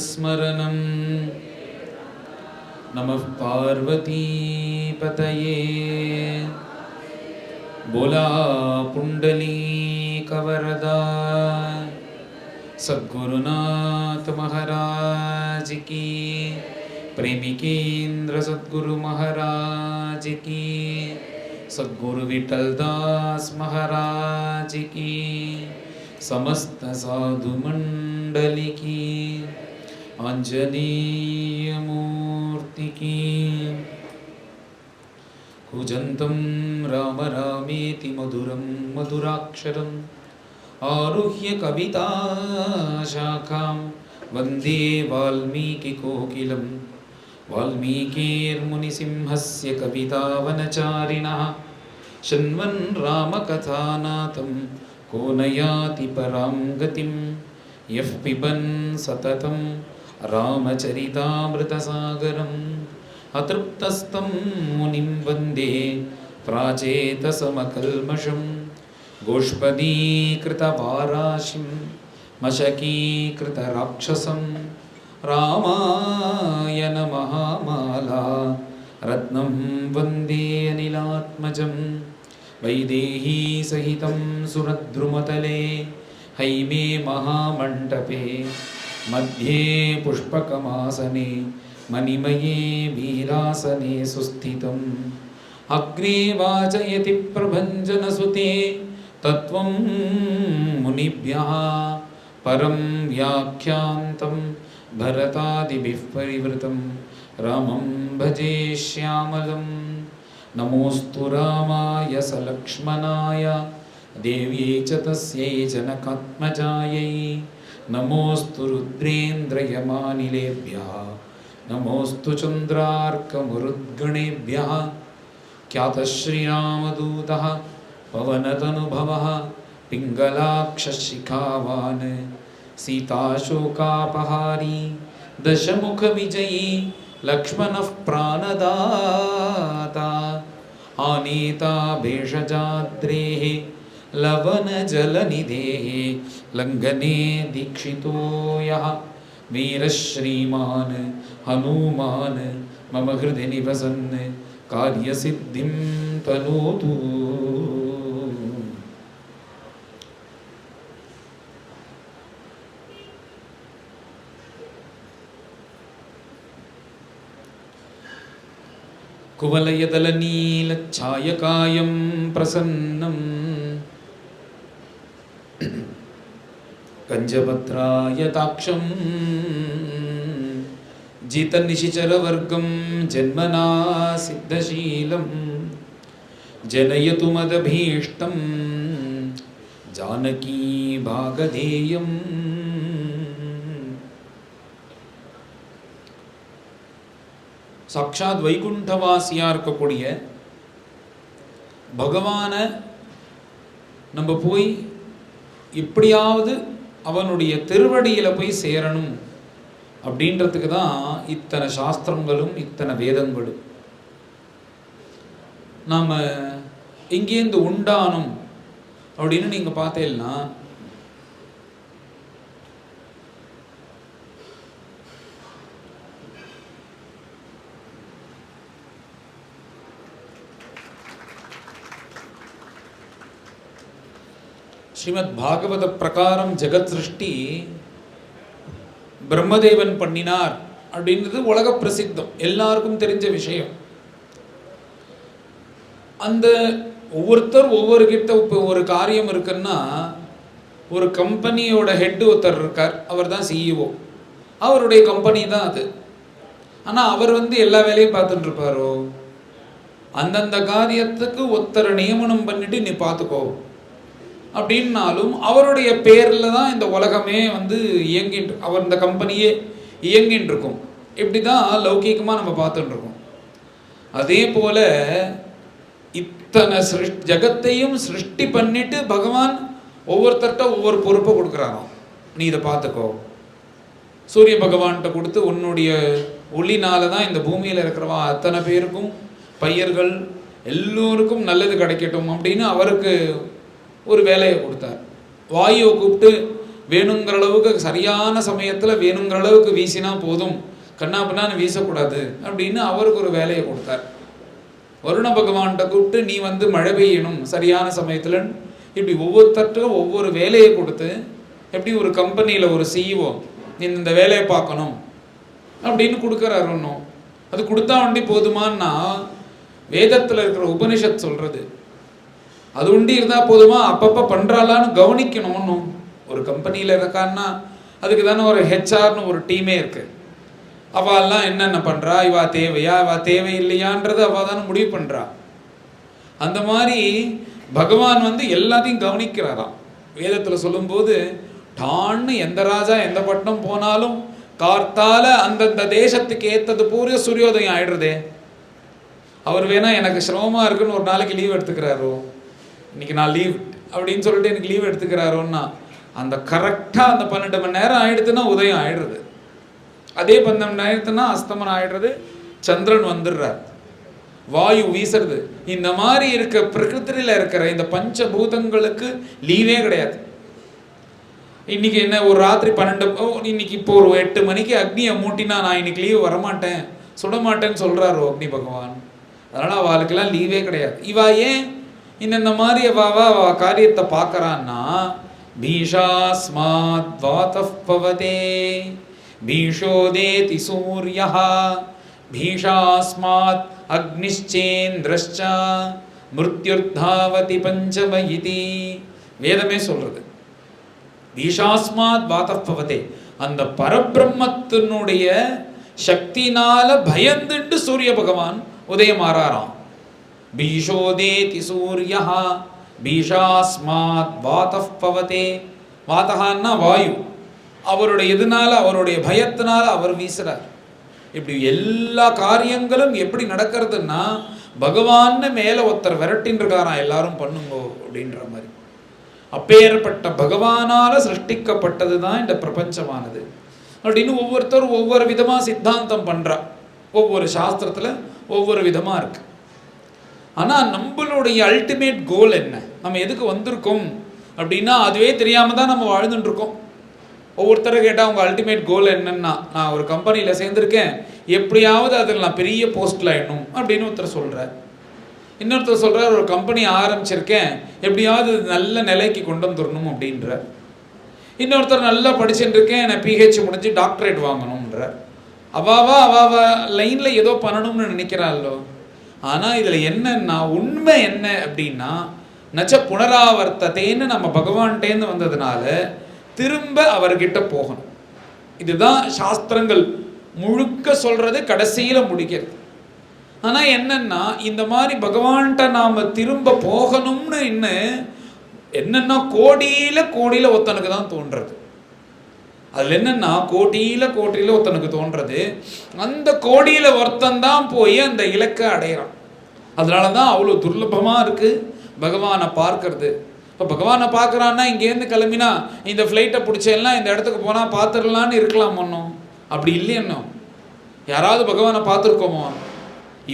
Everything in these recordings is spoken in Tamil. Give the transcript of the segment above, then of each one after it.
स्मरणं नमः पार्वती पतये बोला पुंडलीक वरदा सद्गुरुनाथ महाराज की प्रेमिकेन्द्र सद्गुरु महाराज की सद्गुरु विठलदास महाराज की समस्त साधु मंडली की आंजनेय मूर्ति की कूजन्तं राम रामेति मधुरं मधुराक्षरम् आरुह्य कविता शाखां वन्दे वाल्मीकिकोकिलं वाल्मीकिर्मुनिसिंहस्य कवितावनचारिणः शृण्वन् रामकथानाथं को न याति परां गतिं यः पिबन् सततं रामचरितामृतसागरम् अतृप्तस्तं मुनिं वन्दे प्राचेतसमकल्मषं गोष्पदीकृतवाराशिं मशकीकृतराक्षसं रामायणमहामाला रत्नं वन्दे अनिलात्मजं वैदेही सहितं सुरद्रुमतले हैमे महामण्डपे मध्ये पुष्पकमासने मणिमये वीरासने सुस्थितम् अग्रे वाचयति प्रभञ्जनसुते तत्त्वं मुनिभ्यः परं व्याख्यान्तं भरतादिभिः परिवृतं रामं भजे श्यामलं नमोऽस्तु रामाय सलक्ष्मणाय देव्यै च तस्यै जनकात्मजायै नमोऽस्तु रुद्रेन्द्रयमानिलेभ्यः नमोऽस्तु चन्द्रार्कमरुद्गणेभ्यः ख्यातश्रीरामदूतः पवनतनुभवः पिङ्गलाक्षशिखावान् सीताशोकापहारी दशमुखविजयी लक्ष्मणः प्राणदाता आनीता भेषजाद्रेः लवनजलनिधेः लङ्घने दीक्षितो यः वीरश्रीमान् हनुमान् मम हृदि निवसन् कार्यसिद्धिं तनोतु। कुवलयदलनीलच्छायकायं प्रसन्नं कञ्जभद्रायताक्षं जितनिशिचरवर्गं जन्मना सिद्धशीलं जनयतु मदभीष्टं जानकी भागधेयम्। சாட்சாத் வைகுண்டவாசியாக இருக்கக்கூடிய பகவானை நம்ம போய் எப்படியாவது அவனுடைய திருவடியில் போய் சேரணும் அப்படின்றதுக்கு தான் இத்தனை சாஸ்திரங்களும் இத்தனை வேதங்களும். நாம் எங்கேருந்து உண்டானோம் அப்படின்னு நீங்கள் பார்த்தீங்கன்னா ஸ்ரீமத் பாகவத பிரகாரம் ஜெகத் சிருஷ்டி பிரம்மதேவன் பண்ணினார் அப்படின்றது உலக பிரசித்தம், எல்லாருக்கும் தெரிஞ்ச விஷயம். அந்த ஒவ்வொருத்தர் ஒவ்வொரு கிட்ட இப்போ ஒரு காரியம் இருக்குன்னா ஒரு கம்பெனியோட ஹெட் ஒருத்தர் இருக்கார், அவர் தான் சிஇஓ, அவருடைய கம்பெனி தான் அது. ஆனால் அவர் எல்லா வேலையும் பார்த்துட்டு இருப்பாரோ? அந்தந்த காரியத்துக்கு ஒருத்தரை நியமனம் பண்ணிட்டு நீ பார்த்துக்கோ அப்படின்னாலும் அவருடைய பேரில் தான் இந்த உலகமே இயங்கிட்டு, அவர் இந்த கம்பெனியே இயங்கின்னு இருக்கும். இப்படி தான் லௌகீகமாக நம்ம பார்த்துட்டு இருக்கோம். அதே போல் இத்தனை ஜகத்தையும் சிருஷ்டி பண்ணிட்டு பகவான் ஒவ்வொருத்தர்கிட்ட ஒவ்வொரு பொறுப்பை கொடுக்குறாராம். நீ இதை பார்த்துக்கோ. சூரிய பகவான்கிட்ட கொடுத்து உன்னுடைய ஒளினால தான் இந்த பூமியில் இருக்கிறவா அத்தனை பேருக்கும் பையர்கள் எல்லோருக்கும் நல்லது கிடைக்கட்டும் அப்படின்னு அவருக்கு ஒரு வேலையை கொடுத்தார். வாயுவை கூப்பிட்டு வேணுங்கிற அளவுக்கு சரியான சமயத்தில் வேணுங்கிற அளவுக்கு வீசினா போதும், கண்ணா பின்னான்னு வீசக்கூடாது அப்படின்னு அவருக்கு ஒரு வேலையை கொடுத்தார். வருண பகவான்கிட்ட கூப்பிட்டு நீ வந்து மழை பெய்யணும் சரியான சமயத்தில், இப்படி ஒவ்வொருத்தருக்கும் ஒவ்வொரு வேலையை கொடுத்து, எப்படி ஒரு கம்பெனியில் ஒரு சிஇஓ நீ இந்த வேலையை பார்க்கணும் அப்படின்னு கொடுக்குறாரு. ஒன்றும் அது கொடுத்தா ஒண்டி போதுமான்னா, வேதத்தில் இருக்கிற உபனிஷத் சொல்றது அது ஒண்டி இருந்தால் போதுமா, அப்பப்போ பண்ணுறாளான்னு கவனிக்கணும். ஒன்றும் ஒரு கம்பெனியில் இருக்கான்னா அதுக்கு தானே ஒரு ஹெச்ஆர்னு ஒரு டீமே இருக்கு. அவெல்லாம் என்னென்ன பண்ணுறா, இவா தேவையா இவா தேவையில்லையான்றது அவள் தானே முடிவு பண்ணுறா. அந்த மாதிரி பகவான் வந்து எல்லாத்தையும் கவனிக்கிறாராம். வேதத்தில் சொல்லும்போது டான்னு எந்த ராஜா எந்த பட்டணம் போனாலும் கார்த்தால அந்தந்த தேசத்துக்கு ஏற்றது பூரா சூரியோதயம் ஆயிடுறதே. அவர் வேணா எனக்கு சிரமமாக இருக்குன்னு ஒரு நாளைக்கு லீவ் எடுத்துக்கிறாரோ, இன்னைக்கு நான் லீவ் அப்படின்னு சொல்லிட்டு எனக்கு லீவ் எடுத்துக்கிறாரோன்னா, அந்த கரெக்டாக அந்த 12 மணி நேரம் ஆயிடுதுன்னா உதயம் ஆயிடுறது, அதே 12 மணி நேரத்துனா அஸ்தமனம் ஆயிடுறது, சந்திரன் வந்துடுறார், வாயு வீசுறது. இந்த மாதிரி இருக்க பிரகிருதியில் இருக்கிற இந்த பஞ்சபூதங்களுக்கு லீவே கிடையாது. இன்னைக்கு என்ன ஒரு ராத்திரி 12 இன்னைக்கு இப்போ ஒரு 8 மணிக்கு அக்னியை மூட்டினா நான் இன்னைக்கு லீவ் வரமாட்டேன் சுடமாட்டேன்னு சொல்றாரோ அக்னி பகவான். அதனால அவளுக்கெல்லாம் லீவே கிடையாது. இவா ஏன் இந்த மாதிரி அவ காரியத்தை பார்க்கறான்னா, பீஷாஸ்மாத் வாதஃ பவதே பீஷோதேதி சூர்யஹ பீஷாஸ்மாத் அக்னிச்சேந்திரஷ்ச மிருத்யுர்தாவதி பஞ்சம இதி வேதமே சொல்றது. பீஷாஸ்மாத் வாதஃ பவதே, அந்த பரபிரம்மத்தினுடைய சக்தினால பயந்துட்டு சூரிய பகவான் உதயமாறாராம். பீஷோதேதி சூர்யஹ பீஷாஸ்மாத் வாதஃ பவதே. வாதஹான்னா வாயு, அவருடைய எதுனால அவருடைய பயத்தினால அவர் வீசுறார். இப்படி எல்லா காரியங்களும் எப்படி நடக்கிறதுன்னா, பகவான்னு மேலே ஒருத்தர் விரட்டின்னு இருக்காராம், எல்லாரும் பண்ணுங்கோ அப்படின்ற மாதிரி. அப்பேற்பட்ட பகவானால சிருஷ்டிக்கப்பட்டது தான் இந்த பிரபஞ்சமானது அப்படின்னு ஒவ்வொருத்தரும் ஒவ்வொரு விதமாக சித்தாந்தம் பண்ணுறா. ஒவ்வொரு சாஸ்திரத்தில் ஒவ்வொரு விதமாக இருக்கு. ஆனால் நம்மளுடைய அல்டிமேட் கோல் என்ன, நம்ம எதுக்கு வந்திருக்கோம் அப்படின்னா அதுவே தெரியாமல் தான் நம்ம வாழ்ந்துட்டு இருக்கோம். ஒவ்வொருத்தரை கேட்டால் உங்கள் அல்டிமேட் கோல் என்னன்னா, நான் ஒரு கம்பெனியில் சேர்ந்துருக்கேன், எப்படியாவது அதில் நான் பெரிய போஸ்டில் ஆயிடணும் அப்படின்னு ஒருத்தர் சொல்கிறார். இன்னொருத்தர் சொல்கிறார், ஒரு கம்பெனி ஆரம்பிச்சிருக்கேன், எப்படியாவது நல்ல நிலைக்கு கொண்டு வந்துடணும் அப்படின்ற. இன்னொருத்தர் நல்லா படிச்சுட்டு இருக்கேன், நான் பிஹெச் முடிஞ்சு டாக்டரேட் வாங்கணுன்ற. அவாவ லைனில் ஏதோ பண்ணணும்னு நினைக்கிறாளோ. ஆனால் இதில் என்னன்னா உண்மை என்ன அப்படின்னா, நச்ச புனராவர்த்தத்தைன்னு நம்ம பகவான்கிட்டேருந்து வந்ததுனால திரும்ப அவர்கிட்ட போகணும். இதுதான் சாஸ்திரங்கள் முழுக்க சொல்றது, கடைசியில் முடிக்கிறது. ஆனால் என்னன்னா இந்த மாதிரி பகவான்கிட்ட நாம் திரும்ப போகணும்னு என்னன்னா கோடியில் ஒருத்தனுக்கு தான் தோன்றது. அதில் என்னன்னா கோடியில் ஒருத்தனுக்கு தோன்றது, அந்த கோடியில் ஒருத்தன் தான் போய் அந்த இலக்கை அடையிறான். அதனால தான் அவ்வளோ துர்லபமாக இருக்குது பகவானை பார்க்கறது. இப்போ பகவானை பார்க்குறான்னா இங்கேருந்து கிளம்பினா இந்த ஃப்ளைட்டை பிடிச்சேன்னா இந்த இடத்துக்கு போனால் பார்த்துடலான்னு இருக்கலாம். ஒன்றும் அப்படி இல்லையன்னோ. யாராவது பகவானை பார்த்துருக்கோமோ?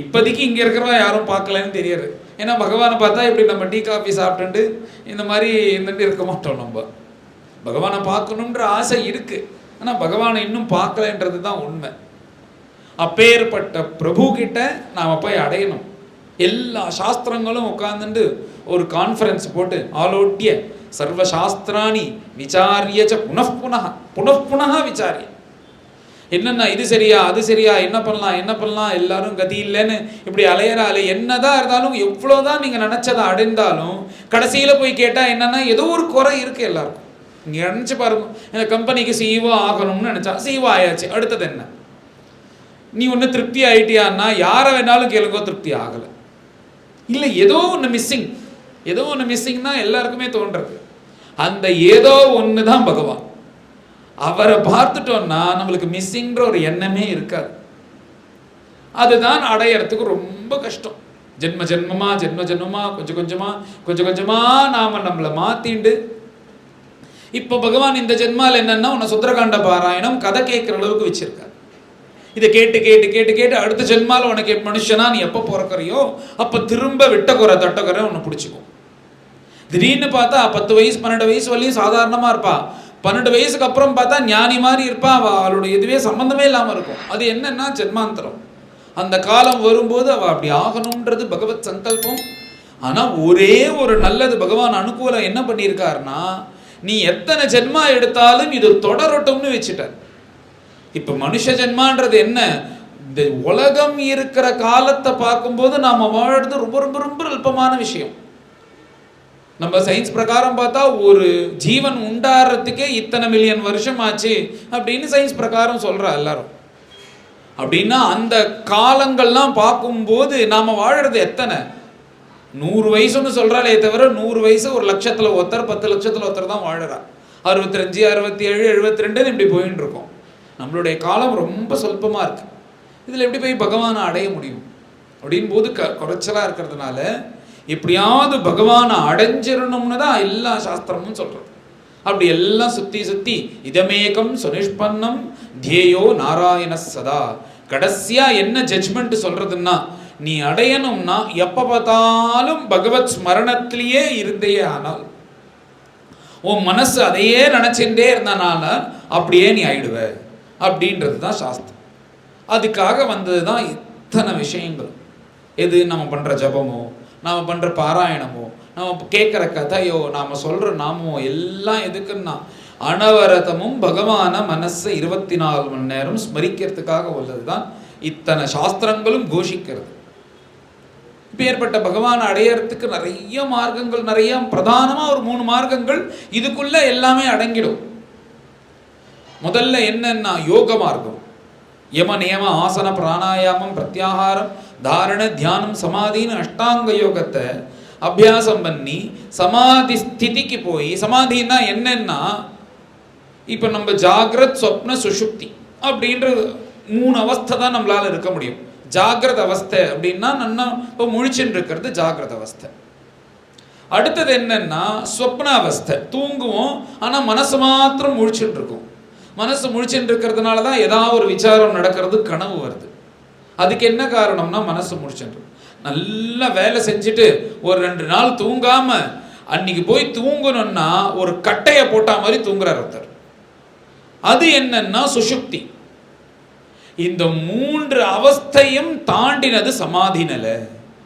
இப்போதைக்கு இங்கே இருக்கிறவா யாரும் பார்க்கலன்னு தெரியாது. ஏன்னா பகவானை பார்த்தா இப்படி நம்ம டீ காஃபி சாப்பிட்டுட்டு இந்த மாதிரி இருந்துட்டு இருக்க மாட்டோம். நம்ம பகவானை பார்க்கணுன்ற ஆசை இருக்குது, ஆனால் பகவானை இன்னும் பார்க்கலன்றது தான் உண்மை. அப்பேற்பட்ட பிரபு கிட்ட நாம் போய் அடையணும். எல்லா சாஸ்திரங்களும் உட்கார்ந்துட்டு ஒரு கான்ஃபரன்ஸ் போட்டு ஆலோட்டிய சர்வசாஸ்திராணி விசாரியச்ச புனః விசாரிய, என்னன்னா இது சரியா அது சரியா, என்ன பண்ணலாம் எல்லாரும் கதி இல்லைன்னு இப்படி அலையறாலே. என்னதான் இருந்தாலும் எவ்வளோதான் நீங்கள் நினச்சதை அடைந்தாலும் கடைசியில் போய் கேட்டால் என்னன்னா ஏதோ ஒரு குறை இருக்குது எல்லாருக்கும். நீங்கள் நினச்சி பாருங்க, இந்த கம்பெனிக்கு சிஇஓ ஆகணும்னு நினச்சா சிஇஓ ஆயாச்சு, அடுத்தது என்ன? நீ ஒன்று திருப்தி ஆகிட்டியான்னா யாரை வேணாலும் கேளுங்கோ, திருப்தி ஆகலை. இல்லை ஏதோ ஒன்று மிஸ்ஸிங்னா எல்லாருக்குமே தோன்றது. அந்த ஏதோ ஒன்று தான் பகவான். அவரை பார்த்துட்டோம்னா நம்மளுக்கு மிஸ்ஸிங்கிற ஒரு எண்ணமே இருக்காது. அதுதான் அடையறதுக்கு ரொம்ப கஷ்டம். ஜென்ம ஜென்மமா கொஞ்சம் கொஞ்சமா நாம நம்மளை மாத்திண்டு, இப்போ பகவான் இந்த ஜென்மால் என்னன்னா உன்னை சுந்தரகாண்ட பாராயணம் கதை கேட்குற அளவுக்கு வச்சிருக்காரு. இதை கேட்டு கேட்டு கேட்டு கேட்டு அடுத்த ஜென்மால் உனக்கு மனுஷனா நீ எப்போ பிறக்கிறியோ அப்போ திரும்ப விட்டக்குறை தட்டக்குறை உன்னை பிடிச்சிக்கும். திடீர்னு பார்த்தா 10 வயசு 12 வயசு வரலையும் சாதாரணமாக இருப்பா, 12 வயசுக்கு அப்புறம் பார்த்தா ஞானி மாதிரி இருப்பா, அவளுடைய இதுவே சம்பந்தமே இல்லாமல் இருக்கும். அது என்னன்னா ஜென்மாந்தரம். அந்த காலம் வரும்போது அவள் அப்படி ஆகணுன்றது பகவத் சங்கல்பம். ஆனால் ஒரே ஒரு நல்லது பகவான் அனுகூலம் என்ன பண்ணியிருக்காருன்னா, நீ எத்தனை ஜென்மா எடுத்தாலும் இது தொடரட்டும்னு வச்சுட்டார். இப்போ மனுஷ ஜென்மான்றது என்ன, இந்த உலகம் இருக்கிற காலத்தை பார்க்கும்போது நாம் வாழ்றது ரொம்ப ரொம்ப ரொம்ப அல்பமான விஷயம். நம்ம சயின்ஸ் பிரகாரம் பார்த்தா ஒரு ஜீவன் உண்டாடுறதுக்கே இத்தனை மில்லியன் வருஷம் ஆச்சு அப்படின்னு சயின்ஸ் பிரகாரம் சொல்கிறா எல்லாரும். அப்படின்னா அந்த காலங்கள்லாம் பார்க்கும்போது நாம் வாழறது எத்தனை 100 வயசுன்னு சொல்கிறாளே தவிர 100 வயசு 1 லட்சத்தில் ஒருத்தர் 10 லட்சத்தில் ஒருத்தர் தான் வாழறா. 65 67 72 இப்படி போயின்னு இருக்கோம். நம்மளுடைய காலம் ரொம்ப சொல்பமாக இருக்குது. இதில் எப்படி போய் பகவானை அடைய முடியும் அப்படின் போது குறைச்சலாக இருக்கிறதுனால எப்படியாவது பகவானை அடைஞ்சிடணும்னு தான் எல்லா சாஸ்திரமும் சொல்கிறது. அப்படி எல்லாம் சுற்றி சுற்றி இதமேகம் சுனிஷ்பன்னம் தியேயோ நாராயண சதா. கடைசியாக என்ன ஜட்ஜ்மெண்ட் சொல்கிறதுன்னா, நீ அடையணும்னா எப்போ பார்த்தாலும் பகவத் ஸ்மரணத்திலேயே இருந்தே ஆனால், உன் மனசு அதையே நினச்சிட்டே இருந்தனால அப்படியே நீ ஆயிடுவ அப்படின்றது தான் சாஸ்திரம். அதுக்காக வந்தது தான் இத்தனை விஷயங்கள். எது நம்ம பண்ணுற ஜபமோ, நாம் பண்ணுற பாராயணமோ, நம்ம கேட்குற கதையோ, நாம் சொல்கிற நாமோ எல்லாம் எதுக்குன்னா அனவரதமும் பகவான மனசை 24 மணி நேரம் ஸ்மரிக்கிறதுக்காக உள்ளது தான் இத்தனை சாஸ்திரங்களும் கோஷிக்கிறது. இப்போ ஏற்பட்ட பகவானை அடையறதுக்கு நிறைய மார்க்கங்கள், நிறைய பிரதானமாக ஒரு 3 மார்க்கங்கள் இதுக்குள்ளே எல்லாமே அடங்கிடும். முதல்ல என்னன்னா யோக மார்க்கம். யம நியம ஆசன பிராணாயாமம் பிரத்யாகாரம் தாரண தியானம் சமாதின்னு அஷ்டாங்க யோகத்தை அபியாசம் பண்ணி சமாதி ஸ்திதிக்கு போய், சமாதின்னா என்னன்னா இப்போ நம்ம ஜாகிரத் சொப்ன சுஷுப்தி அப்படின்ற 3 அவஸ்தை தான் நம்மளால் இருக்க முடியும். ஜாகிரத அவஸ்தை அப்படின்னா நம்ம இப்போ முழிச்சுன்னு இருக்கிறது ஜாகிரத அவஸ்தை. அடுத்தது என்னன்னா சொப்ன அவஸ்தை, தூங்குவோம் ஆனால் மனசு மாத்திரம் முழிச்சுட்டு இருக்கும். மனசு முழிச்சுட்டு இருக்கிறதுனால தான் ஏதாவது ஒரு விசாரம் நடக்கிறது, கனவு வருது. அதுக்கு என்ன காரணம்னா மனசு முழிச்சுட்டு நல்லா வேலை செஞ்சுட்டு ஒரு 2 நாள் தூங்காம அன்னைக்கு போய் தூங்கணும்னா ஒரு கட்டையை போட்டா மாதிரி தூங்குறார் ஒருத்தர். அது என்னன்னா சுஷுப்தி. இந்த 3 அவஸ்தையும் தாண்டினது சமாதி நிலை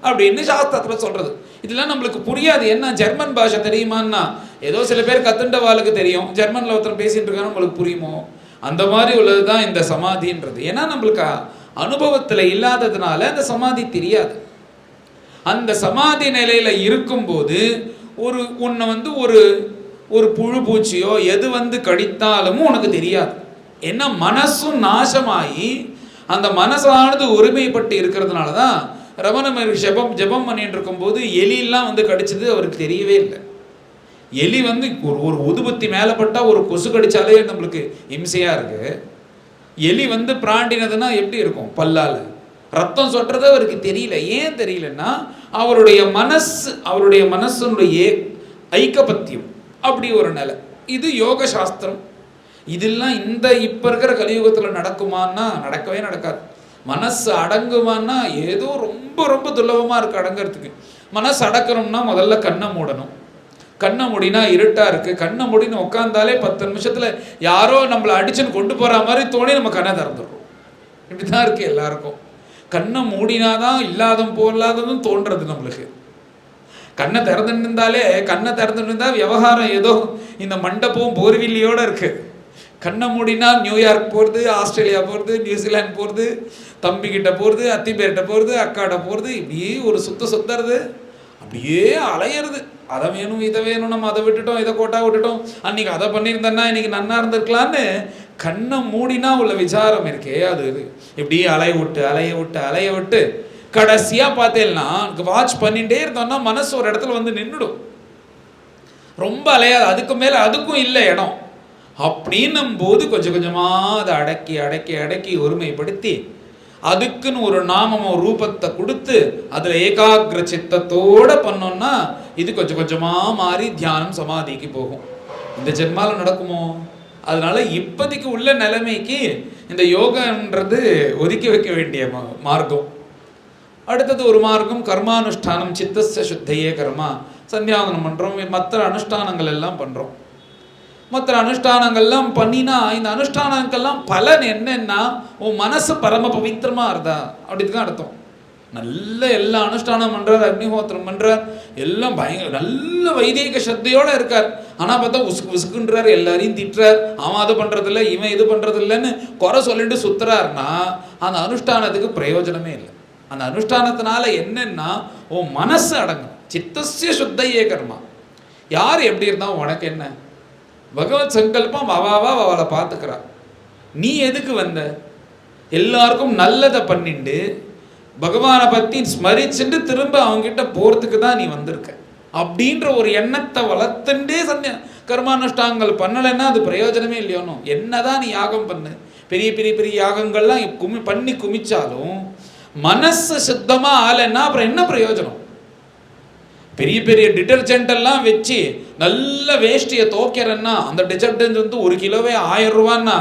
அப்படின்னு சாஸ்திரத்தில் சொல்றது. இதெல்லாம் நம்மளுக்கு புரியாது. என்ன ஜெர்மன் பாஷை தெரியுமான்னா, ஏதோ சில பேர் கத்துண்டவாளுக்கு தெரியும். ஜெர்மனில் ஒருத்தர் பேசிட்டு இருக்கான்னு உங்களுக்கு புரியுமோ? அந்த மாதிரி உள்ளது தான் இந்த சமாதின்றது. ஏன்னா நம்மளுக்கு அனுபவத்தில் இல்லாததுனால அந்த சமாதி தெரியாது. அந்த சமாதி நிலையில் இருக்கும்போது உன்னை ஒரு புழு பூச்சியோ எது கடித்தாலும் உனக்கு தெரியாது. ஏன்னா மனசும் நாசமாகி அந்த மனசானது ஒருமைப்பட்டு இருக்கிறதுனால தான் ரமண மகரிஷி ஜபம் பண்ணிட்டு இருக்கும்போது எலியெல்லாம் கடிச்சது அவருக்கு தெரியவே இல்லை. எலி ஒரு உதுபத்தி மேலே பட்டால் ஒரு கொசு கடிச்சாலே நம்மளுக்கு இம்சையாக இருக்கு. எலி பிராண்டினதுன்னா எப்படி இருக்கும்? பல்லால் ரத்தம் சொட்டுறது அவருக்கு தெரியல. ஏன் தெரியலன்னா அவருடைய மனசுடைய ஐக்கபத்தியம் அப்படி ஒரு நிலை. இது யோக சாஸ்திரம். இதெல்லாம் இப்போ இருக்கிற கலியுகத்தில் நடக்குமான்னா நடக்கவே நடக்காது. மனசு அடங்குமான்னா ஏதோ ரொம்ப ரொம்ப துர்லபமாக இருக்குது அடங்கிறதுக்கு. மனசு அடக்கணும்னா முதல்ல கண்ணை மூடணும். கண்ணை மூடினா இருட்டாக இருக்குது. கண்ணை மூடின்னு உட்காந்தாலே 10 நிமிஷத்தில் யாரோ நம்மளை அடிச்சுன்னு கொண்டு போகிற மாதிரி தோணி நம்ம கண்ணை திறந்துடுறோம். இப்படி தான் இருக்குது எல்லாருக்கும். கண்ணை மூடினாதான் இல்லாததும் தோன்றது நம்மளுக்கு. கண்ணை திறந்துட்டு இருந்தால் விவகாரம் ஏதோ இந்த மண்டபம் போர்வில்லியோடு இருக்குது. கண்ணை மூடினா நியூயார்க் போகிறது, ஆஸ்திரேலியா போகிறது, நியூசிலாந்து போகிறது, தம்பிக்கிட்ட போகிறது, அத்திப்பேர்கிட்ட போகிறது, அக்காட்ட போகிறது, இப்படியே ஒரு சுத்துறது. அப்படியே அலையிறது. அதை வேணும் இதை வேணும், நம்ம அதை விட்டுட்டோம், இதை கோட்டா விட்டுட்டோம், அன்றைக்கி அதை பண்ணியிருந்தேன்னா இன்றைக்கி நன்னா இருந்திருக்கலான்னு கண்ணை மூடினா உள்ள விசாரம் இருக்கே, அது இப்படியே அலைய விட்டு கடைசியாக பார்த்தேன்னா வாட்ச் பண்ணிகிட்டே இருந்தோம்னா மனசு ஒரு இடத்துல நின்றுடும். ரொம்ப அலையாது. அதுக்கு மேலே அதுக்கும் இல்லை இடம். அப்படின்னும் போது கொஞ்சம் கொஞ்சமாக அதை அடக்கி ஒருமைப்படுத்தி அதுக்குன்னு ஒரு நாமமோ ரூபத்தை கொடுத்து அதில் ஏகாகிர சித்தத்தோடு பண்ணோம்னா இது கொஞ்சம் கொஞ்சமாக மாறி தியானம் சமாதிக்கு போகும். இந்த ஜென்மாவில் நடக்குமோ? அதனால இப்போதைக்கு உள்ள நிலைமைக்கு இந்த யோகன்றது ஒதுக்கி வைக்க வேண்டிய மார்க்கம். அடுத்தது ஒரு மார்க்கம் கர்மானுஷ்டானம். சித்தஸ்ய சுத்தையே கர்மா. சந்தியாவந்தனம் பண்ணுறோம், மற்ற அனுஷ்டானங்கள் எல்லாம் பண்ணுறோம். மற்ற அனுஷ்டானங்கள்லாம் பண்ணினா இந்த அனுஷ்டானங்கள்லாம் பலன் என்னன்னா உன் மனசு பரம பவித்திரமா இருந்தா அப்படிதான் அர்த்தம். நல்ல எல்லா அனுஷ்டானம் பண்றார், அக்னிஹோத்திரம் பண்றார், எல்லாம் பயங்கர நல்ல வைதீக சத்தையோட இருக்கார். ஆனா பார்த்தா உசுக்கு உசுக்குன்றார், எல்லாரையும் திட்டுறார், அவன் அது பண்றதில்லை இவன் இது பண்றது இல்லைன்னு குறை சொல்லிட்டு சுத்துறாருன்னா அந்த அனுஷ்டானத்துக்கு பிரயோஜனமே இல்லை. அந்த அனுஷ்டானத்தினால என்னன்னா உன் மனசு அடங்கும். சித்தசிய சுத்தையே கர்மா. யார் எப்படி இருந்தா உனக்கு என்ன? பகவத் சங்கல்பம் அவாவா அவளை பார்த்துக்கிறா. நீ எதுக்கு வந்த? எல்லாருக்கும் நல்லதை பண்ணிண்டு பகவானை பற்றி ஸ்மரிச்சுட்டு திரும்ப அவங்ககிட்ட போகிறதுக்கு தான் நீ வந்திருக்க அப்படின்ற ஒரு எண்ணத்தை வளர்த்துட்டே கர்மானுஷ்டாங்கள் பண்ணலைன்னா அது பிரயோஜனமே இல்லையோனோ. என்னதான் நீ யாகம் பண்ணு, பெரிய பெரிய பெரிய யாகங்கள்லாம் பண்ணி குமிச்சாலும் மனசு சுத்தமாக ஆலைன்னா அப்புறம் என்ன பிரயோஜனம்? பெரிய பெரிய டிட்டர்ஜென்ட் எல்லாம் வச்சு நல்ல வேஷ்டியை துவைக்கிறேன்னா அந்த டிட்டர்ஜென்ட் வந்து 1 கிலோவே 1000 ரூபான்னா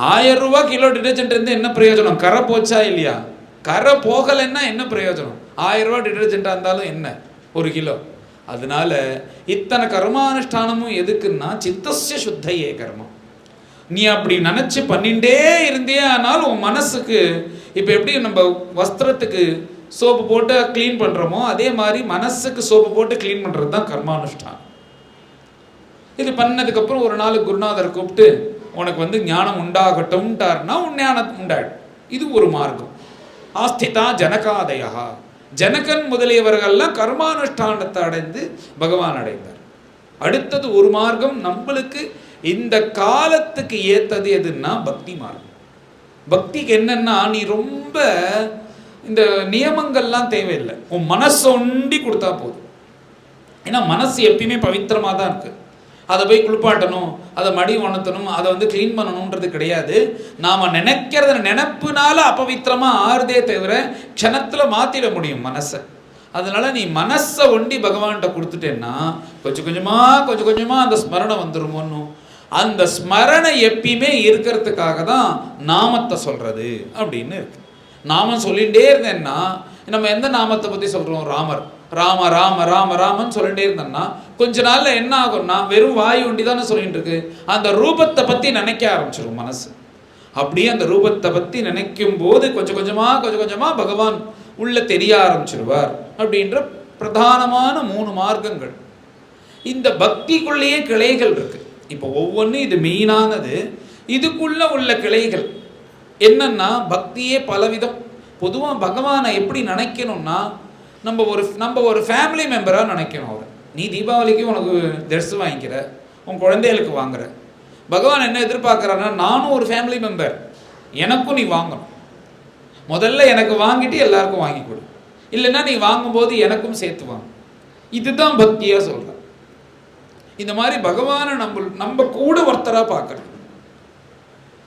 1000 ரூபா கிலோ டிட்டர்ஜென்ட் இருந்து என்ன பிரயோஜனம்? கரை போச்சா இல்லையா? கரை போகலைன்னா என்ன பிரயோஜனம்? 1000 ரூபா டிட்டர்ஜென்ட்டாக இருந்தாலும் என்ன 1 கிலோ? அதனால இத்தனை கர்மானுஷ்டானமும் எதுக்குன்னா சித்தசிய சுத்தையே கர்மம். நீ அப்படி நினச்சி பண்ணிகிட்டே இருந்தே ஆனாலும் உன் மனசுக்கு இப்போ எப்படி நம்ம வஸ்திரத்துக்கு சோப்பு போட்டு க்ளீன் பண்ணுறோமோ அதே மாதிரி மனசுக்கு சோப்பு போட்டு க்ளீன் பண்ணுறது தான் கர்மானுஷ்டானம். இது பண்ணதுக்கப்புறம் ஒரு நாள் குருநாதர் கூப்பிட்டு உனக்கு வந்து ஞானம் உண்டாகட்டும்ட்டார்னா உன் ஞானம் உண்டாயிடும். இது ஒரு மார்க்கம். ஆஸ்திதா ஜனகாதயா, ஜனகன் முதலியவர்கள்லாம் கர்மானுஷ்டானத்தை அடைந்து பகவான் அடைந்தார். அடுத்தது ஒரு மார்க்கம் நம்மளுக்கு இந்த காலத்துக்கு ஏற்றது எதுன்னா பக்தி மார்க்கம். பக்திக்கு என்னன்னா நீ ரொம்ப இந்த நியமங்கள்லாம் தேவையில்லை, உன் மனசை ஒண்டி கொடுத்தா போதும். ஏன்னா மனசு எப்பயுமே பவித்திரமாக தான் இருக்கு. அதை போய் குளிப்பாட்டணும், அதை மடி உணர்த்தணும், அதை வந்து க்ளீன் பண்ணணுன்றது கிடையாது. நாம் நினைக்கிறத நினைப்புனால அபவித்திரமாக ஆறுதே தவிர க்ஷணத்தில் மாற்றிட முடியும் மனசை. அதனால நீ மனசை ஒண்டி பகவான்கிட்ட கொடுத்துட்டேன்னா கொஞ்சம் கொஞ்சமாக அந்த ஸ்மரணை வந்துருமோன்னு. அந்த ஸ்மரணை எப்பயுமே இருக்கிறதுக்காக தான் நாமத்தை சொல்றது அப்படின்னு இருக்கு. நாமம் சொல்லிகிட்டே இருந்தேன்னா நம்ம எந்த நாமத்தை பற்றி சொல்கிறோம்? ராமர், ராம ராம ராம ராமன்னு சொல்லிகிட்டே இருந்தோம்னா கொஞ்ச நாளில் என்ன ஆகும்னா வெறும் வாய் ஒண்டி தானே சொல்லிட்டு இருக்கு. அந்த ரூபத்தை பற்றி நினைக்க ஆரம்பிச்சிடும் மனசு. அப்படியே அந்த ரூபத்தை பற்றி நினைக்கும் போது கொஞ்சம் கொஞ்சமாக பகவான் உள்ள தெரிய ஆரம்பிச்சிடுவார். அப்படின்ற பிரதானமான 3 மார்க்கங்கள். இந்த பக்திக்குள்ளேயே கிளைகள் இருக்கு. இப்போ ஒவ்வொன்றும் இது மெயினானது. இதுக்குள்ள உள்ள கிளைகள் என்னன்னா பக்தியே பலவிதம். பொதுவாக பகவானை எப்படி நினைக்கணும்னா நம்ம ஒரு ஃபேமிலி மெம்பராக நினைக்கணும். அவர் நீ தீபாவளிக்கு உனக்கு ட்ரெஸ் வாங்கிக்கிற, உன் குழந்தைகளுக்கு வாங்குற. பகவான் என்ன எதிர்பார்க்குறாருன்னா நானும் ஒரு ஃபேமிலி மெம்பர், எனக்கும் நீ வாங்கணும். முதல்ல எனக்கு வாங்கிட்டு எல்லாருக்கும் வாங்கி கொடு, இல்லைன்னா நீ வாங்கும்போது எனக்கும் சேர்த்து வாங்க. இதுதான் பக்தியாக சொல்கிறேன். இந்த மாதிரி பகவானை நம்ம கூட ஒருத்தராக பார்க்குறோம்.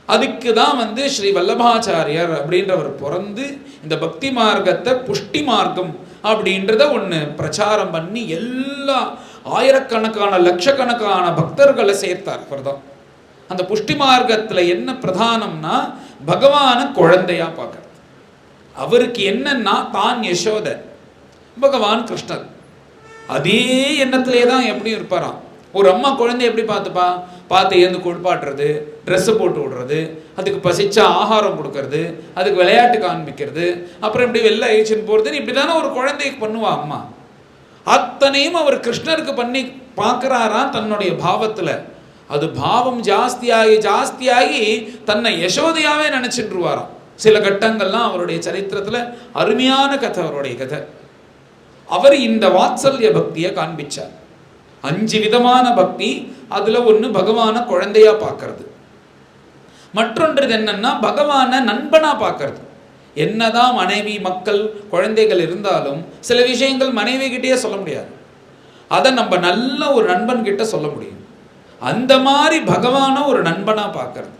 அதுக்கு தான் வந்து ஸ்ரீ வல்லபாச்சாரியர் அப்படின்றவர் பிறந்து இந்த பக்தி மார்க்கத்தை புஷ்டி மார்க்கம் அப்படின்றத ஒன்று பிரச்சாரம் பண்ணி எல்லா ஆயிரக்கணக்கான லட்சக்கணக்கான பக்தர்களை சேர்த்தார். அவர்தான் அந்த புஷ்டி மார்க்கத்தில் என்ன பிரதானம்னா பகவானை குழந்தையா பார்க்கறது. அவருக்கு என்னன்னா தான் யசோத, பகவான் கிருஷ்ணர். அதே எண்ணத்திலே தான் எப்படி இருப்பாராம். ஒரு அம்மா குழந்தை எப்படி பார்த்து ஏந்து குளிப்பாட்டுறது, ட்ரெஸ்ஸு போட்டு விடுறது, அதுக்கு பசிச்சா ஆகாரம் கொடுக்கறது, அதுக்கு விளையாட்டு காண்பிக்கிறது, அப்புறம் இப்படி வெளில அழிச்சுன்னு போகிறதுன்னு இப்படி தானே ஒரு குழந்தைக்கு பண்ணுவா அம்மா. அத்தனையும் அவர் கிருஷ்ணருக்கு பண்ணி பார்க்குறாராம் தன்னுடைய பாவத்தில். அது பாவம் ஜாஸ்தியாகி தன்னை யசோதையாவே நினச்சிட்டுருவாராம். சில கட்டங்கள்லாம் அவருடைய சரித்திரத்தில் அருமையான கதை, அவருடைய கதை. அவர் இந்த வாத்சல்ய பக்தியை காண்பிச்சார். 5 விதமான பக்தி. அதுல ஒன்று பகவானை குழந்தையா பார்க்கறது. மற்றொன்று என்னன்னா பகவானை நண்பனா பார்க்கறது. என்னதான் மனைவி மக்கள் குழந்தைகள் இருந்தாலும் சில விஷயங்கள் மனைவி கிட்டே சொல்ல முடியாது, அதை நம்ம நல்ல ஒரு நண்பன் கிட்ட சொல்ல முடியும். அந்த மாதிரி பகவானை ஒரு நண்பனா பார்க்கறது.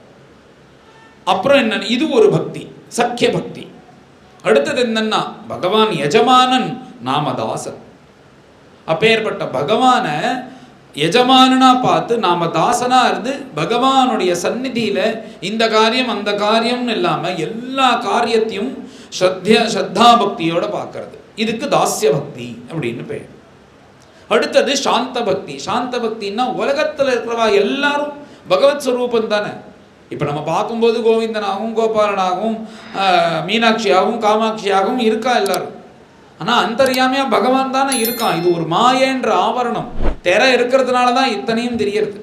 அப்புறம் என்ன, இது ஒரு பக்தி, சக்கிய பக்தி. அடுத்தது என்னன்னா பகவான் எஜமானன், நாம தாசன். அப்பேற்பட்ட பகவானை எஜமானனா பார்த்து நாம தாசனா இருந்து பகவானுடைய சந்நிதியில இந்த காரியம் அந்த காரியம்னு இல்லாம எல்லா காரியத்தையும் ஸ்ரத்தா பக்தியோட பார்க்கறது. இதுக்கு தாஸ்ய பக்தி அப்படின்னு பெயர். அடுத்தது சாந்த பக்தி. சாந்த பக்தின்னா உலகத்தில் இருக்கிறவா எல்லாரும் பகவத் ஸ்வரூபம் தானே. இப்போ நம்ம பார்க்கும்போது கோவிந்தனாகவும் கோபாலனாகவும் மீனாட்சியாகவும் காமாட்சியாகவும் இருக்கா எல்லாரும். ஆனால் அந்தர்யாமியாக பகவான் தானே இருக்கான். இது ஒரு மாயன்ற ஆவரணம், திரை இருக்கிறதுனால தான் இத்தனையும் தெரியறது.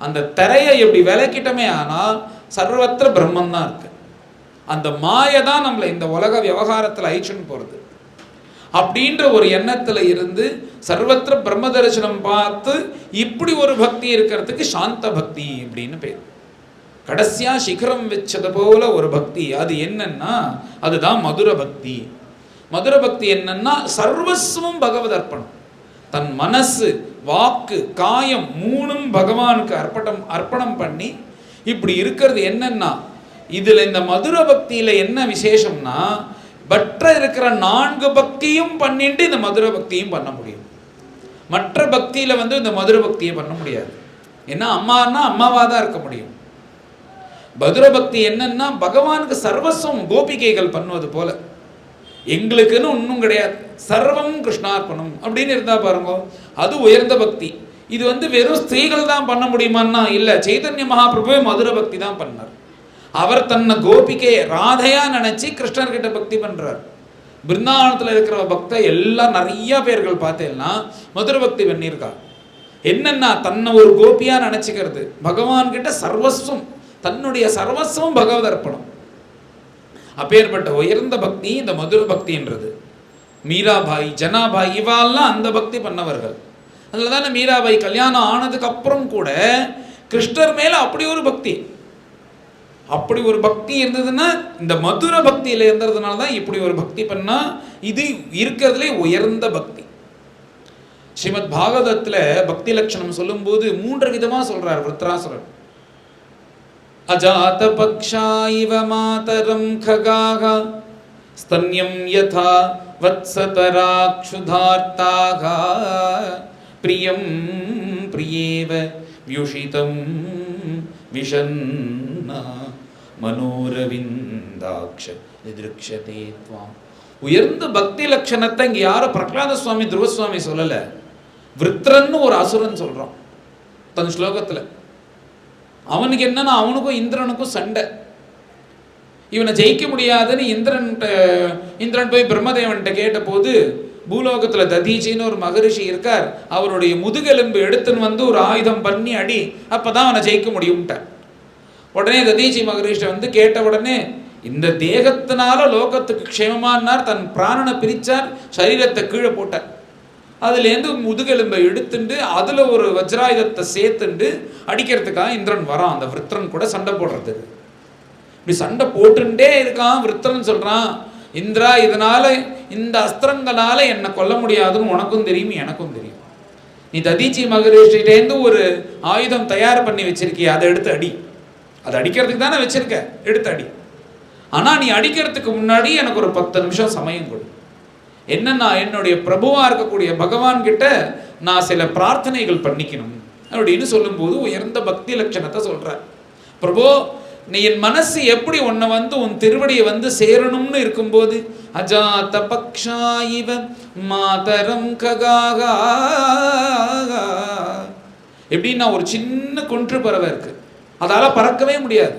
அந்த திரையை எப்படி விலக்கிட்டமே ஆனால் சர்வத்திர பிரம்மன் தான் இருக்கு. அந்த மாயை தான் நம்மளை இந்த உலக விவகாரத்தில் அழிச்சுன்னு போகிறது. அப்படின்ற ஒரு எண்ணத்தில் இருந்து சர்வத்திர பிரம்ம தரிசனம் பார்த்து இப்படி ஒரு பக்தி இருக்கிறதுக்கு சாந்த பக்தி அப்படின்னு பேர். கடைசியா சிகரம் வச்சது போல ஒரு பக்தி, அது என்னன்னா அதுதான் மதுர பக்தி. மதுர பக்தி என்னன்னா சர்வஸ்வம் பகவத் அர்ப்பணம். தன் மனசு வாக்கு காயம் மூணும் பகவானுக்கு அர்ப்பணம் பண்ணி இப்படி இருக்கிறது. என்னன்னா இதுல இந்த மதுர பக்தியில என்ன விசேஷம்னா மற்ற இருக்கிற 4 பக்தியும் பண்ணிட்டு இந்த மதுர பக்தியும் பண்ண முடியும். மற்ற பக்தியில இந்த மதுர பக்தியை பண்ண முடியாது. ஏன்னா அம்மானா அம்மாவா தான் இருக்க முடியும். மதுர பக்தி என்னன்னா பகவானுக்கு சர்வஸ்வம் கோபிகைகள் பண்ணுவது போல. எங்களுக்குன்னு ஒன்றும் கிடையாது, சர்வம் கிருஷ்ணார்ப்பணம் அப்படின்னு இருந்தா பாருங்க, அது உயர்ந்த பக்தி. இது வெறும் ஸ்திரீகள் தான் பண்ண முடியுமான்னா இல்லை. சைதன்ய மகாபிரபுவே மதுர பக்தி தான் பண்ணார். அவர் தன்னை கோபிகை ராதையா நினைச்சு கிருஷ்ணர்கிட்ட பக்தி பண்றார். பிருந்தாவனத்தில் இருக்கிற பக்த எல்லாம் நிறைய பேர்கள் பார்த்தேன்னா மதுர பக்தி பண்ணியிருக்கா. என்னன்னா தன்னை ஒரு கோபியா நினைச்சுக்கிறது, பகவான் கிட்ட சர்வஸ்வம், தன்னுடைய சர்வஸ்வம் பகவத் அர்ப்பணம். அப்பேற்பட்ட உயர்ந்த பக்தி இந்த மதுர பக்தின்றது. மீராபாய் ஜனாபாய் இவாலாம் அந்த பக்தி பண்ணவர்கள். அதில் தானே மீராபாய் கல்யாணம் ஆனதுக்கு அப்புறம் கூட கிருஷ்ணர் மேல அப்படி ஒரு பக்தி, அப்படி ஒரு பக்தி இருந்ததுன்னா இந்த மதுர பக்தியில இருந்ததுனால தான் இப்படி ஒரு பக்தி பண்ணா இது இருக்கிறதுலே உயர்ந்த பக்தி. ஸ்ரீமத் பாகவதத்துல பக்தி லட்சணம் சொல்லும் போது 3 விதமா சொல்றார் விருத்ராசுரன். அஜாத பக்ஷா இவ மாதரம் ககாக ஸ்தன்யம் யதா வத்சதராக்ஷுதார்த்தாக பிரியம் பிரியேவ வியுஷிதம் விஷன்னா மனோரவிந்தாக்ஷ நிதிருக்ஷதே த்வாம். உயர்ந்த பக்தி லட்சணத்தை இங்க யாரும் பிரகலாத சுவாமி துருவசுவாமி சொல்லல, விருத்ரன்னு ஒரு அசுரன் சொல்றான் தன் ஸ்லோகத்துல. அவனுக்கு என்னன்னா அவனுக்கும் இந்திரனுக்கும் சண்டை. இவனை ஜெயிக்க முடியாதுன்னு இந்திரன் போய் பிரம்மதேவன்கிட்ட கேட்ட போது பூலோகத்துல ததீச்சின்னு ஒரு மகரிஷி இருக்கார், அவருடைய முதுகெலும்பு எடுத்துன்னு ஒரு ஆயுதம் பண்ணி அடி, அப்பதான் அவனை ஜெயிக்க முடியும்ட்ட. உடனே ததீச்சி மகரிஷி கேட்ட உடனே இந்த தேகத்தினால லோகத்துக்கு க்ஷேமமானார், தன் பிராணனை பிரிச்சார், சரீரத்தை கீழே போட்டார். அதுலேருந்து முதுகெலும்பை எடுத்துட்டு அதுல ஒரு வஜ்ராயுதத்தை சேர்த்துண்டு அடிக்கிறதுக்காக இந்திரன் வரான். அந்த விருத்ரன் கூட சண்டை போடுறதுக்கு இப்படி சண்டை போட்டுட்டே இருக்கான். விருத்ரன் சொல்றான், இந்திரா இதனால இந்த அஸ்திரங்களால என்னை கொல்ல முடியாதுன்னு உனக்கும் தெரியும் எனக்கும் தெரியும். நீ ததீச்சி மகரிஷிட்டேருந்து ஒரு ஆயுதம் தயார் பண்ணி வச்சிருக்கிய, அதை எடுத்து அடி. அதை அடிக்கிறதுக்கு தானே வச்சிருக்க, எடுத்து அடி. ஆனா நீ அடிக்கிறதுக்கு முன்னாடி எனக்கு ஒரு 10 நிமிஷம் சமயம் கொடு. என்னன்னா என்னுடைய பிரபுவா இருக்கக்கூடிய பகவான் கிட்ட நான் சில பிரார்த்தனைகள் பண்ணிக்கணும் அப்படின்னு சொல்லும்போது உயர்ந்த பக்தி லட்சணத்தை சொல்ற. பிரபு நீ என் மனசு எப்படி உன்னை உன் திருவடியை சேரணும்னு இருக்கும்போது அஜாத பக்ஷா இவ மாதரம் ககாக, எப்படின்னா ஒரு சின்ன கொன்று பறவை இருக்கு, அதால பறக்கவே முடியாது,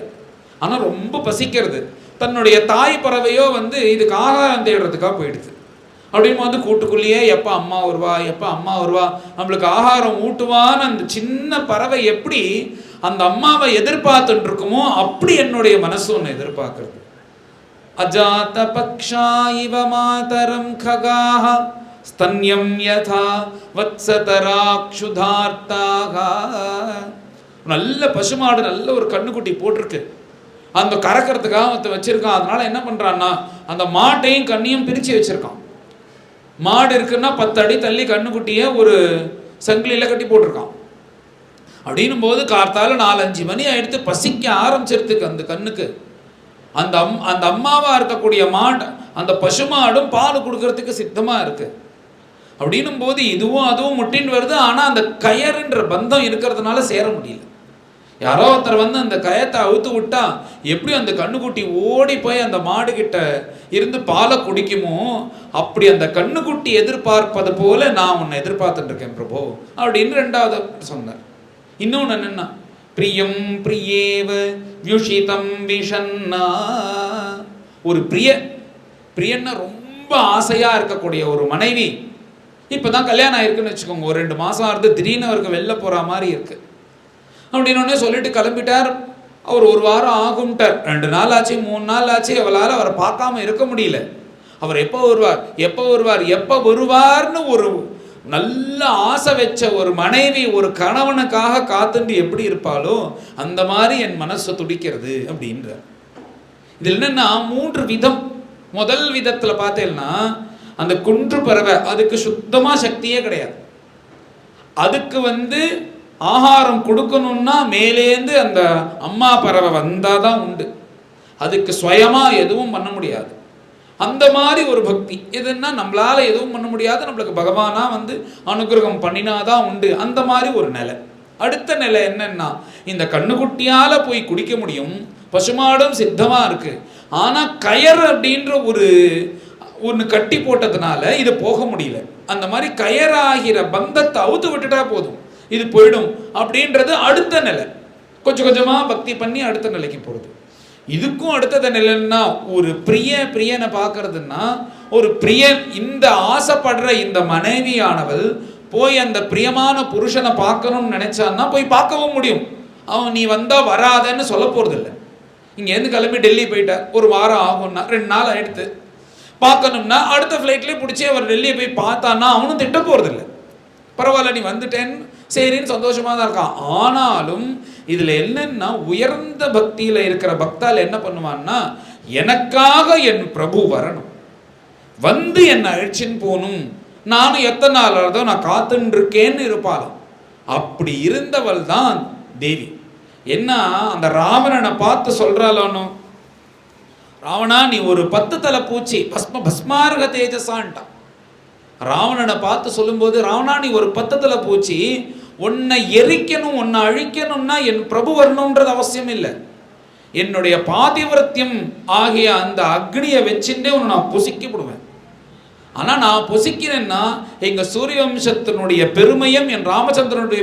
ஆனா ரொம்ப பசிக்கிறது. தன்னுடைய தாய் பறவையோ இதுக்கு ஆகாரம் தேடுறதுக்காக போயிடுது. அப்படின்னு கூட்டுக்குள்ளேயே எப்போ அம்மா வருவா எப்போ அம்மா வருவா நம்மளுக்கு ஆகாரம் ஊட்டுவான்னு அந்த சின்ன பறவை எப்படி அந்த அம்மாவை எதிர்பார்த்துட்டு இருக்குமோ அப்படி என்னுடைய மனசு ஒன்று எதிர்பார்க்கறது. அஜாத பக்ஷா இவ மாதரம் ககாஹ ஸ்தன்யம் யதா வத்சதராக்ஷுதார்த்தாக. நல்ல பசுமாடு நல்ல ஒரு கண்ணுக்குட்டி போட்டிருக்கு, அந்த கறக்கிறதுக்காக வச்சிருக்கான். அதனால என்ன பண்றான்னா அந்த மாட்டையும் கண்ணையும் பிரிச்சு வச்சிருக்கான். மாடு இருக்குன்னா 10 அடி தள்ளி கண்ணுக்குட்டிய ஒரு சங்கிலியில கட்டி போட்டிருக்கான். அப்படின்னும் போது கார்த்தால 4-5 மணி ஆயிடுத்து, பசிக்க ஆரம்பிச்சிருக்கு அந்த கண்ணுக்கு. அந்த அம்மாவா இருக்கக்கூடிய மாடு அந்த பசுமாடும் பால் கொடுக்கறதுக்கு சித்தமா இருக்கு. அப்படின்னும் போது இதுவும் அதுவும் முட்டின்னு வருது. ஆனா அந்த கயறுன்ற பந்தம் இருக்கிறதுனால சேர முடியல. யாரோ ஒருத்தர் வந்து அந்த கயத்தை அவுத்து விட்டா எப்படி அந்த கண்ணுக்குட்டி ஓடி போய் அந்த மாடு கிட்ட இருந்து பாலை குடிக்குமோ, அப்படி அந்த கண்ணுக்குட்டி எதிர்பார்ப்பது போல நான் உன்னை எதிர்பார்த்துட்டு இருக்கேன் பிரபு அப்படின்னு ரெண்டாவது சொன்னார். இன்னொன்று என்னன்னா, பிரியம் பிரியேவ வியுஷிதம் விஷன்னா, ஒரு பிரியன்னா ரொம்ப ஆசையா இருக்கக்கூடிய ஒரு மனைவி இப்பதான் கல்யாணம் ஆயிருக்குன்னு வச்சுக்கோங்க, ஒரு 2 மாசம் ஆகுது, திடீர்னு அவருக்கு வெளில போற மாதிரி இருக்கு அப்படின்னு சொல்லிட்டு கிளம்பிட்டார். அவர் 1 வாரம் ஆகும்ட்டார். 2 நாள் ஆச்சு, 3 நாள் ஆச்சு, அவளால் அவரை பார்க்காம இருக்க முடியல. அவர் எப்போ வருவார்னு ஒரு நல்ல ஆசை வச்ச ஒரு மனைவி ஒரு கணவனுக்காக காத்துண்டு எப்படி இருப்பாளோ அந்த மாதிரி என் மனசு துடிக்கிறது அப்படின்றார். இது என்னன்னா 3 விதம். முதல் விதத்துல பார்த்தேன்னா, அந்த குன்று பறவை, அதுக்கு சுத்தமா சக்தியே கிடையாது. அதுக்கு ஆகாரம் கொடுக்கணும்னா மேலேந்து அந்த அம்மா பறவை வந்தாதான் உண்டு. அதுக்கு சுயமா எதுவும் பண்ண முடியாது. அந்த மாதிரி ஒரு பக்தி. எதுன்னா நம்மளால எதுவும் பண்ண முடியாது, நம்மளுக்கு பகவானா அனுகிரகம் பண்ணினாதான் உண்டு. அந்த மாதிரி ஒரு நிலை. அடுத்த நிலை என்னன்னா, இந்த கண்ணுக்குட்டியால போய் குடிக்க முடியும், பசுமாடும் சித்தமா இருக்கு, ஆனா கயர் அப்படின்ற ஒன்று கட்டி போட்டதுனால இது போக முடியல. அந்த மாதிரி கயராகிற பந்தத்தை அவுத்து விட்டுட்டா போதும், இது போயிடும் அப்படின்றது அடுத்த நிலை. கொஞ்சம் கொஞ்சமா பக்தி பண்ணி அடுத்த நிலைக்கு போறது. இதுக்கும் அடுத்த நிலைன்னா, ஒரு பிரியனை பார்க்கறதுன்னா, ஒரு பிரியன் இந்த ஆசைப்படுற இந்த மனைவியானவள் போய் அந்த பிரியமான புருஷனை பார்க்கணும்னு நினைச்சான்னா போய் பார்க்கவும் முடியும். அவன் நீ வந்தா வராதன்னு சொல்ல போறது இல்லை. இங்கேருந்து கிளம்பி டெல்லி போயிட்டார், 1 வாரம் ஆகும்னா 2 நாள் ஆயிடுத்து, பார்க்கணும்னா அடுத்த ஃப்ளைட்லேயே பிடிச்சி அவர் டெல்லியை போய் பார்த்தான்னா அவனும் திட்ட போகிறதில்லை. பரவாயில்ல நீ வந்துட்டேன்னு சரின்னு சந்தோஷமாக தான் இருக்கான். ஆனாலும் இதில் என்னன்னா, உயர்ந்த பக்தியில் இருக்கிற பக்தால் என்ன பண்ணுவான்னா, எனக்காக என் பிரபு வரணும், என்னை அழிச்சின்னு போகணும், நானும் எத்தனை நாள் ஆகிறதோ நான் காத்துன்னு இருக்கேன்னு இருப்பாளாம். அப்படி இருந்தவள் தான் தேவி. என்ன அந்த ராவணனை பார்த்து சொல்றாளோ, ராவணா நீ ஒரு 10 தலை பூச்சி, பஸ்மார்க தேஜசான்ட்டான். ராவணனை பார்த்து சொல்லும்போது, ராவணா நீ ஒரு 10 தலை பூச்சி, உன்னை எரிக்கணும், உன்னை அழிக்கணும்னா என் பிரபு வரணுன்றது அவசியம் இல்லை. என்னுடைய பாதிவிரத்தியம் ஆகிய அந்த அக்னியை வச்சுட்டே உன்னை நான் பொசுக்கி விடுவேன். ஆனால் நான் பொசிக்கிறேன்னா எங்கள் சூரிய வம்சத்தினுடைய பெருமையும் என் ராமச்சந்திரனுடைய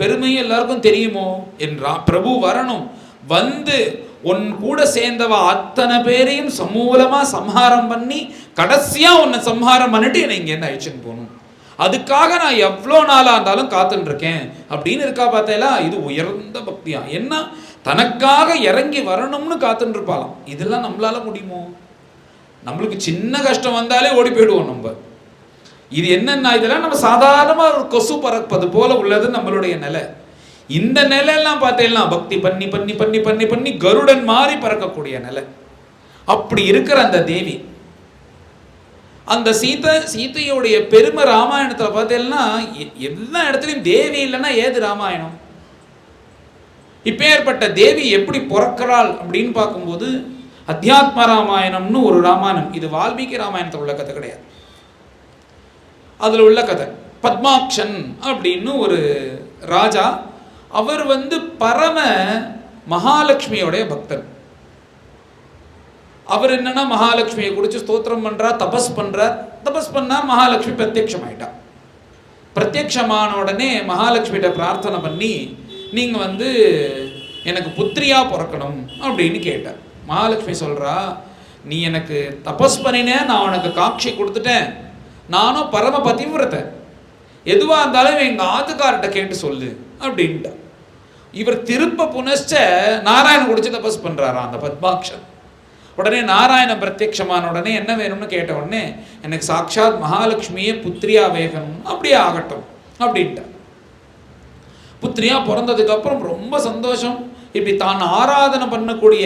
பெருமையும் எல்லாருக்கும் தெரியுமோ, என் பிரபு வரணும், உன் கூட சேர்ந்தவ அத்தனை பேரையும் சமூலமா சம்ஹாரம் பண்ணி கடைசியா உன்னை சம்ஹாரம் பண்ணிட்டு என்னை இங்க என்ன அழிச்சுன்னு போகணும், அதுக்காக நான் எவ்வளோ நாளாக இருந்தாலும் காத்துட்டு இருக்கேன் அப்படின்னு இருக்கா. பார்த்தேலா, இது உயர்ந்த பக்தியா. என்ன தனக்காக இறங்கி வரணும்னு காத்துட்டு இருப்பாளாம். இதெல்லாம் நம்மளால முடியுமோ? நம்மளுக்கு சின்ன கஷ்டம் வந்தாலே ஓடி போயிடுவோம் நம்ம. இது என்னன்னா, இதெல்லாம் நம்ம சாதாரணமாக ஒரு கொசு பறப்பது போல உள்ளது நம்மளுடைய நிலை. இந்த நிலையெல்லாம் பார்த்தேன்னா பக்தி பண்ணி பண்ணி பண்ணி பண்ணி பண்ணி கருடன் மாறி பறக்கக்கூடிய நிலை. அப்படி இருக்கிற அந்த தேவி, அந்த சீதையுடைய பெருமை ராமாயணத்தில் பார்த்தேன்னா எல்லா இடத்துலையும் தேவி இல்லைன்னா ஏது ராமாயணம்? இப்பேற்பட்ட தேவி எப்படி பிறக்கிறாள் அப்படின்னு பார்க்கும்போது, அத்தியாத்ம ராமாயணம்னு ஒரு ராமாயணம், இது வால்மீகி ராமாயணத்தில் உள்ள கதை கிடையாது, அதில் உள்ள கதை. பத்மாக்ஷன் அப்படின்னு ஒரு ராஜா, அவர் பரம மகாலட்சுமியோடைய பக்தர். அவர் என்னன்னா மகாலட்சுமியை குறித்து ஸ்தோத்திரம் பண்றார், தபஸ் பண்றார். தபஸ் பண்ணா மகாலட்சுமி பிரத்யக்ஷம் ஆயிட்டா. பிரத்யக்ஷமான உடனே மகாலட்சுமிகிட்ட பிரார்த்தனை பண்ணி, நீங்க எனக்கு புத்திரியா பிறக்கணும் அப்படின்னு கேட்டார். மகாலட்சுமி சொல்றா, நீ எனக்கு தபஸ் பண்ணினே, நான் உனக்கு காட்சி கொடுத்துட்டேன், நானும் பரம பதிவிரத்தை, எதுவா இருந்தாலும் எங்க ஆத்துக்கார்ட்ட கேட்டு சொல்லு அப்படின்ட்டா. இவர் திருப்ப புனச்ச நாராயணன் குடிச்சு தபஸ் பண்றாரா அந்த பத்மாக்ஷன். உடனே நாராயணன் பிரத்யக்ஷமான உடனே என்ன வேணும்னு கேட்ட உடனே, எனக்கு சாட்சாத் மகாலட்சுமியே புத்திரியா வேகணும், அப்படியே ஆகட்டும் அப்படின்ட்டா. புத்திரியா பிறந்ததுக்கு அப்புறம் ரொம்ப சந்தோஷம். இப்படி தான் ஆராதனை பண்ணக்கூடிய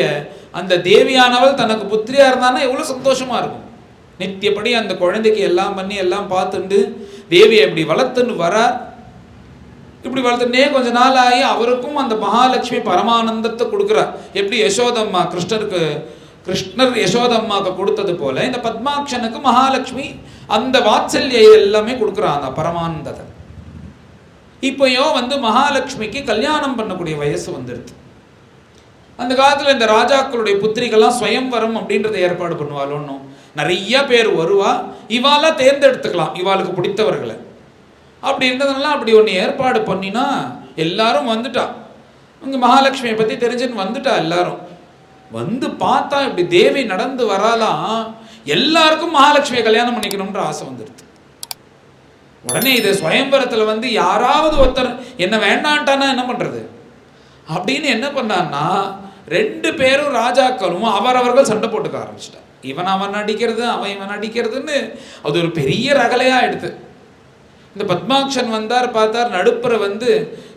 அந்த தேவியானவள் தனக்கு புத்திரியா இருந்தானா எவ்வளவு சந்தோஷமா இருக்கும். நித்தியப்படி அந்த குழந்தைக்கு எல்லாம் பண்ணி எல்லாம் பார்த்துண்டு தேவியை இப்படி வளர்த்துன்னு வரார். இப்படி வளர்த்துட்டே கொஞ்ச நாள் ஆகி அவருக்கும் அந்த மகாலட்சுமி பரமானந்தத்தை கொடுக்குறார். எப்படி யசோதம்மா கிருஷ்ணர் யசோதம்மாவுக்கு கொடுத்தது போல இந்த பத்மாக்ஷனுக்கு மகாலட்சுமி அந்த வாத்சல்ய எல்லாமே கொடுக்குறான், அந்த பரமானந்தத்தை. இப்போயோ மகாலட்சுமிக்கு கல்யாணம் பண்ணக்கூடிய வயசு வந்துடுது. அந்த காலத்தில் இந்த ராஜாக்களுடைய புத்திரிகள்லாம் ஸ்வயம்வரம் அப்படின்றத ஏற்பாடு பண்ணுவாளோன்னு நிறைய பேர் வருவா, இவாலாம் தேர்ந்தெடுத்துக்கலாம் இவாளுக்கு பிடித்தவர்களை. அப்படி இருந்ததுனால அப்படி ஒன்று ஏற்பாடு பண்ணினா எல்லாரும் வந்துட்டா. இங்கே மகாலட்சுமியை பற்றி தெரிஞ்சுன்னு வந்துட்டா. எல்லாரும் வந்து பார்த்தா இப்படி தேவி நடந்து வராலாம். எல்லாருக்கும் மகாலட்சுமியை கல்யாணம் பண்ணிக்கணும்ன்ற ஆசை வந்துடுது. உடனே இது ஸ்வயம்பரத்தில் யாராவது ஒருத்தர் என்ன வேண்டான்ட்டானா என்ன பண்ணுறது அப்படின்னு என்ன பண்ணான்னா, 2 பேரும் ராஜாக்களும் அவரவர்கள் சண்டை போட்டுக்க ஆரம்பிச்சிட்டா. அவன் அடிக்கிறது, அவன் அடிக்கிறதுன்னு அது ஒரு பெரிய ரகலையாக எடுத்து. இந்த பத்மாக்ஷன் வந்தார், பார்த்தார், நடுப்புற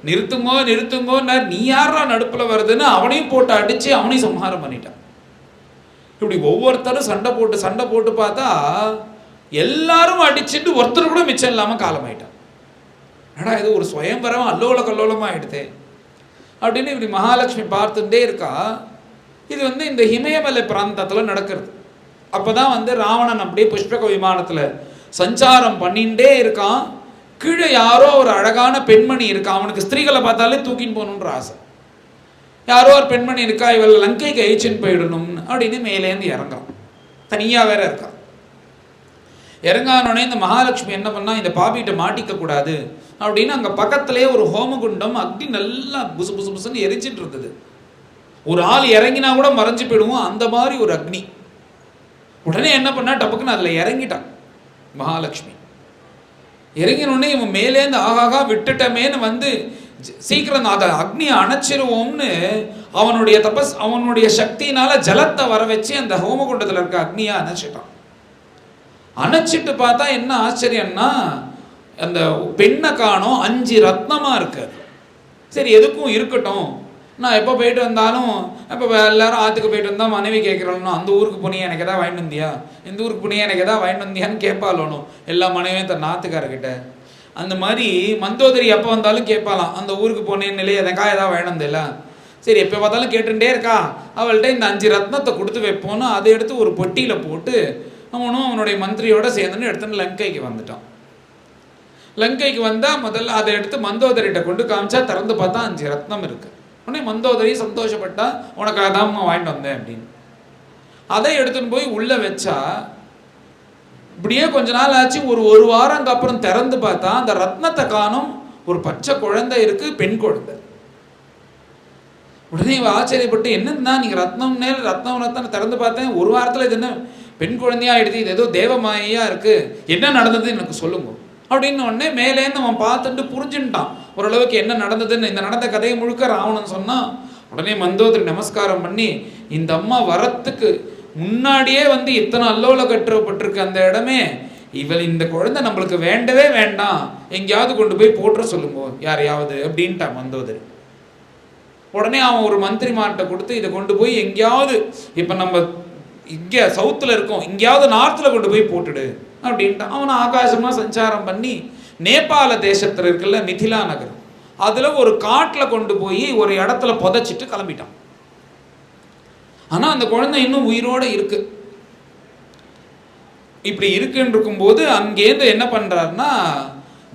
நிறுத்துங்கோன்னார். நீ யாரா நடுப்புல வருதுன்னு அவனையும் போட்டு அடித்து அவனையும் சம்ஹாரம் பண்ணிட்டான். இப்படி ஒவ்வொருத்தரும் சண்டை போட்டு பார்த்தா எல்லாரும் அடிச்சுட்டு ஒருத்தர் கூட மிச்சம் இல்லாமல் காலமாயிட்டான். ஏடா இது ஒரு ஸ்வயம்பரம் அல்லோல கல்லோலமாக ஆயிடுதே அப்படின்னு இப்படி மகாலட்சுமி பார்த்துட்டே இருக்கா. இது இந்த இமயமலை பிராந்தத்தில் நடக்கிறது. அப்போதான் ராவணன் அப்படியே புஷ்பக விமானத்தில் சஞ்சாரம் பண்ணிகிட்டே இருக்கான். கீழே யாரோ ஒரு அழகான பெண்மணி இருக்கா. அவனுக்கு ஸ்திரீகளை பார்த்தாலே தூக்கின்னு போகணுன்ற ஆசை. யாரோ ஒரு பெண்மணி இருக்கா, இவள் லங்கைக்கு அழிச்சுன்னு போயிடணும்னு அப்படின்னு மேலேருந்து இறங்கான். தனியாக வேற இருக்கா. இறங்கானோடனே இந்த மகாலட்சுமி என்ன பண்ணா, இந்த பாபிகிட்ட மாட்டிக்க கூடாது அப்படின்னு அங்கே பக்கத்திலே ஒரு ஹோமகுண்டம் அக்னி நல்லா புசு புசு புசுன்னு எரிச்சிட்டு இருந்தது. ஒரு ஆள் இறங்கினா கூட மறைஞ்சு போயிடுவோம், அந்த மாதிரி ஒரு அக்னி. உடனே என்ன பண்ணா, டப்புக்குன்னு அதில் இறங்கிட்டான் மகாலட்சுமி. இறங்கினோடனே இவன் மேலேருந்து ஆகாகா விட்டுட்டமேன்னு சீக்கிரம் அதை அக்னியை அணைச்சிருவோம்னு அவனுடைய அவனுடைய சக்தியினால ஜலத்தை வர வச்சு அந்த ஹோமகுண்டத்தில் இருக்க அக்னியை அணைச்சிட்டான். அணைச்சிட்டு பார்த்தா என்ன ஆச்சரியம்னா, அந்த பெண்ணை காணோம், 5 ரத்னமாக இருக்கு. சரி எதுக்கும் இருக்கட்டும், நான் எப்போ போயிட்டு வந்தாலும் இப்போ எல்லாரும் ஆற்றுக்கு போயிட்டு வந்தால் மனைவி கேட்குறாலும், அந்த ஊருக்கு போனியா எனக்கு எதாவது வாங்கிட்டு வந்தியா, இந்த ஊருக்கு போனியா எனக்கு எதாவது வாங்கிட்டு வந்தியான்னு கேட்பாலும் எல்லா மனைவியும் தன் நாத்துக்காரர்கிட்ட. அந்த மாதிரி மந்தோதரி எப்போ வந்தாலும் கேட்பாலாம், அந்த ஊருக்கு போனேன்னு நிலையை எனக்கா எதாவது வாங்கினதில்ல. சரி எப்போ பார்த்தாலும் கேட்டுட்டே இருக்கா. அவள்கிட்ட இந்த 5 ரத்னத்தை கொடுத்து வைப்போன்னு அதை எடுத்து ஒரு பொட்டியில் போட்டு அவனும் அவனுடைய மந்திரியோட சேர்ந்துன்னு எடுத்துன்னு லங்கைக்கு வந்துட்டான். லங்கைக்கு வந்தால் முதல்ல அதை எடுத்து மந்தோதரிகிட்ட கொண்டு காமிச்சா, திறந்து பார்த்தா 5 ரத்னம் இருக்கு. உடனே மந்தோதரி சந்தோஷப்பட்டா, உனக்காக தான் வாங்கிட்டு வந்தேன் அப்படின்னு. அதை எடுத்துன்னு போய் உள்ளே வச்சா, இப்படியே கொஞ்ச நாள் ஆச்சு. ஒரு வாரம் அப்புறம் திறந்து பார்த்தா அந்த ரத்னத்தை காணும். ஒரு பச்சை குழந்தை இருக்கு, பெண் குழந்தை. உடனே இவ ஆச்சரியப்பட்டு, என்னன்னா நீங்கள் ரத்னம் திறந்து பார்த்தேன், ஒரு வாரத்தில் இது என்ன பெண் குழந்தையா ஆயிடுது, இது ஏதோ தேவமாயா இருக்கு, என்ன நடந்தது எனக்கு சொல்லுங்க அப்படின்னு. உடனே மேலேருந்து அவன் பார்த்துட்டு புரிஞ்சுட்டான் ஓரளவுக்கு என்ன நடந்ததுன்னு. இந்த நடந்த கதையை முழுக்க ராவணன் சொன்னான். உடனே மந்தோதரி நமஸ்காரம் பண்ணி, இந்த அம்மா வரத்துக்கு முன்னாடியே இத்தனை அல்லோல கட்டுப்பட்டிருக்கு அந்த இடமே, இவள் இந்த குழந்தை நம்மளுக்கு வேண்டவே வேண்டாம், எங்கேயாவது கொண்டு போய் போட்டுற சொல்லுங்க யாரையாவது அப்படின்ட்டான் மந்தோதரி. உடனே அவன் ஒரு மந்திரிமார்கிட்ட கொடுத்து, இதை கொண்டு போய் எங்கேயாவது, இப்போ நம்ம இங்கே சவுத்தில் இருக்கோம், இங்கேயாவது நார்த்தில் கொண்டு போய் போட்டுடு அப்படின்ட்டான். அவனை ஆகாசமாக சஞ்சாரம் பண்ணி நேபாள தேசத்தில் இருக்குல்ல மிதிலா நகரம், அதில் ஒரு காட்டில் கொண்டு போய் ஒரு இடத்துல புதைச்சிட்டு கிளம்பிட்டான். ஆனால் அந்த குழந்தை இன்னும் உயிரோடு இருக்கு. இப்படி இருக்குன்னு இருக்கும்போது அங்கேருந்து என்ன பண்ணுறாருன்னா,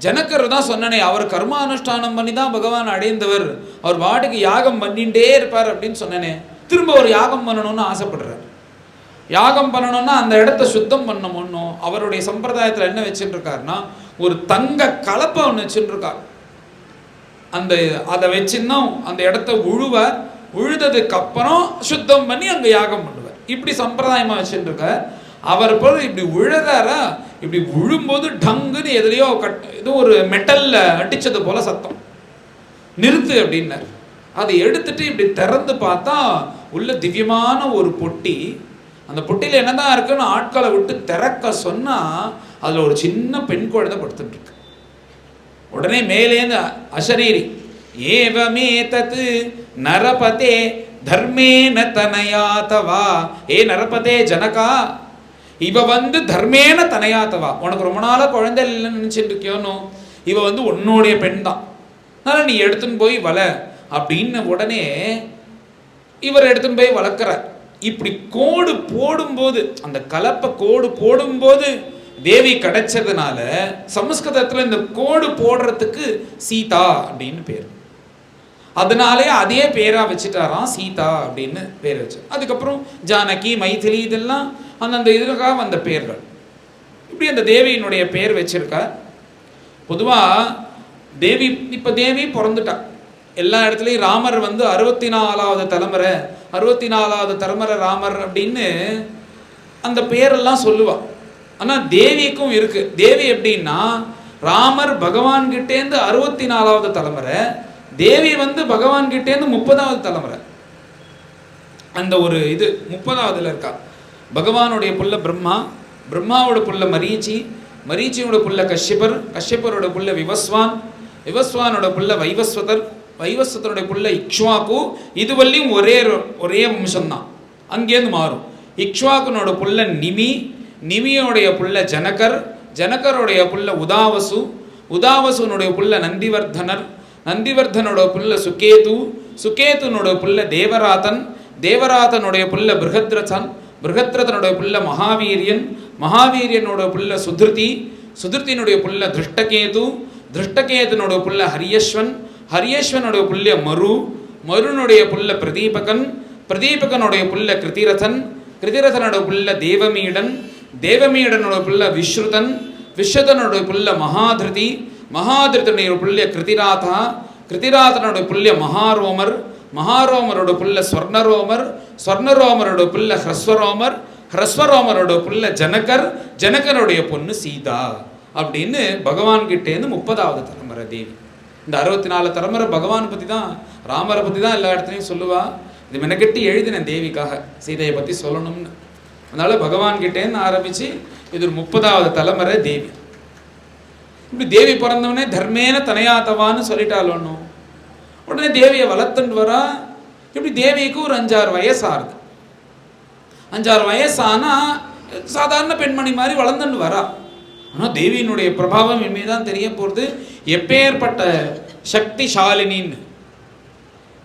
ஜனக்கர் தான் சொன்னனே, அவர் கர்மானுஷ்டானம் பண்ணி தான் பகவான் அடைந்தவர், அவர் வாட்டுக்கு யாகம் பண்ணிகிட்டே இருப்பார் அப்படின்னு சொன்னனே, திரும்ப ஒரு யாகம் பண்ணணும்னு ஆசைப்படுறார். யாகம் பண்ணணும்னா அந்த இடத்த சுத்தம் பண்ணணும். அவருடைய சம்பிரதாயத்தில் என்ன வச்சுட்டு இருக்காருன்னா, ஒரு தங்க கலப்பை ஒன்று வச்சுட்டு இருக்கார். அதை வச்சுன்னா அந்த இடத்த உழுவார், உழுததுக்கு அப்புறம் சுத்தம் பண்ணி அங்கே யாகம் பண்ணுவார். இப்படி சம்பிரதாயமாக வச்சுட்டு இருக்கார். அவர் போல இப்படி உழுதாரா, இப்படி விழும்போது டங்குன்னு எதுலையோ ஏதோ ஒரு மெட்டல்ல அடிச்சது போல சத்தம், நிறுத்து அப்படின்னார். அதை எடுத்துட்டு இப்படி திறந்து பார்த்தா உள்ள திவ்யமான ஒரு பொட்டி. அந்த பொட்டியில் என்னதான் இருக்குன்னு ஆட்களை விட்டு திறக்க சொன்னா, அதுல ஒரு சின்ன பெண் குழந்தை படுத்துட்டு இருக்கு. உடனே மேலேந்து அசரீரி, ஏவமே தத்து நரபதே தர்மேன தனயாதவா, ஏ நரபதே ஜனகா, இவ தர்மேன தனயாத்தவா, உனக்கு ரொம்ப நாளா குழந்தை இல்லைன்னு நினைச்சிட்டு இருக்கியோன்னு, இவ உன்னுடைய பெண் தான், அதனால நீ எடுத்துன்னு போய் வள அப்படின்னு. உடனே இவர் எடுத்துன்னு போய் வளர்க்கிறார். இப்படி கோடு போடும்போது, அந்த கலப்பை கோடு போடும்போது தேவி கிடைச்சதுனால சமஸ்கிருதத்தில் இந்த கோடு போடுறதுக்கு சீதா அப்படின்னு பேர். அதனாலே அதே பேரா வச்சுட்டாராம், சீதா அப்படின்னு பேர் வச்சு. அதுக்கப்புறம் ஜானகி, மைதிலி இதெல்லாம் அந்தந்த இதுக்காக வந்த பேர்கள். இப்படி அந்த தேவியினுடைய பேர் வச்சிருக்கார். பொதுவாக தேவி, இப்போ தேவி பிறந்துட்டா எல்லா இடத்துலையும். ராமர் 64வது தலைமுறை, 64வது தலைமுறை ராமர் அப்படின்னு அந்த பேரெல்லாம் சொல்லுவாள். ஆனால் தேவிக்கும் இருக்கு. தேவி எப்படின்னா ராமர் பகவான்கிட்டேருந்து 64வது தலைமுறை, தேவி பகவான்கிட்டேருந்து 30வது தலைமுறை. அந்த ஒரு இது 30வதுல இருக்கா. பகவானுடைய புள்ள பிரம்மா, பிரம்மாவோட புள்ள மரீச்சி, மரீச்சியோட புள்ள கஷ்யபர், கஷ்யபரோட புள்ள விவஸ்வான், விவஸ்வானோட புள்ள வைவஸ்வதர், வைவஸ்வதனுடைய புள்ள இக்ஷ்வாக்கு. இதுவரையும் ஒரே வம்சம்தான், அங்கேருந்து மாறும். இக்ஷ்வாக்குனோட புள்ள நிமி, நிமியோடைய புள்ள ஜனகர், ஜனகருடைய புள்ள உதாவசு, உதாவசுனுடைய புள்ள நந்திவர்தனர், நந்திவர்தனோட புள்ள சுகேது, சுகேதுனோட புள்ள தேவராதன், தேவராதனுடைய புள்ள பிருகத்ரதன், பிருகத்ரதனுடைய புள்ள மகாவீரியன், மகாவீரியனோட புள்ள சுதிருதி, சுதிருத்தினுடைய புள்ள திருஷ்டகேது, திருஷ்டகேதுனோட புள்ள ஹரியஸ்வன், ஹரியஸ்வனுடைய புள்ள மரு, மருனுடைய புள்ள பிரதீபகன், பிரதீபகனுடைய புள்ள கிருதிரதன், கிருதிரதனோட புள்ள தேவமீடன், தேவமீடனோட புள்ள விஸ்ருதன், விஸ்ருதனோட புள்ள மகாதிருதி, மகாதிருத்தனுடைய புள்ள கிருதிராதா, கிருதிராதனோட புள்ள மகாரோமர், மகாரோமரோட புள்ள ஸ்வர்ணரோமர், ஸ்வர்ணரோமரோட புள்ள ஹ்ரஸ்வரோமர், ஹ்ரஸ்வரோமரோட புள்ள ஜனகர், ஜனகருடைய பொண்ணு சீதா அப்படின்னு பகவான்கிட்டேருந்து 30வது தலைமுறை தேவி. இந்த 64 தலைமுறை பகவான் பற்றி தான், ராமரை பற்றி தான் எல்லா இடத்துலையும் சொல்லுவா. இது மெனக்கெட்டு எழுதினேன் தேவிக்காக, சீதையை பற்றி சொல்லணும்னு. அதனால பகவான்கிட்டேருந்து ஆரம்பித்து இது ஒரு 30வது தலைமுறை தேவி. இப்படி தேவி பிறந்தவனே தர்மேன தனையாத்தவான்னு சொல்லிட்டாலும் ஒன்றும் உடனே தேவியை வளர்த்துட்டு வரா. இப்படி தேவிக்கு ஒரு 5-6 வயசு ஆகுது. 5-6 வயசானா சாதாரண பெண்மணி மாதிரி வளர்ந்துட்டு வரா. ஆனால் தேவியினுடைய பிரபாவம் இனிமேதான் தெரிய போகிறது, எப்பேற்பட்ட சக்திசாலினின்னு.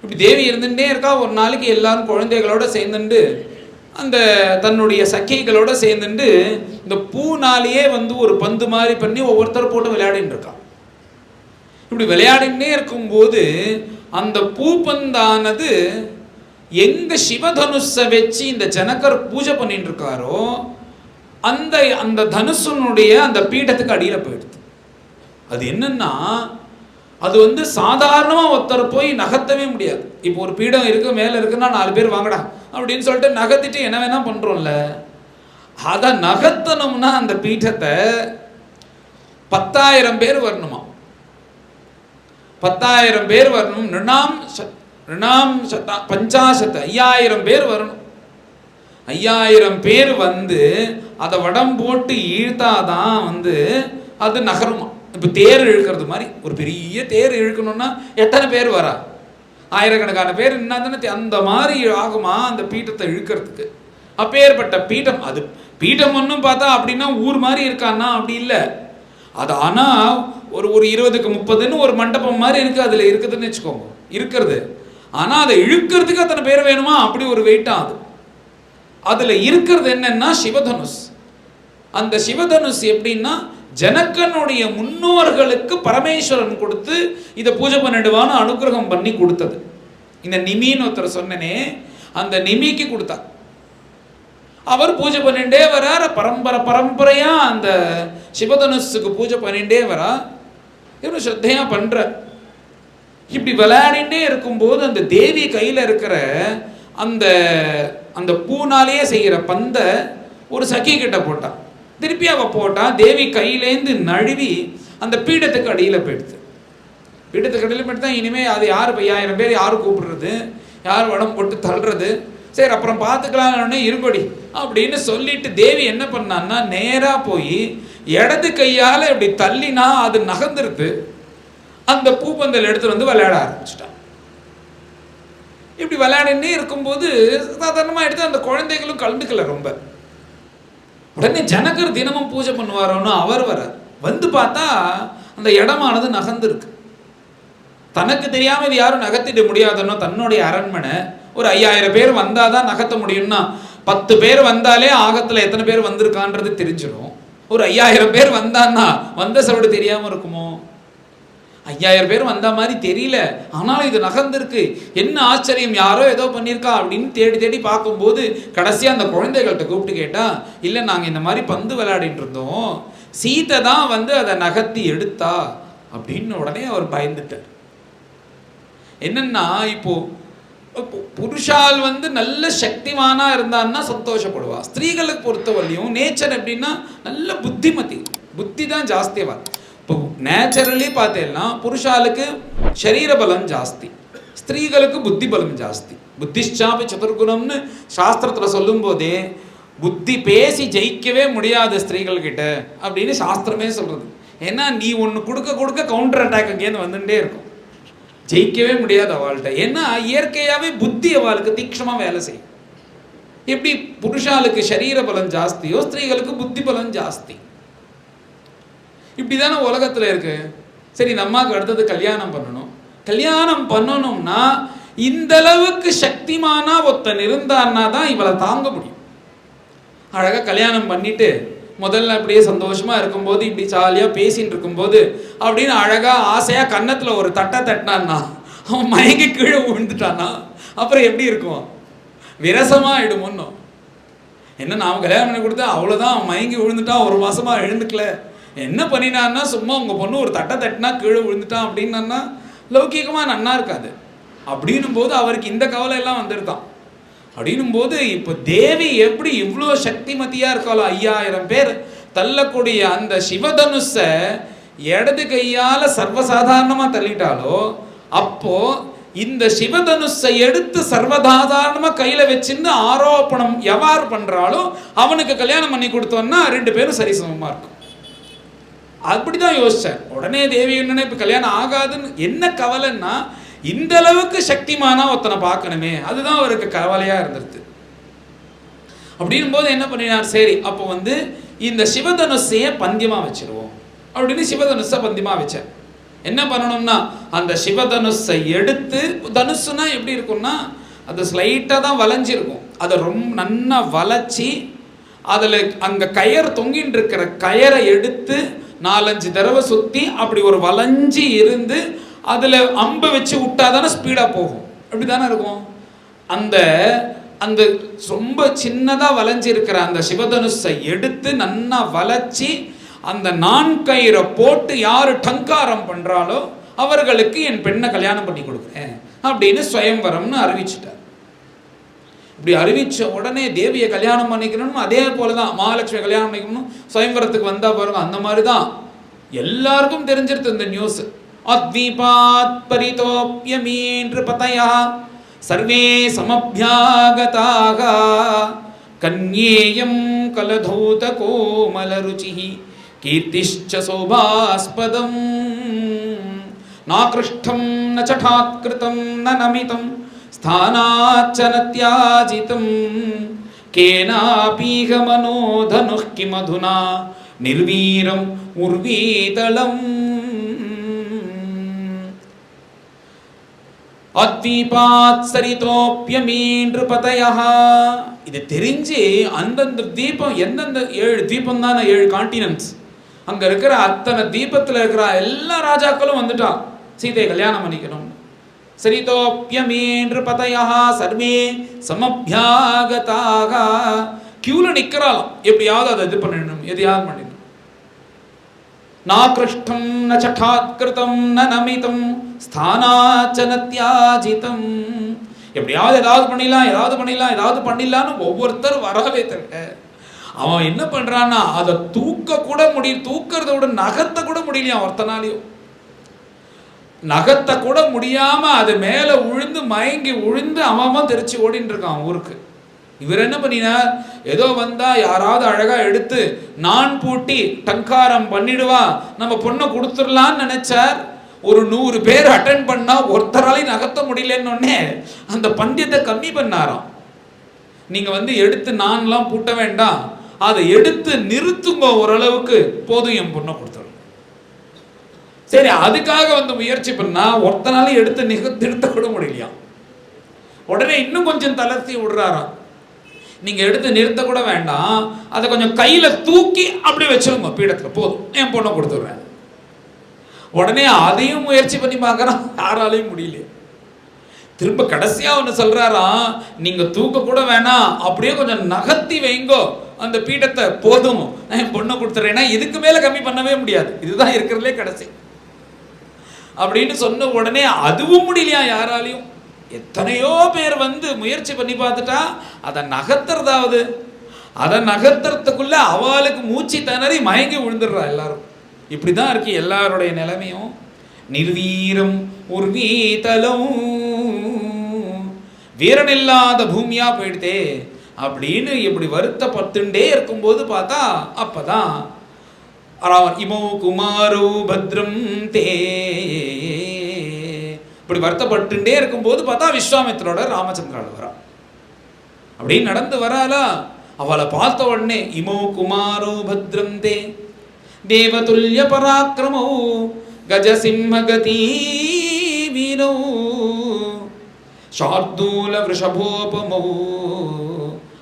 இப்படி தேவி இருந்துகிட்டே இருக்கா. ஒரு நாளைக்கு எல்லாரும் குழந்தைகளோட சேர்ந்துட்டு அந்த தன்னுடைய சக்கிகளோட சேர்ந்துட்டு இந்த பூனாலேயே ஒரு பந்து மாதிரி பண்ணி ஒவ்வொருத்தர் போட்டு விளையாடின்னு இருக்கான். இப்படி விளையாடினே இருக்கும்போது அந்த பூப்பந்தானது எங்க சிவதனுஷை வச்சு இந்த ஜனகர் பூஜை பண்ணிட்டு இருக்காரோ அந்த அந்த தனுஷனுடைய அந்த பீடத்துக்கு அடியில் போயிடுது. அது என்னன்னா அது சாதாரணமாக ஒருத்தர் போய் நகர்த்தவே முடியாது. இப்போ ஒரு பீடம் இருக்கு, மேலே இருக்குன்னா 4 பேர் வாங்கடா அப்படின்னு சொல்லிட்டு நகர்த்திட்டு என்ன வேணா பண்ணுறோம்ல, அதை நகர்த்தணும்னா அந்த பீடத்தை 10,000 பேர் வரணுமா. 10,000 பேர் வரணும். ரிணாம் 5000 பேர் வரணும். 5000 பேர் அதை வடம் போட்டு இழுத்தாதான் அது நகருமா. இப்போ தேர் இழுக்கிறது மாதிரி ஒரு பெரிய தேர் இழுக்கணும்னா எத்தனை பேர் வரா, ஆயிரக்கணக்கான பேர் என்ன தானே அந்த மாதிரி ஆகுமா அந்த பீட்டத்தை இழுக்கிறதுக்கு. அப்பேற்பட்ட பீட்டம். அது பீட்டம் ஒன்றும் பார்த்தா அப்படின்னா ஊர் மாதிரி இருக்கான்னா அப்படி இல்லை. அது ஆனால் ஒரு 20க்கு 30ன்னு ஒரு மண்டபம் மாதிரி இருக்குது, அதில் இருக்குதுன்னு வச்சுக்கோங்க இருக்கிறது. ஆனால் அதை இழுக்கிறதுக்கு அத்தனை பேர் வேணுமா, அப்படி ஒரு வெயிட்டாக அது. அதில் இருக்கிறது என்னன்னா சிவதனுஷ். அந்த சிவதனுஷ் எப்படின்னா ஜனகனுடைய முன்னோர்களுக்கு பரமேஸ்வரன் கொடுத்து இதை பூஜை பண்ணிடுவான்னு அனுகிரகம் பண்ணி கொடுத்தது. இந்த நிமின்னு ஒருத்தர் சொன்னனே, அந்த நிமிக்கு கொடுத்தா. அவர் பூஜை பண்ணிட்டே வரார். பரம்பரையா அந்த சிவதனுஷுக்கு பூஜை பண்ணிட்டே வரா. இவரு ஸ்ரத்தையா பண்ற. இப்படி விளையாடிட்டே இருக்கும்போது அந்த தேவி கையில் இருக்கிற அந்த அந்த பூனாலேயே செய்கிற பந்த ஒரு சகி கிட்ட போட்டா. திருப்பி அவ போட்டா தேவி கையிலேருந்து நழுவி அந்த பீடத்துக்கு அடியில் போயிடுது. பீடத்துக்கு அடியில் போயிட்டு தான் இனிமேல் அது யார் 5000 பேர் யார் கூப்பிடுறது, யார் வடம் போட்டு தள்ளுறது, சரி அப்புறம் பார்த்துக்கலாம்னு இருபடி அப்படின்னு சொல்லிட்டு தேவி என்ன பண்ணான்னா நேராக போய் இடது கையால் இப்படி தள்ளினா அது நகர்ந்துருது. அந்த பூப்பந்தல் எடுத்து விளையாட ஆரம்பிச்சிட்டான். இப்படி விளையாடினே இருக்கும்போது சாதாரணமாக எடுத்து அந்த குழந்தைகளும் கலந்துக்கல ரொம்ப. உடனே ஜனகர் தினமும் பூஜை பண்ணுவாரோன்னு அவர் பார்த்தா அந்த இடமானது நகர்ந்துருக்கு. தனக்கு தெரியாமல் இது யாரும் நகர்த்திட முடியாதுன்னா தன்னுடைய அரண்மனை ஒரு 5000 பேர் வந்தால் தான் நகர்த்த முடியும்னா 10 பேர் வந்தாலே ஆகத்தில் எத்தனை பேர் வந்திருக்கான்றது தெரிஞ்சிடும். ஒரு 5000 பேர் வந்தான்னா வந்த சவுடு தெரியாம இருக்குமோ? 5000 பேர் வந்த மாதிரி தெரியல, ஆனாலும் இது நகர்ந்திருக்கு, என்ன ஆச்சரியம், யாரோ ஏதோ பண்ணியிருக்கா அப்படின்னு தேடி தேடி பார்க்கும்போது கடைசியா அந்த குழந்தைகள்கிட்ட கூப்பிட்டு கேட்டா, இல்லை நாங்கள் இந்த மாதிரி பந்து விளையாடிட்டு இருந்தோம், சீதை தான் வந்து அதை நகர்த்தி எடுத்தா அப்படின்னு. உடனே அவர் பயந்துட்டார். என்னன்னா இப்போ புருஷால் வந்து நல்ல சக்திமானா இருந்தான்னா சந்தோஷப்படுவா. ஸ்திரீகளுக்கு பொறுத்தவரையும் நேச்சர் எப்படின்னா நல்ல புத்திமதி, புத்தி தான் ஜாஸ்தியவா. இப்போ நேச்சுரலி பார்த்தேன்னா புருஷாலுக்கு சரீர பலம் ஜாஸ்தி, ஸ்திரீகளுக்கு புத்தி பலம் ஜாஸ்தி. புத்திஷ்சாபி சதுர்குணம்னு சாஸ்திரத்தில் சொல்லும் போதே புத்தி பேசி ஜெயிக்கவே முடியாது ஸ்திரீகள் கிட்ட அப்படின்னு சாஸ்திரமே சொல்றது. ஏன்னா நீ ஒன்று கொடுக்க கொடுக்க கவுண்டர் அட்டாக் அங்கேருந்து வந்துட்டே இருக்கும், ஜெயிக்கவே முடியாது அவள்கிட்ட. ஏன்னா இயற்கையாகவே புத்தி அவளுக்கு தீக்ஷமாக வேலை செய்யும். எப்படி புருஷாலுக்கு சரீர பலம் ஜாஸ்தியோ ஸ்திரீகளுக்கு புத்தி பலம் ஜாஸ்தி. இப்படி தானே உலகத்தில் இருக்கு. சரி, இந்த அம்மாவுக்கு அடுத்தது கல்யாணம் பண்ணணும். கல்யாணம் பண்ணணும்னா இந்த அளவுக்கு சக்திமானா ஒருத்தன் இருந்தான்னா தான் இவளை தாங்க முடியும். அழகாக கல்யாணம் பண்ணிட்டு முதல்ல அப்படியே சந்தோஷமா இருக்கும்போது இப்படி ஜாலியாக பேசின்னு இருக்கும்போது அப்படின்னு அழகாக ஆசையாக கன்னத்தில் ஒரு தட்டை தட்டினான்னா அவன் மயங்கி கீழே விழுந்துட்டான்னா அப்புறம் எப்படி இருக்கும்? விரசமாக ஆயிடும். ஒன்றும் என்ன, நாம் கல்யாணம் பண்ணி கொடுத்தா அவ்வளோதான், அவன் மயங்கி விழுந்துட்டான், ஒரு மாசமாக எழுந்துக்கல, என்ன பண்ணினான்னா சும்மா உங்கள் பொண்ணு ஒரு தட்டை தட்டினா கீழே விழுந்துட்டான் அப்படின்னா லௌகீகமாக நன்னா இருக்காது. அப்படின்னும் போது அவருக்கு இந்த கவலை எல்லாம் வந்துருதான். அப்படின்னும் போது இப்போ தேவி எப்படி இவ்வளோ சக்திமதியாக இருக்காளோ, 5000 பேர் தள்ளக்கூடிய அந்த சிவதனுஷை இடது கையால் சர்வசாதாரணமாக தள்ளிட்டாலோ, அப்போ இந்த சிவதனுஷை எடுத்து சர்வசாதாரணமாக கையில் வச்சுன்னு ஆரோப்பணம் எவ்வாறு பண்ணுறாலோ அவனுக்கு கல்யாணம் பண்ணி கொடுத்தோன்னா 2 பேரும் சரிசமமாக இருக்கும். அப்படிதான் யோசிச்சேன். உடனே தேவி என்னன்னா இப்போ கல்யாணம் ஆகாதுன்னு என்ன கவலைன்னா, இந்த அளவுக்கு சக்திமானா ஒருத்தனை பார்க்கணுமே, அதுதான் அவருக்கு கவலையாக இருந்திருக்கு. அப்படின்னும் போது என்ன பண்ணினார், சரி அப்போ வந்து இந்த சிவதனுஷையை பந்தியமாக வச்சிருவோம் அப்படின்னு சிவதனுஷை பந்தியமாக வச்சேன். என்ன பண்ணணும்னா அந்த சிவதனுஷை எடுத்து, தனுஷுனா எப்படி இருக்கும்னா அது ஸ்லைட்டாக தான் வளைஞ்சிருக்கும், அதை ரொம்ப நன்னா வளைச்சி அதில் அங்கே கயர் தொங்கின்னு இருக்கிற கயரை எடுத்து 4-5 தடவை சுற்றி அப்படி ஒரு வளைஞ்சி இருந்து அதில் அம்பை வச்சு விட்டா தானே ஸ்பீடாக போகும். அப்படி தானே இருக்கும். அந்த அந்த ரொம்ப சின்னதாக வளைஞ்சிருக்கிற அந்த சிவதனுஷை எடுத்து நன்னா வளைச்சி அந்த 4 கயிறை போட்டு யார் டங்காரம் பண்ணுறாலோ அவர்களுக்கு என் பெண்ணை கல்யாணம் பண்ணி கொடுக்குறேன் அப்படின்னு ஸ்வயம்வரம்னு அறிவிச்சிட்டார். இப்படி அறிவிச்ச உடனே தேவியை கல்யாணம் பண்ணிக்கணும். அதே போல தான் மகாலட்சுமி கல்யாணம் பண்ணிக்கணும், ஸ்வயம்வரத்துக்கு வந்தா பாருங்க. அந்த மாதிரி தான் எல்லாருக்கும் தெரிஞ்சிருது இந்த நியூஸ். அத்வீபாத் பரிதோப்யமீன்று பதயா சர்வே சமப்யாகதாக கன்யேயம் கலதூத கோமல ருச்சிஹி கீர்த்திஷ்ச சோபாஸ்பதம் நாக்ருஷ்டம் ந சடாத்கிருதம் ந நமிதம் ஸ்தானாச்சனத்யாஜிதம் கேனாபீக மனோதனுः கிமதுனா நிர்வீரம் உர்வீதளம். அத்வீபாத் சரிதோப்யமீன்று பதயः. இது தெரிஞ்சு அந்தந்த தீபம், எந்தெந்த 7 தீபம் தானே 7 கான்டினென்ட்ஸ், அங்க இருக்கிற அத்தனை தீபத்தில் இருக்கிற எல்லா ராஜாக்களும் வந்துட்டான் சீதையை கல்யாணம் பண்ணிக்கணும். சரிதோப்யமீன்று பதயः சர்வே சமப்யாகதாக. கியூல நிற்கிறாளாம், எப்படியாவது அதை இது பண்ணிடணும், எதையாவது பண்ணிடணும். நாக்ருஷ்டம் ந சடாத்கிருதம் ந நமிதம் ஸ்தானாச்சனத்யாஜிதம். எப்படியாவது ஏதாவது பண்ணிடலாம், ஏதாவது பண்ணிடலான்னு ஒவ்வொருத்தரும் வரவே தவிர அவன் என்ன பண்றான்னா அதை தூக்க கூட முடியும், தூக்கிறத விட நகர்த்த கூட முடியலையா ஒருத்தனாலையும். நகர்த்த கூட முடியாம அது மேல விழுந்து மயங்கி விழுந்து அவன் தெரிச்சு ஓடின்னு இருக்கான் ஊருக்கு. இவர் என்ன பண்ணினார், ஏதோ வந்தா யாராவது அழகா எடுத்து நான் பூட்டி டங்காரம் பண்ணிடுவா, நம்ம பொண்ணை கொடுத்துடலான்னு நினைச்சார். ஒரு 100 பேர் அட்டென்ட் பண்ணா ஒருத்தராலையும் நகர்த்த முடியலன்னு அந்த பந்தியத்தை கம்மி பண்ணாராம். நீங்க வந்து எடுத்து நான்லாம் பூட்ட வேண்டாம், அதை எடுத்து நிறுத்துங்க, ஓரளவுக்கு போதும், என் பொண்ணை கொடுத்துடும். சரி, அதுக்காக வந்து முயற்சி பண்ணா ஒருத்தனாலும் எடுத்து நிறுத்த கூட முடியலையா. உடனே இன்னும் கொஞ்சம் தளர்த்தி விடுறாராம். நீங்க எடுத்து நிறுத்த கூட வேண்டாம், அதை கொஞ்சம் கையில தூக்கி அப்படி வச்சிருங்க பீடத்துல, போதும் என் பொண்ணை கொடுத்துடுறேன். உடனே அதையும் முயற்சி பண்ணி பார்க்கறான், யாராலையும் முடியல. திரும்ப கடைசியா ஒன்று சொல்றாராம், நீங்க தூக்க கூட வேணாம், அப்படியே கொஞ்சம் நகர்த்தி வைங்கோ அந்த பீடத்தை, போதும் நான் என் பொண்ணை கொடுத்துறேன்னா இதுக்கு மேல கம்மி பண்ணவே முடியாது, இதுதான் இருக்கிறதுலே கடைசி அப்படின்னு சொன்ன உடனே அதுவும் முடியலையா யாராலையும். எத்தனையோ பேர் வந்து முயற்சி பண்ணி பார்த்துட்டா அதை நகர்த்துறதாவது, அதை நகர்த்துறதுக்குள்ள அவளுக்கு மூச்சு திணறி மயங்கி விழுந்துடுறா எல்லாரும். இப்படிதான் இருக்கு எல்லாருடைய நிலைமையும். நிர்வீரம் உர்வீதலம், வீரன் இல்லாத பூமியா போயிடுதே அப்படின்னு இப்படி வருத்தப்பட்டுண்டே இருக்கும்போது பார்த்தா அப்பதான் இமோ குமாரோ பத்ரம் தே, இப்படி வருத்தப்பட்டுட்டே இருக்கும்போது பார்த்தா விஸ்வாமித்திரோட ராமச்சந்திரால வரா. அப்படி நடந்து வராளா, அவளை பார்த்த உடனே இமோ குமாரோ பத்ரம் தே தேவதுல்ய பராக்கிரமோ கஜசிம்மகதி வீரோ சார்தூல விஷபோபமோ.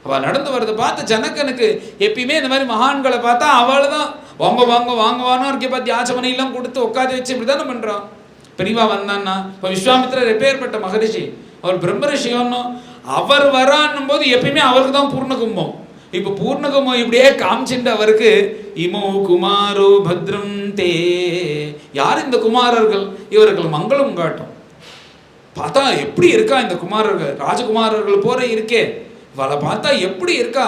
அவ நடந்து வரதை பார்த்து ஜனகனுக்கு எப்பயுமே இந்த மாதிரி மகான்களை பார்த்தா அவள் தான் வாங்க வாங்க வாங்கவானோ இருக்க பார்த்து யாச்சமனை எல்லாம் கொடுத்து உட்காந்து வச்சு இப்படிதானே பண்றான். பெரியவா வந்தான்னா, இப்போ விஸ்வாமித்திரர் எப்பேற்பட்ட மகரிஷி, அவர் பிரம்மரிஷியோன்னு, அவர் வரான்னும் போது எப்பயுமே அவருக்கு தான் பூர்ண கும்பம். இப்போ பூர்ண கும்பம் இப்படியே காமிச்சுட்டு அவருக்கு இமோ குமாரோ பத்ரம் தே. யார் இந்த குமாரர்கள்? இவர்கள் மங்களம் காட்டும். பார்த்தா எப்படி இருக்கா இந்த குமாரர்கள், ராஜகுமாரர்கள் போற இருக்கே, இவளை பார்த்தா எப்படி இருக்கா,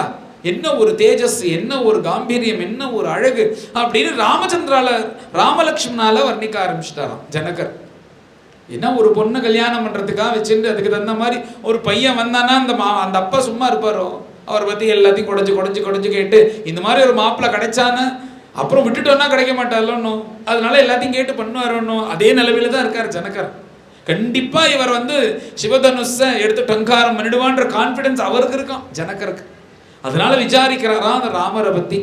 என்ன ஒரு தேஜஸ், என்ன ஒரு காம்பீரியம், என்ன ஒரு அழகு அப்படின்னு ராமச்சந்திரால ராமலக்ஷ்மணால வர்ணிக்க ஆரம்பிச்சிட்டாராம் ஜனகர். என்ன ஒரு பொண்ணு கல்யாணம் பண்றதுக்காக வச்சுட்டு அதுக்கு தகுந்த மாதிரி ஒரு பையன் வந்தானா அந்த அப்பா சும்மா இருப்பாரோ, அவரை பத்தி எல்லாத்தையும் குடைஞ்சு கேட்டு இந்த மாதிரி ஒரு மாப்பிள்ளை கிடைச்சான்னு அப்புறம் விட்டுட்டோன்னா கிடைக்க மாட்டாலும், அதனால எல்லாத்தையும் கேட்டு பண்ணுவாரோன்னு அதே நிலவில தான் இருக்காரு ஜனகர். கண்டிப்பா இவர் வந்து சிவதனுஷ எடுத்து டங்காரம் பண்ணிடுவான்ற கான்பிடன்ஸ் அவருக்கு இருக்கான் ஜனகருக்கு. அதனால விசாரிக்கிறாரா அந்த ராமரை பத்தி.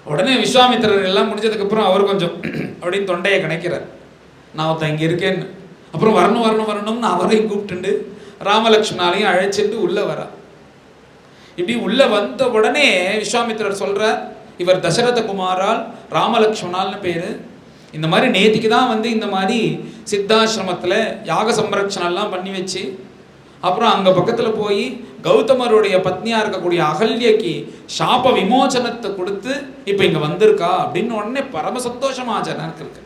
உடனே விஸ்வாமித்திரர் எல்லாம் முடிஞ்சதுக்கு அப்புறம் அவர் கொஞ்சம் அப்படின்னு தொண்டையை கணைக்கிறார், நான் ஒருத்தன் இங்க இருக்கேன்னு. அப்புறம் வரணும்னு அவரையும் கூப்பிட்டு ராமலக்ஷ்மணாலையும் அழைச்சிட்டு உள்ள வர. இப்படி உள்ள வந்த உடனே விஸ்வாமித்திரர் சொல்ற, இவர் தசரத குமாரால் ராமலக்ஷ்மணால்னு பேரு. இந்த மாதிரி நேத்திக்கு தான் வந்து இந்த மாதிரி சித்தாசிரமத்தில் யாக சம்ரக்ஷணெல்லாம் பண்ணி வச்சு அப்புறம் அங்கே பக்கத்தில் போய் கௌதமருடைய பத்னியாக இருக்கக்கூடிய அகல்யக்கு சாப விமோச்சனத்தை கொடுத்து இப்போ இங்கே வந்திருக்கா அப்படின்னு உடனே பரம சந்தோஷமா ஜனக்கு இருக்கு.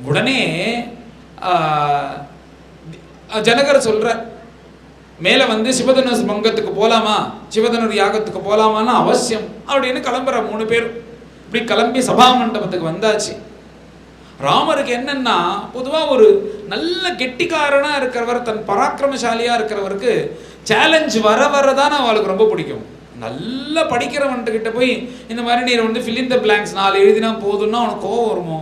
உடனே ஜனகர் சொல்ற, மேலே வந்து சிவதனுஷ் பங்கத்துக்கு போகலாமா, சிவதனுர் யாகத்துக்கு போகலாமான்னு அவசியம் அப்படின்னு கிளம்புற 3 பேர். இப்படி கிளம்பி சபா மண்டபத்துக்கு வந்தாச்சு. ராமருக்கு என்னன்னா, பொதுவாக ஒரு நல்ல கெட்டிக்காரனா இருக்கிறவர், தன் பராக்கிரமசாலியா இருக்கிறவருக்கு சேலஞ்ச் வரதானே அவளுக்கு ரொம்ப பிடிக்கும். நல்லா படிக்கிறவன்கிட்ட போய் இந்த மாதிரி நீர் வந்து ஃபில் இன் த பிளாங்க்ஸ் 4 எழுதினா போதும்னா அவனுக்கு கோவம் வருமோ,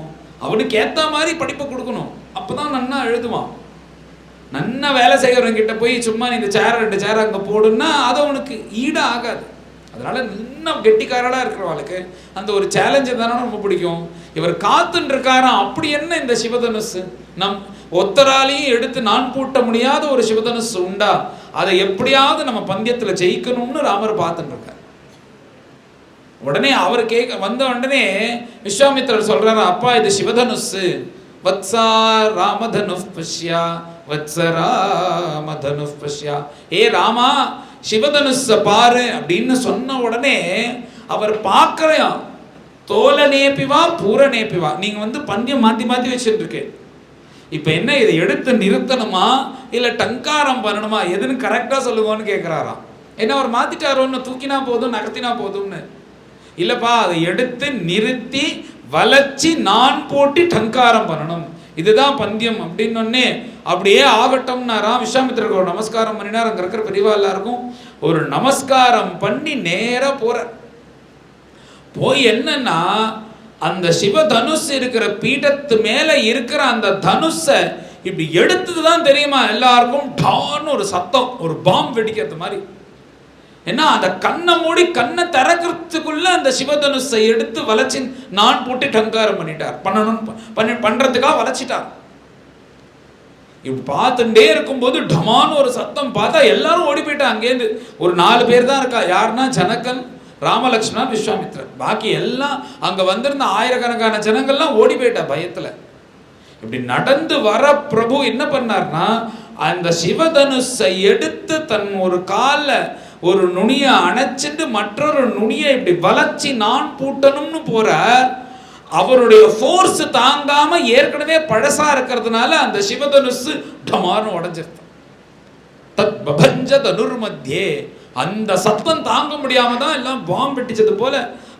அவனுக்கு ஏற்ற மாதிரி படிப்பை கொடுக்கணும், அப்பதான் நன்னா எழுதுவான். நன்னா வேலை செய்கிறவங்கிட்ட போய் சும்மா நீ இந்த சேர் 2 சேர் அங்கே போடுன்னா அது அவனுக்கு ஈடாக ஆகாது. அதனால இன்னும் கெட்டிக்காரலா இருக்கிறவளுக்கு அந்த ஒரு சேலஞ்சு தானே ரொம்ப பிடிக்கும். இவர் காத்துன்னு இருக்காராம், அப்படி என்ன இந்த சிவதனுஷ், நம் ஒத்தராலையும் எடுத்து நான் பூட்ட முடியாத ஒரு சிவதனுஷ் உண்டா, அதை எப்படியாவது நம்ம பந்தயத்தில் ஜெயிக்கணும்னு ராமர் பார்த்துட்டு இருக்கார். உடனே அவர் வந்த உடனே விஸ்வாமித்திரர் சொல்றாரு, அப்பா இது சிவதனுஷ், வத்சா ராமதனு பஷ்யா, வத்ச ராமதனு பஷ்யா, ஏ ராமா சிவதனுஷ பாரு அப்படின்னு சொன்ன உடனே அவர் பார்க்கறையாம், தோல நேப்பிவா பூர நேப்பிவா, நீங்க வந்து பந்தயம் மாத்தி வச்சுட்டு இருக்கு, இப்ப என்ன இதை எடுத்து நிறுத்தணுமா இல்ல டங்காரம் பண்ணணுமா, எதுன்னு கரெக்டா சொல்லுவோன்னு கேட்கிறாராம். என்ன அவர் மாத்திட்டாரோன்னு, தூக்கினா போதும் நகர்த்தினா போதும்னு இல்லப்பா, அதை எடுத்து நிறுத்தி வளைச்சி நான் போட்டு டங்காரம் பண்ணணும், இதுதான் பந்தியம் அப்படின்னு அப்படியே ஆகட்டும்னாராம். விஸ்வாமித்திரருக்கு ஒரு நமஸ்காரம் பண்ணினார். அங்கே இருக்கிற பெரியவா எல்லாருக்கும் ஒரு நமஸ்காரம் பண்ணி நேராக போற. போய் என்னன்னா அந்த சிவ தனுஷ் இருக்கிற பீடத்து மேல இருக்கிற அந்த தனுஷை இப்படி எடுத்ததுதான் தெரியுமா எல்லாருக்கும், டான்னு ஒரு சத்தம், ஒரு பாம்பு வெடிக்கிறது மாதிரி. ஏன்னா அந்த கண்ணை மூடி கண்ணை திறக்கிறதுக்குள்ள அந்த சிவதனுஷை எடுத்து வளைச்சி நான் போட்டு டங்காரம் பண்ணிட்டார், பண்றதுக்காக வளைச்சிட்டார். இப்படி பார்த்துட்டே இருக்கும்போது டமான்னு ஒரு சத்தம், பார்த்தா எல்லாரும் ஓடி போயிட்டா. அங்கேருந்து ஒரு 4 பேர் தான் இருக்கா. யாருன்னா ஜனகன், ராமலக்ஷ்மணன், விஸ்வாமித்ரன். பாக்கி எல்லாம் அங்க வந்திருந்த ஆயிரக்கணக்கான ஜனங்கள்லாம் ஓடி போயிட்டா பயத்துல. இப்படி நடந்து வர பிரபு என்ன பண்ணார்னா, அந்த சிவதனுஷை எடுத்து தன் ஒரு கால ஒரு நுனியை அணைச்சிட்டு மற்றொரு நுனியை இப்படி வளைச்சி நான் பூட்டணும்னு போறார். அவருடைய ஃபோர்ஸ் தாங்காம ஏற்கனவே பழசா இருக்கிறதுனால அந்த சிவதனுஷு டமார்னு உடைஞ்சிருத்த. தத் பபஞ்ச தனுர் மத்தியே, அந்த சத்தம் தாங்க முடியாம தான் எல்லாம் பாம்பு வெட்டிச்சது போல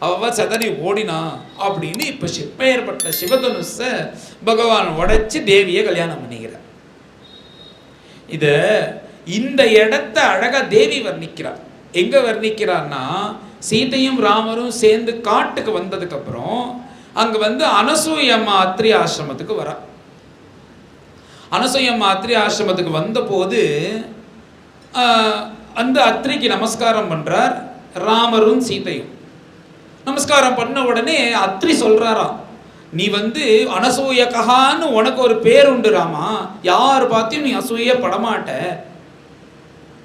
அவ சதறி ஓடினா அப்படின்னு இப்ப ஏற்பட்ட சிவதனுஷ பகவான் உடைச்சு தேவியை கல்யாணம் பண்ணிக்கிறார். இத இந்த இடத்தை அழகா தேவி வர்ணிக்கிறார். எங்க வர்ணிக்கிறார்னா, சீதையும் ராமரும் சேர்ந்து காட்டுக்கு வந்ததுக்கு அப்புறம் அங்க வந்து அனசூயம்மா அத்ரி ஆசிரமத்துக்கு வரா. அனசூயம்மா அத்ரி ஆசிரமத்துக்கு வந்த போது அந்த அத்ரிக்கு நமஸ்காரம் பண்றார் ராமரும் சீதையும். நமஸ்காரம் பண்ண உடனே அத்ரி சொல்றாராம், நீ வந்து அனசூயகான்னு உனக்கு ஒரு பேர் உண்டு ராமா, யார் பார்த்தியும் நீ அசூய படமாட்ட,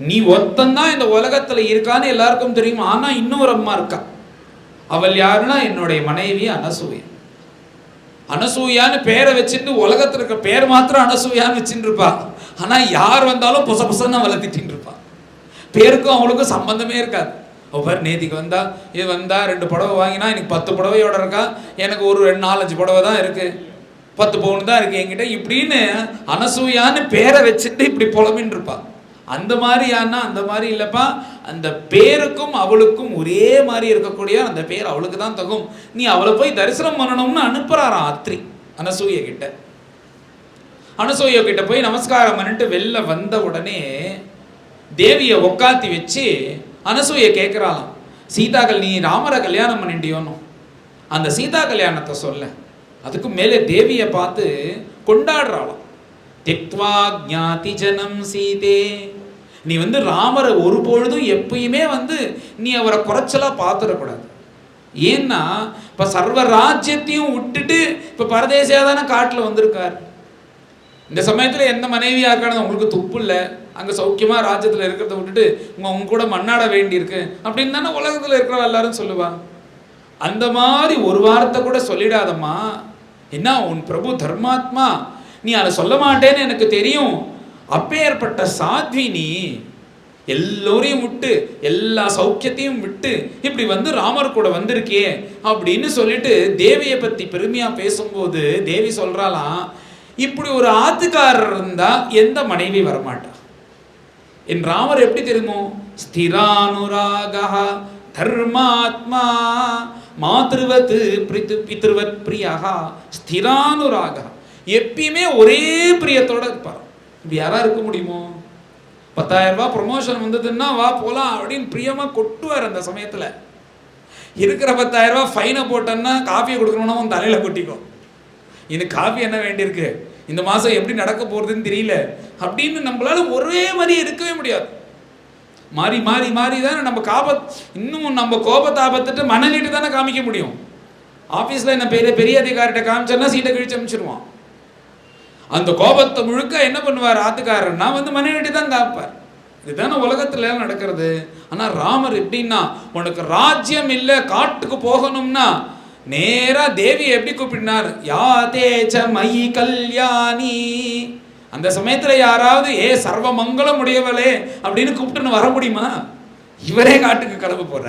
நீ ஒத்தந்தான் இந்த உலகத்துல இருக்கான்னு எல்லாருக்கும் தெரியும். ஆனா இன்னொரு அம்மா இருக்கா, அவள் யாருன்னா என்னுடைய மனைவி அனசூயா. அனசூயான்னு பேரை வச்சுட்டு உலகத்துல இருக்க பேர் மாத்திரம் அனசூயான்னு வச்சுட்டு இருப்பா. ஆனா யார் வந்தாலும் புச புசன்னு அவளை திட்டின்னு இருப்பா. பேருக்கும் அவளுக்கும் சம்பந்தமே இருக்காது. ஒவ்வொரு நேதிக்கு வந்தா இது வந்தா 2 புடவை வாங்கினா எனக்கு 10 புடவையோட இருக்கா, எனக்கு ஒரு 4-5 புடவை தான் இருக்கு, 10 பவுன் தான் இருக்கு என்கிட்ட, இப்படின்னு அனசூயான்னு பேரை வச்சுட்டு இப்படி புலமின்னு இருப்பா. அந்த மாதிரியானா அந்த மாதிரி இல்லப்பா, அந்த பேருக்கும் அவளுக்கும் ஒரே மாதிரி இருக்கக்கூடிய அந்த பேர் அவளுக்கு தான் தகும், நீ அவளை போய் தரிசனம் பண்ணணும்னு அனுப்புறாராம் அத்ரி அனசூய கிட்ட. அனசூய கிட்ட போய் நமஸ்காரம் பண்ணிட்டு வெளில வந்த உடனே தேவியை உக்காத்தி வச்சு அனசூய கேட்கிறாளாம், சீதாக்கள் நீ ராமரை கல்யாணம் பண்ணிட்டியோன்னு, அந்த சீதா கல்யாணத்தை சொல்ல. அதுக்கு மேலே தேவியை பார்த்து கொண்டாடுறாளாம். திக்வா ஞாதி ஜனம் சீதே, நீ வந்து ராமரை ஒரு பொழுதும் எப்பயுமே வந்து நீ அவரை குறைச்சலா பார்த்துடக்கூடாது. ஏன்னா இப்ப சர்வ ராஜ்யத்தையும் விட்டுட்டு இப்ப பரதேசியா தானே காட்டுல வந்திருக்காரு. இந்த சமயத்துல எந்த மனைவியா இருக்கானது உங்களுக்கு துப்பு இல்லை, அங்க சௌக்கியமா ராஜ்யத்துல இருக்கிறத விட்டுட்டு உங்க கூட மண்ணாட வேண்டி இருக்கு அப்படின்னு தானே உலகத்துல இருக்கிற எல்லாரும் சொல்லுவா. அந்த மாதிரி ஒரு வார்த்தை கூட சொல்லிடாதம்மா, என்ன உன் பிரபு தர்மாத்மா, நீ அதை சொல்ல மாட்டேன்னு எனக்கு தெரியும், அப்பேற்பட்ட சாத்வி நீ எல்லோரையும் விட்டு எல்லா சௌக்கியத்தையும் விட்டு இப்படி வந்து ராமர் கூட வந்திருக்கே அப்படின்னு சொல்லிட்டு தேவியை பத்தி பெருமையா பேசும்போது தேவி சொல்றாளாம், இப்படி ஒரு ஆத்துக்காரர் இருந்தா எந்த மனைவி வரமாட்டா. என் ராமர் எப்படி தெரியுமோ, ஸ்திரானுராகா தர்மாத்மா மாத்ருவத் பித்ருவத் பிரியா, ஸ்திரானுராகா எப்பயுமே ஒரே பிரியத்தோட இருப்பார். இப்படி யாரா இருக்க முடியுமோ? 10,000 ரூபாய் ப்ரொமோஷன் வந்ததுன்னா வா போலாம் அப்படின்னு பிரியமா கொட்டுவார். அந்த சமயத்துல இருக்கிற 10,000 ரூபாய் ஃபைனை போட்டோன்னா காஃபியை கொடுக்கணும்னா உன் தலையில கொட்டிக்கும். இது காஃபி என்ன வேண்டியிருக்கு, இந்த மாசம் எப்படி நடக்க போறதுன்னு தெரியல அப்படின்னு நம்மளால ஒரே மாதிரி இருக்கவே முடியாது. மாறி மாறி மாறி தானே நம்ம இன்னும் நம்ம கோபத்தை ஆபத்துட்டு மணலிட்டு தானே காமிக்க முடியும். ஆபீஸ்ல என்ன பெரிய அதிகாரிட்ட காமிச்சோன்னா சீட்டை கிழிச்சு அமைச்சிருவான். அந்த கோபத்தை முழுக்க என்ன பண்ணுவார் ஆத்துக்காரன்னா வந்து மனைவிட்டு தான் காப்பார். இதுதானே உலகத்துல நடக்கிறது. ஆனா ராமர் எப்படின்னா, உனக்கு ராஜ்யம் இல்லை காட்டுக்கு போகணும்னா நேரா தேவி எப்படி கூப்பிடினார், யாதேச்ச மயி கல்யாணி. அந்த சமயத்துல யாராவது சர்வ மங்களம் உடையவளே அப்படின்னு கூப்பிட்டுன்னு வர முடியுமா? இவரே காட்டுக்கு கிளம்ப போற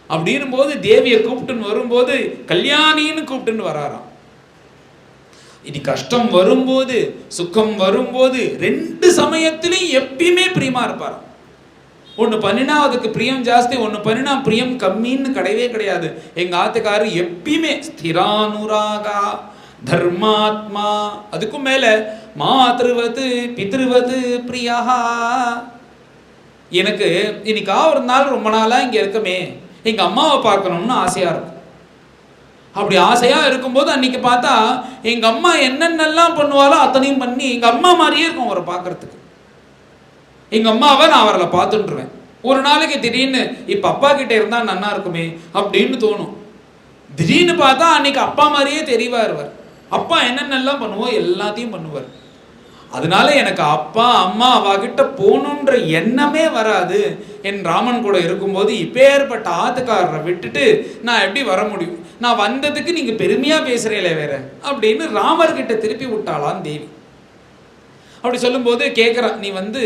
அப்படின்னும் போது தேவியை கூப்பிட்டுன்னு வரும்போது கல்யாணின்னு கூப்பிட்டுன்னு வராராம். இது கஷ்டம் வரும்போது சுகம் வரும்போது 2 சமயத்திலையும் எப்பயுமே பிரியமா இருப்பாராம். ஒன்று பண்ணினா அதுக்கு பிரியம் ஜாஸ்தி, ஒன்று பண்ணினா பிரியம் கம்மின்னு கிடையவே கிடையாது. எங்க ஆத்துக்காரு எப்பயுமே ஸ்திரானுராகா தர்மாத்மா, அதுக்கும் மேல மாத்ருவது பித்ருவது பிரியா. எனக்கு இன்னைக்கா ஒரு நாள் ரொம்ப நாளா இங்க இருக்கமே எங்க அம்மாவை பார்க்கணும்னு ஆசையா இருக்கும். அப்படி ஆசையா இருக்கும்போது அன்னைக்கு பார்த்தா எங்க அம்மா என்னென்னலாம் பண்ணுவாலோ அத்தனையும் பண்ணி எங்க அம்மா மாதிரியே இருக்கும் அவரை பார்க்கறதுக்கு. எங்க அம்மாவை நான் அவரை பார்த்துட்டுருவேன். ஒரு நாளைக்கு திடீர்னு இப்ப அப்பா கிட்ட இருந்தா நன்னா இருக்குமே அப்படின்னு தோணும். திடீர்னு பார்த்தா அன்னைக்கு அப்பா மாதிரியே தெரிவார். அப்பா என்னென்னலாம் பண்ணுவோம் எல்லாத்தையும் பண்ணுவார். அதனால எனக்கு அப்பா அம்மா அவகிட்ட போகணுன்ற எண்ணமே வராது. என் ராமன் கூட இருக்கும்போது இப்பேற்பட்ட ஆத்துக்காரரை விட்டுட்டு நான் எப்படி வர முடியும்? நான் வந்ததுக்கு நீங்க பெருமையா பேசுறீங்களே வேற அப்படின்னு ராமர்கிட்ட திருப்பி விட்டாளாம் தேவி. அப்படி சொல்லும்போது கேட்குறா, நீ வந்து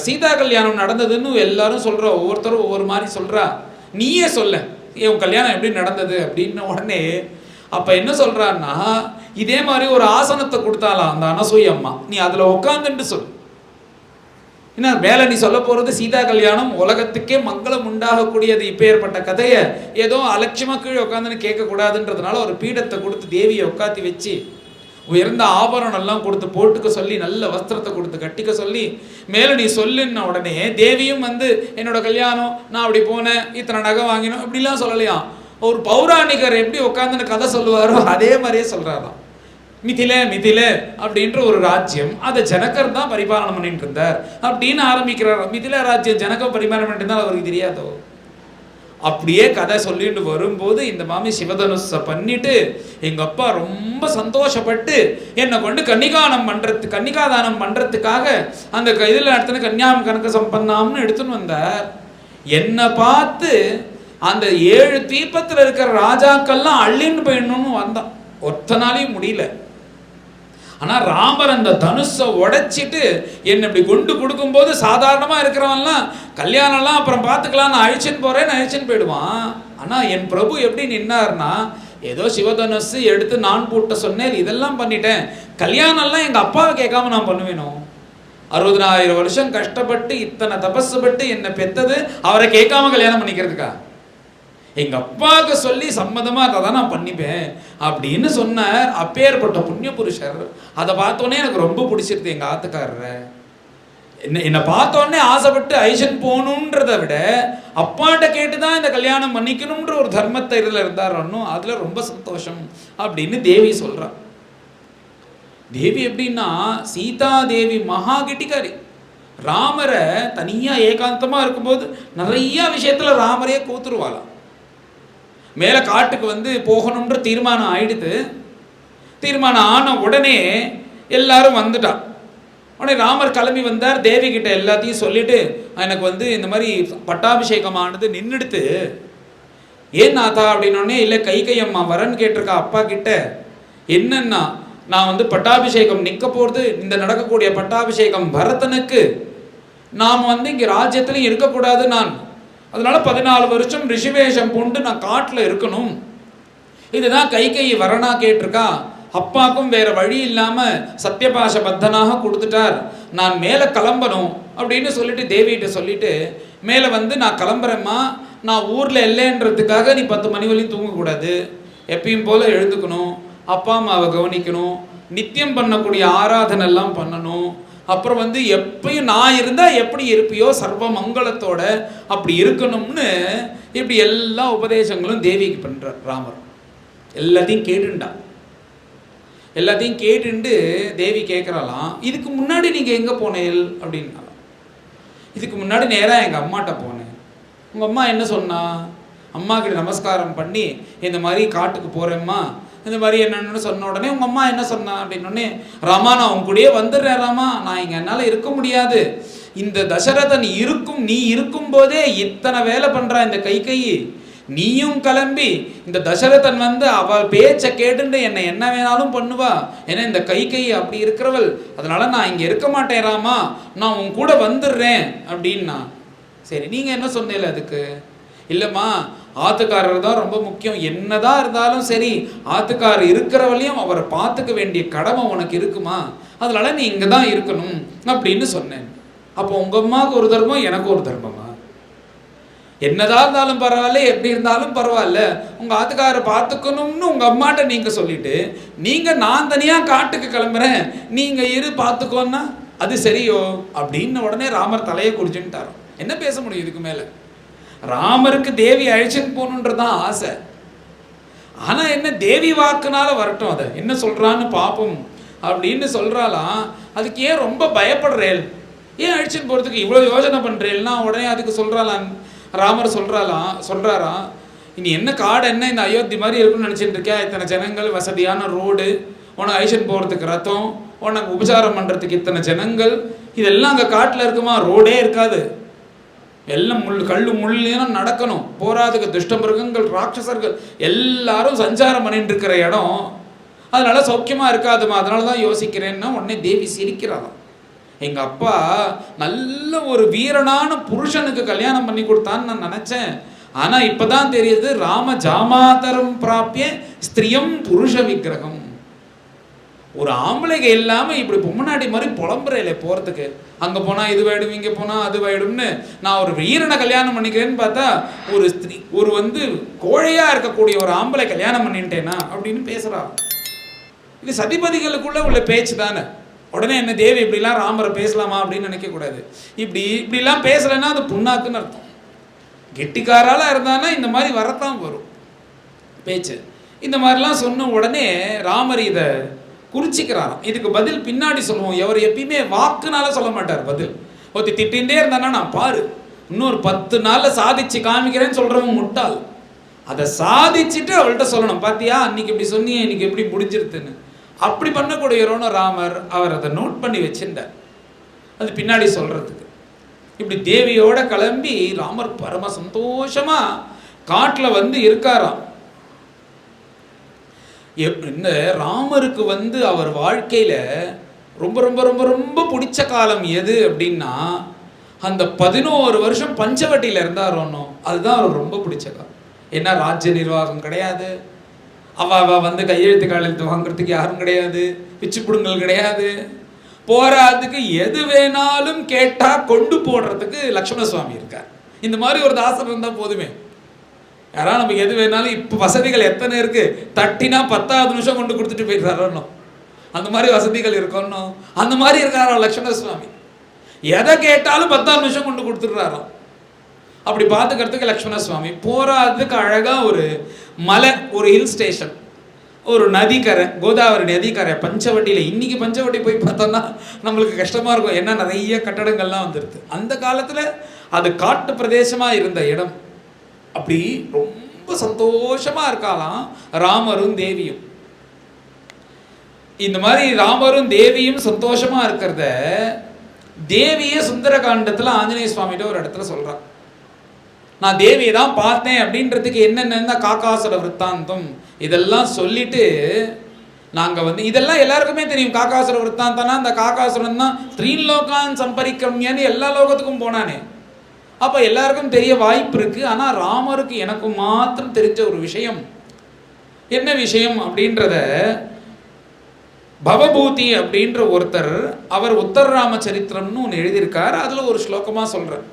சீதா கல்யாணம் நடந்ததுன்னு எல்லாரும் சொல்ற, ஒவ்வொருத்தரும் ஒவ்வொரு மாதிரி சொல்றா, நீயே சொல்ல உன் கல்யாணம் எப்படி நடந்தது அப்படின்னு. உடனே அப்ப என்ன சொல்றான்னா, இதே மாதிரி ஒரு ஆசனத்தை கொடுத்தாலாம் அந்த அனசூய அம்மா, நீ அதுல உட்காந்துட்டு சொல். என்ன மேல நீ சொல்ல போறது சீதா கல்யாணம், உலகத்துக்கே மங்களம் உண்டாகக்கூடியது. இப்ப ஏற்பட்ட கதையை ஏதோ அலட்சியமா கீழே உட்காந்துன்னு கேட்க கூடாதுன்றதுனால ஒரு பீடத்தை கொடுத்து தேவியை உட்காத்தி வச்சு உயர்ந்த ஆபரணம் எல்லாம் கொடுத்து போட்டுக்க சொல்லி, நல்ல வஸ்திரத்தை கொடுத்து கட்டிக்க சொல்லி, மேலே நீ சொல்லுன்ன உடனே தேவியும் வந்து என்னோட கல்யாணம், நான் அப்படி போனேன், இத்தனை நகை வாங்கினோம் இப்படிலாம் சொல்லலையாம். ஒரு பௌராணிகர் எப்படி உட்காந்துன்னு கதை சொல்லுவாரோ அதே மாதிரியே சொல்றாராம். மிதில மிதில அப்படின்ற ஒரு ராஜ்யம், அதை ஜனகர் தான் பரிபாலனம் பண்ணிட்டு இருந்தார் அப்படின்னு ஆரம்பிக்கிறார். மிதில ராஜ்யம் ஜனகம் பரிபாலனம் பண்ணிட்டு இருந்தால் அவருக்கு தெரியாதோ? அப்படியே கதை சொல்லிட்டு வரும்போது இந்த மாமி சிவதனுஷ பண்ணிட்டு எங்க அப்பா ரொம்ப சந்தோஷப்பட்டு என்னை கொண்டு கன்னிகாதானம் பண்றதுக்காக அந்த இதில் நடத்தின கன்னியாம் கனக சம்பன்னாம்னு எடுத்துன்னு வந்தார். என்னை பார்த்து அந்த 7 தீபத்தில் இருக்கிற ராஜாக்கள்லாம் அள்ளின்னு போயிடணும்னு வந்தான். ஒத்தனாலையும் முடியல. ஆனா ராமர் அந்த தனுஷை உடைச்சிட்டு என்னை இப்படி கொண்டு கொடுக்கும்போது சாதாரணமா இருக்கிறவன்லாம் கல்யாணம்லாம் அப்புறம் பார்த்துக்கலாம், நான் அழிச்சுன்னு போறேன்னு அழிச்சுன்னு போயிடுவான். ஆனா என் பிரபு எப்படி நின்னார்னா, ஏதோ சிவதனுஷு எடுத்து நான் பூட்ட சொன்னேன், இதெல்லாம் பண்ணிட்டேன், கல்யாணம்லாம் எங்க அப்பாவை கேட்காம நான் பண்ணுவேணும். 60,000 வருஷம் கஷ்டப்பட்டு இத்தனை தபஸுப்பட்டு என்னை பெத்தது அவரை கேட்காம கல்யாணம் பண்ணிக்கிறதுக்கா? எங்க அப்பாவுக்கு சொல்லி சம்மதமா அதை தான் நான் பண்ணிப்பேன் அப்படின்னு சொன்னார். அப்பேற்பட்ட புண்ணிய புருஷர். அதை பார்த்தோன்னே எனக்கு ரொம்ப பிடிச்சிருது எங்க ஆத்துக்காரரை. என்னை பார்த்தோன்னே ஆசைப்பட்டு ஐஷன் போகணுன்றதை விட அப்பாட்ட கேட்டுதான் இந்த கல்யாணம் பண்ணிக்கணும்ன்ற ஒரு தர்மத்தை இதில் இருந்தாரோ, அதுல ரொம்ப சந்தோஷம் அப்படின்னு தேவி சொல்றான். தேவி எப்படின்னா, சீதா தேவி மகா கெட்டிக்காரி. ராமரை தனியா ஏகாந்தமா இருக்கும்போது நிறைய விஷயத்துல ராமரையே கூத்துருவாளாம். மேலே காட்டுக்கு வந்து போகணுன்ற தீர்மானம் ஆயிடுது. தீர்மானம் ஆன உடனே எல்லாரும் வந்துட்டா. உடனே ராமர் கிளம்பி வந்தார். தேவி கிட்ட எல்லாத்தையும் சொல்லிட்டு, எனக்கு வந்து இந்த மாதிரி பட்டாபிஷேகமானது நின்றுடுத்து, ஏன் நாத்தா அப்படின்னோடனே, இல்லை கைகையம்மா வரன்னு கேட்டிருக்கா அப்பா கிட்ட. என்னன்னா, நான் வந்து பட்டாபிஷேகம் நிற்க போகிறது, இந்த நடக்கக்கூடிய பட்டாபிஷேகம் பரதனுக்கு, நாம் வந்து இங்கே ராஜ்யத்திலையும் இருக்கக்கூடாது, நான் அதனால 14 வருஷம் ரிஷிவேஷம் பூண்டு நான் காட்டில் இருக்கணும். இதுதான் கைகை வரனா கேட்டிருக்கா. அப்பாக்கும் வேற வழி இல்லாம சத்தியபாஷ பத்தனாக கொடுத்துட்டார். நான் மேலே கிளம்பணும் அப்படின்னு சொல்லிட்டு தேவிகிட்ட சொல்லிட்டு மேலே வந்து, நான் கிளம்புறேம்மா, நான் ஊரில் இல்லைன்றதுக்காக நீ 10 மணி வரையும் தூங்கக்கூடாது, எப்பயும் போல எழுந்துக்கணும், அப்பா அம்மாவை கவனிக்கணும், நித்தியம் பண்ணக்கூடிய ஆராதனை எல்லாம் பண்ணணும், அப்புறம் வந்து எப்பயும் நான் இருந்தா எப்படி இருப்பியோ சர்வ மங்களத்தோட அப்படி இருக்கணும்னு இப்படி எல்லா உபதேசங்களும் தேவிக்கு பண்றார் ராமர். எல்லாத்தையும் கேட்டுண்டா. எல்லாத்தையும் கேட்டுண்டு தேவி கேட்கறாலாம், இதுக்கு முன்னாடி நீங்க எங்க போனேன் அப்படின்னா. இதுக்கு முன்னாடி நேரா எங்க அம்மாட்ட போனேன். உங்க அம்மா என்ன சொன்னா? அம்மா கிட்ட நமஸ்காரம் பண்ணி இந்த மாதிரி காட்டுக்கு போறேம்மா, இந்த மாதிரி என்னன்னு சொன்ன உடனே உங்க அம்மா என்ன சொன்னா அப்படின்னோடனே, ராமா நான் உன் கூடயே வந்துடுறேன் ராமா, நான் இங்க என்னால இருக்க முடியாது, இந்த தசரதன் நீ இருக்கும் போதே இத்தனை வேலை பண்றா இந்த கைகை, நீயும் கிளம்பி இந்த தசரதன் வந்து அவள் பேச்சை கேட்டுட்டு என்னை என்ன வேணாலும் பண்ணுவா, ஏன்னா இந்த கைகை அப்படி இருக்கிறவள், அதனால நான் இங்க இருக்க மாட்டேன் ராமா, நான் உன் கூட வந்துடுறேன் அப்படின்னா. சரி, நீங்க என்ன சொன்னீங்க அதுக்கு? இல்லைம்மா, ஆத்துக்காரர் தான் ரொம்ப முக்கியம், என்னதான் இருந்தாலும் சரி ஆத்துக்காரர் இருக்கிறவளையும் அவரை பார்த்துக்க வேண்டிய கடமை உனக்கு இருக்குமா, அதனால நீ இங்கே தான் இருக்கணும் அப்படின்னு சொன்னேன். அப்போ உங்க அம்மாவுக்கு ஒரு தர்மம், எனக்கு ஒரு தர்மமா? என்னதான் இருந்தாலும் பரவாயில்ல, எப்படி இருந்தாலும் பரவாயில்ல, உங்க ஆத்துக்காரரை பார்த்துக்கணும்னு உங்க அம்மாட்ட நீங்க சொல்லிட்டு, நீங்க நான் தனியா காட்டுக்கு கிளம்புறேன், நீங்க இரு பார்த்துக்கோன்னா அது சரியோ அப்படின்னு உடனே ராமர் தலையை குடிச்சுட்டாரோ. என்ன பேச முடியும் இதுக்கு மேல? ராமருக்கு தேவி அழைச்சின்னு போகணுன்றதான் ஆசை. ஆனா என்ன, தேவி வாக்குனால வரட்டும், அதை என்ன சொல்றான்னு பார்ப்போம் அப்படின்னு சொல்றாலாம். அதுக்கு ஏன் ரொம்ப பயப்படுறேன், ஏன் அழைச்சின்னு போறதுக்கு இவ்வளவு யோசனை பண்றேன்னா உடனே அதுக்கு சொல்றாலாம் ராமர் சொல்றாராம், இனி என்ன காடு என்ன இந்த அயோத்தி மாதிரி இருக்குன்னு நினைச்சிட்டு இருக்கியா, இத்தனை ஜனங்கள், வசதியான ரோடு, உனக்கு அழைச்சின்னு போறதுக்கு ரத்தம், உனக்கு உபச்சாரம் பண்ணுறதுக்கு இத்தனை ஜனங்கள், இதெல்லாம் அங்கே காட்டில் இருக்குமா, ரோடே இருக்காது, எல்லாம் கல்லு முள்ளும் நடக்கணும். போராதுக்கு துஷ்ட மிருகங்கள், ராட்சசர்கள் எல்லாரும் சஞ்சாரம் பண்ணிட்டு இருக்கிற இடம், அதனால சௌக்கியமாக இருக்காதுமா, அதனால தான் யோசிக்கிறேன்னா உடனே தேவி சிரிக்கிறாளாம். எங்கள் அப்பா நல்ல ஒரு வீரனான புருஷனுக்கு கல்யாணம் பண்ணி கொடுத்தான்னு நான் நினச்சேன். ஆனால் இப்போ தான் தெரியுது, ராம ஜாமாதரம் பிராப்பிய ஸ்திரியம் புருஷ விக்கிரகம். ஒரு ஆம்பளைங்க இல்லாமல் இப்படி பொம்மநாடி மாதிரி புலம்புறையில போகிறதுக்கு, அங்கே போனால் இது வேடும், இங்கே போனால் அது வேடும்னு நான் ஒரு வீரனை கல்யாணம் பண்ணிக்கிறேன்னு பார்த்தா ஒரு ஸ்திரீ, ஒரு கோழையாக இருக்கக்கூடிய ஒரு ஆம்பளை கல்யாணம் பண்ணிட்டேனா அப்படின்னு பேசுகிறா. இது சதிபதிகளுக்குள்ள உள்ள பேச்சு தானே. உடனே என்ன தேவி இப்படிலாம் ராமரை பேசலாமா அப்படின்னு நினைக்கக்கூடாது. இப்படிலாம் பேசலைன்னா அது புண்ணாக்குன்னு அர்த்தம். கெட்டிக்காரால இருந்தானா இந்த மாதிரி வரத்தான் வரும் பேச்சு. இந்த மாதிரிலாம் சொன்ன உடனே ராமர் இதை குறிச்சிக்கிறாராம். இதுக்கு பதில் பின்னாடி சொல்லுவோம். எவர் எப்பயுமே வாக்குனால சொல்ல மாட்டார் பதில். ஒருத்தி திட்டிகிட்டே இருந்தானா நான் பாரு இன்னொரு 10 நாளில் சாதிச்சு காமிக்கிறேன்னு சொல்கிறவங்க முட்டாள். அதை சாதிச்சுட்டு அவள்கிட்ட சொல்லணும், பார்த்தியா அன்னைக்கு இப்படி சொன்னியே, இன்னைக்கு எப்படி முடிஞ்சிருதுன்னு. அப்படி பண்ணக்கூடியவரோன்னு ராமர் அவர் அதை நோட் பண்ணி வச்சுட்டார், அது பின்னாடி சொல்கிறதுக்கு. இப்படி தேவியோட கிளம்பி ராமர் பரம சந்தோஷமாக காட்டில் இருக்காராம். இந்த ராமருக்கு அவர் வாழ்க்கையில் ரொம்ப ரொம்ப ரொம்ப ரொம்ப பிடிச்ச காலம் எது அப்படின்னா, அந்த 11 வருஷம் பஞ்சவட்டியில் இருந்தாரோன்னோ அதுதான் அவர் ரொம்ப பிடிச்ச காலம். ஏன்னா ராஜ்ய நிர்வாகம் கிடையாது, அவ கையெழுத்து காலெழுத்து வாங்குறதுக்கு யாரும் கிடையாது, பிச்சு பிடுங்கல் கிடையாது, போராதுக்கு எது வேணாலும் கேட்டால் கொண்டு போடுறதுக்கு லக்ஷ்மண சுவாமி இருக்கார். இந்த மாதிரி ஒரு தாசர் இருந்தால் போதுமே. யாராவது நமக்கு எது வேணாலும், இப்போ வசதிகள் எத்தனை இருக்குது, தட்டினா 10வது நிமிஷம் கொண்டு கொடுத்துட்டு போயிடுறாரோ, அந்த மாதிரி வசதிகள் இருக்கணும். அந்த மாதிரி இருக்காரோ லக்ஷ்மண சுவாமி. எதை கேட்டாலும் 10வது நிமிஷம் கொண்டு கொடுத்துட்றாரோ. அப்படி பார்த்துக்கிறதுக்கு லக்ஷ்மண சுவாமி. போராதுக்கு அழகாக ஒரு மலை, ஒரு ஹில் ஸ்டேஷன், ஒரு நதிக்கரை, கோதாவரி நதிக்கரை பஞ்சவட்டியில். இன்றைக்கி பஞ்சவட்டி போய் பார்த்தோம்னா நம்மளுக்கு கஷ்டமாக இருக்கும், ஏன்னா நிறைய கட்டடங்கள்லாம் வந்துடுது. அந்த காலத்தில் அது காட்டு பிரதேசமாக இருந்த இடம். அப்படி ரொம்ப சந்தோஷமாக இருக்காலாம் ராமரும் தேவியும். இந்த மாதிரி ராமரும் தேவியும் சந்தோஷமாக இருக்கிறத தேவியே சுந்தரகாண்டத்தில் ஆஞ்சநேய சுவாமிகிட்ட ஒரு இடத்துல சொல்கிறான். நான் தேவியை தான் பார்த்தேன் அப்படின்றதுக்கு என்னென்ன காக்காசுர விற்த்தாந்தம் இதெல்லாம் சொல்லிட்டு நாங்கள் இதெல்லாம் எல்லாருக்குமே தெரியும். காக்காசுர விற்த்தாந்தம்னா அந்த காக்காசுரன் தான் ஸ்ரீலோகான் சம்பரிக்கம்யான்னு எல்லா லோகத்துக்கும் போனானே. அப்போ எல்லாருக்கும் தெரிய வாய்ப்பு இருக்குது. ஆனால் ராமருக்கு எனக்கும் மாத்திரம் தெரிஞ்ச ஒரு விஷயம், என்ன விஷயம் அப்படின்றத பவபூதி அப்படின்ற ஒருத்தர், அவர் உத்தரராம சரித்திரம்னு ஒன்று எழுதியிருக்கார். அதில் ஒரு ஸ்லோகமாக சொல்கிறார்.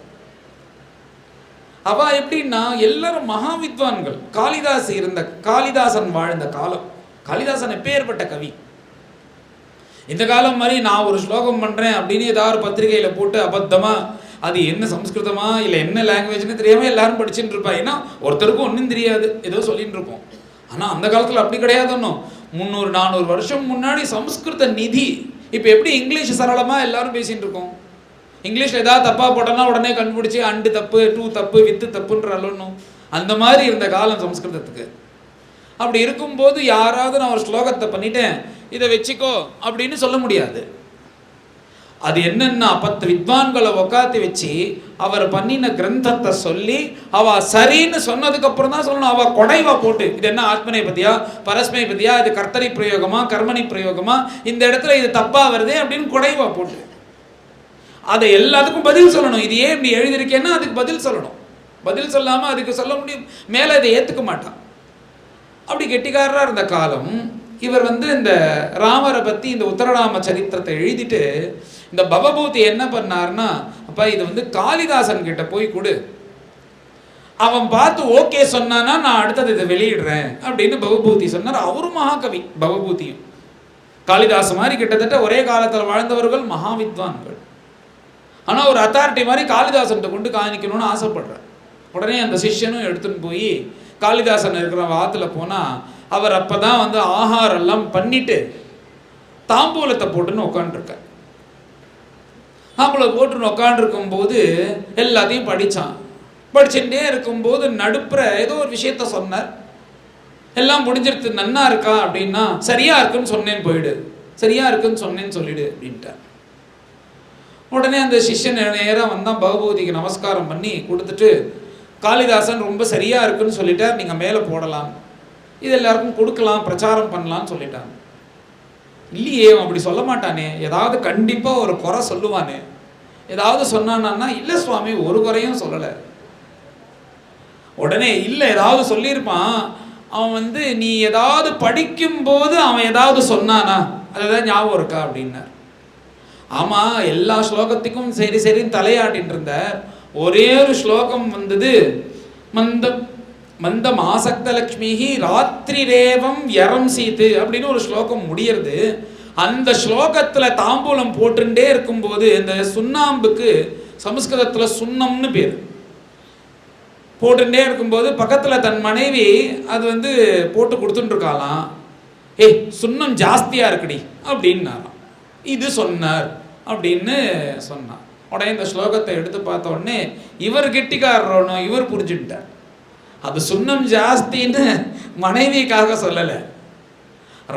அவ எப்படின்னா எல்லாரும் மகா வித்வான்கள். காளிதாசன் வாழ்ந்த காலம். காளிதாசன் எப்பேற்பட்ட கவி. இந்த காலம் மாதிரி நான் ஒரு ஸ்லோகம் பண்ணுறேன் அப்படின்னு ஏதாவது ஒரு பத்திரிகையில் போட்டு அபத்தமாக, அது என்ன சம்ஸ்கிருதமா இல்லை என்ன லாங்குவேஜ்னு தெரியாமல் எல்லாரும் படிச்சுட்டு இருப்பா. ஏன்னா ஒருத்தருக்கும் ஒன்றும் தெரியாது, ஏதோ சொல்லிட்டு இருப்போம். ஆனால் அந்த காலத்தில் அப்படி கிடையாது. ஒன்றும் 300-400 வருஷம் முன்னாடி சம்ஸ்கிருத நிதி. இப்போ எப்படி இங்கிலீஷ் சரளமாக எல்லாரும் பேசிகிட்டு இருக்கோம். இங்கிலீஷில் ஏதாவது தப்பாக போட்டோன்னா உடனே கண்டுபிடிச்சி அண்டு தப்பு, டூ தப்பு, வித்து தப்புன்ற அளணும். அந்த மாதிரி இருந்த காலம் சம்ஸ்கிருதத்துக்கு. அப்படி இருக்கும்போது யாராவது நான் ஒரு ஸ்லோகத்தை பண்ணிட்டேன் இதை வச்சுக்கோ அப்படின்னு சொல்ல முடியாது. அது என்னன்னா 10 வித்வான்களை உக்காத்தி வச்சு அவர் பண்ணின கிரந்தத்தை சொல்லி அவ சரின்னு சொன்னதுக்கு அப்புறம் தான் சொல்லணும். அவ கொடைவா போட்டு இது என்ன ஆத்மனை பத்தியா பரஸ்மை பத்தியா, இது கர்த்தரி பிரயோகமா கர்மணி பிரயோகமா, இந்த இடத்துல இது தப்பா வருது அப்படின்னு கொடைவா போட்டு அதை எல்லாத்துக்கும் பதில் சொல்லணும். இது ஏன் இப்படி எழுதியிருக்கேன்னா அதுக்கு பதில் சொல்லணும். பதில் சொல்லாமல் அதுக்கு சொல்ல முடியும், மேலே இதை ஏற்றுக்க மாட்டான். அப்படி கெட்டிக்காரராக இருந்த காலம். இவர் இந்த ராமரை பற்றி இந்த உத்தரராம சரித்திரத்தை எழுதிட்டு இந்த பவபூதி என்ன பண்ணார்னா, அப்பா இது காளிதாசன் கிட்ட போய் கொடு, அவன் பார்த்து ஓகே சொன்னானா நான் அடுத்தது இதை வெளியிடுறேன் அப்படின்னு பவபூதி சொன்னார். அவரும் மகாகவி. பவபூதியும் காளிதாச மாதிரி கிட்டத்தட்ட ஒரே காலத்தில் வாழ்ந்தவர்கள், மகாவித்வான்கள். ஆனால் ஒரு அத்தாரிட்டி மாதிரி காளிதாசன்கிட்ட கொண்டு காணிக்கணும்னு ஆசைப்படுறார். உடனே அந்த சிஷ்யனும் எடுத்துன்னு போய் காளிதாசன் இருக்கிற வாத்துல போனால் அவர் அப்போ தான் ஆகாரம் எல்லாம் பண்ணிட்டு தாம்பூலத்தை போட்டுன்னு உட்காந்துருக்கார். தாம்பூலம் போட்டுன்னு உட்காந்துருக்கும் போது எல்லாத்தையும் படித்தான். படிச்சுட்டே இருக்கும்போது நடுப்புற ஏதோ ஒரு விஷயத்த சொன்னார். எல்லாம் முடிஞ்சிருது, நன்னா இருக்கா அப்படின்னா சரியா இருக்குன்னு சொன்னேன்னு போயிடு. சரியா இருக்குன்னு சொன்னேன்னு சொல்லிடு அப்படின்ட்டார். உடனே அந்த சிஷ்யன் நேராக வந்தான், பகவதிக்கு நமஸ்காரம் பண்ணி கொடுத்துட்டு, காளிதாசன் ரொம்ப சரியா இருக்குன்னு சொல்லிட்டார், நீங்க மேலே போடலாம், இது எல்லாருக்கும் கொடுக்கலாம், பிரச்சாரம் பண்ணலாம்னு சொல்லிட்டாங்க. இல்லையே, அப்படி சொல்ல மாட்டானே, ஏதாவது கண்டிப்பா ஒரு குறை சொல்லுவானே, ஏதாவது சொன்னான்னா, இல்லை சுவாமி ஒரு குறையும் சொல்லலை. உடனே இல்லை ஏதாவது சொல்லியிருப்பான், அவன் நீ ஏதாவது படிக்கும்போது அவன் ஏதாவது சொன்னானா, அதுதான் ஞாபகம் இருக்கா அப்படின்னார். ஆமா, எல்லா ஸ்லோகத்துக்கும் சரி சரின்னு தலையாட்டின்னு இருந்தார். ஒரே ஒரு ஸ்லோகம் வந்தது, மந்தம் மந்தம் ஆசக்த லக்ஷ்மிஹி ராத்திரி ரேவம் யரம் சீத்து அப்படின்னு ஒரு ஸ்லோகம் முடியறது. அந்த ஸ்லோகத்துல தாம்பூலம் போட்டுட்டே இருக்கும்போது இந்த சுண்ணாம்புக்கு சமஸ்கிருதத்துல சுண்ணம்னு பேர், போட்டுட்டே இருக்கும்போது பக்கத்துல தன் மனைவி அது போட்டு கொடுத்துட்டு இருக்காளாம். ஏய் சுண்ணம் ஜாஸ்தியா இருக்குடி அப்படின்னாராம். இது சொன்னார் அப்படின்னு சொன்னார். உடனே இந்த ஸ்லோகத்தை எடுத்து பார்த்த உடனே இவர் கெட்டிக்காரனோ இவர் புரிஞ்சுட்டார். அது சுண்ணம் ஜாஸ்தின்னு மனைவிக்காக சொல்லலை.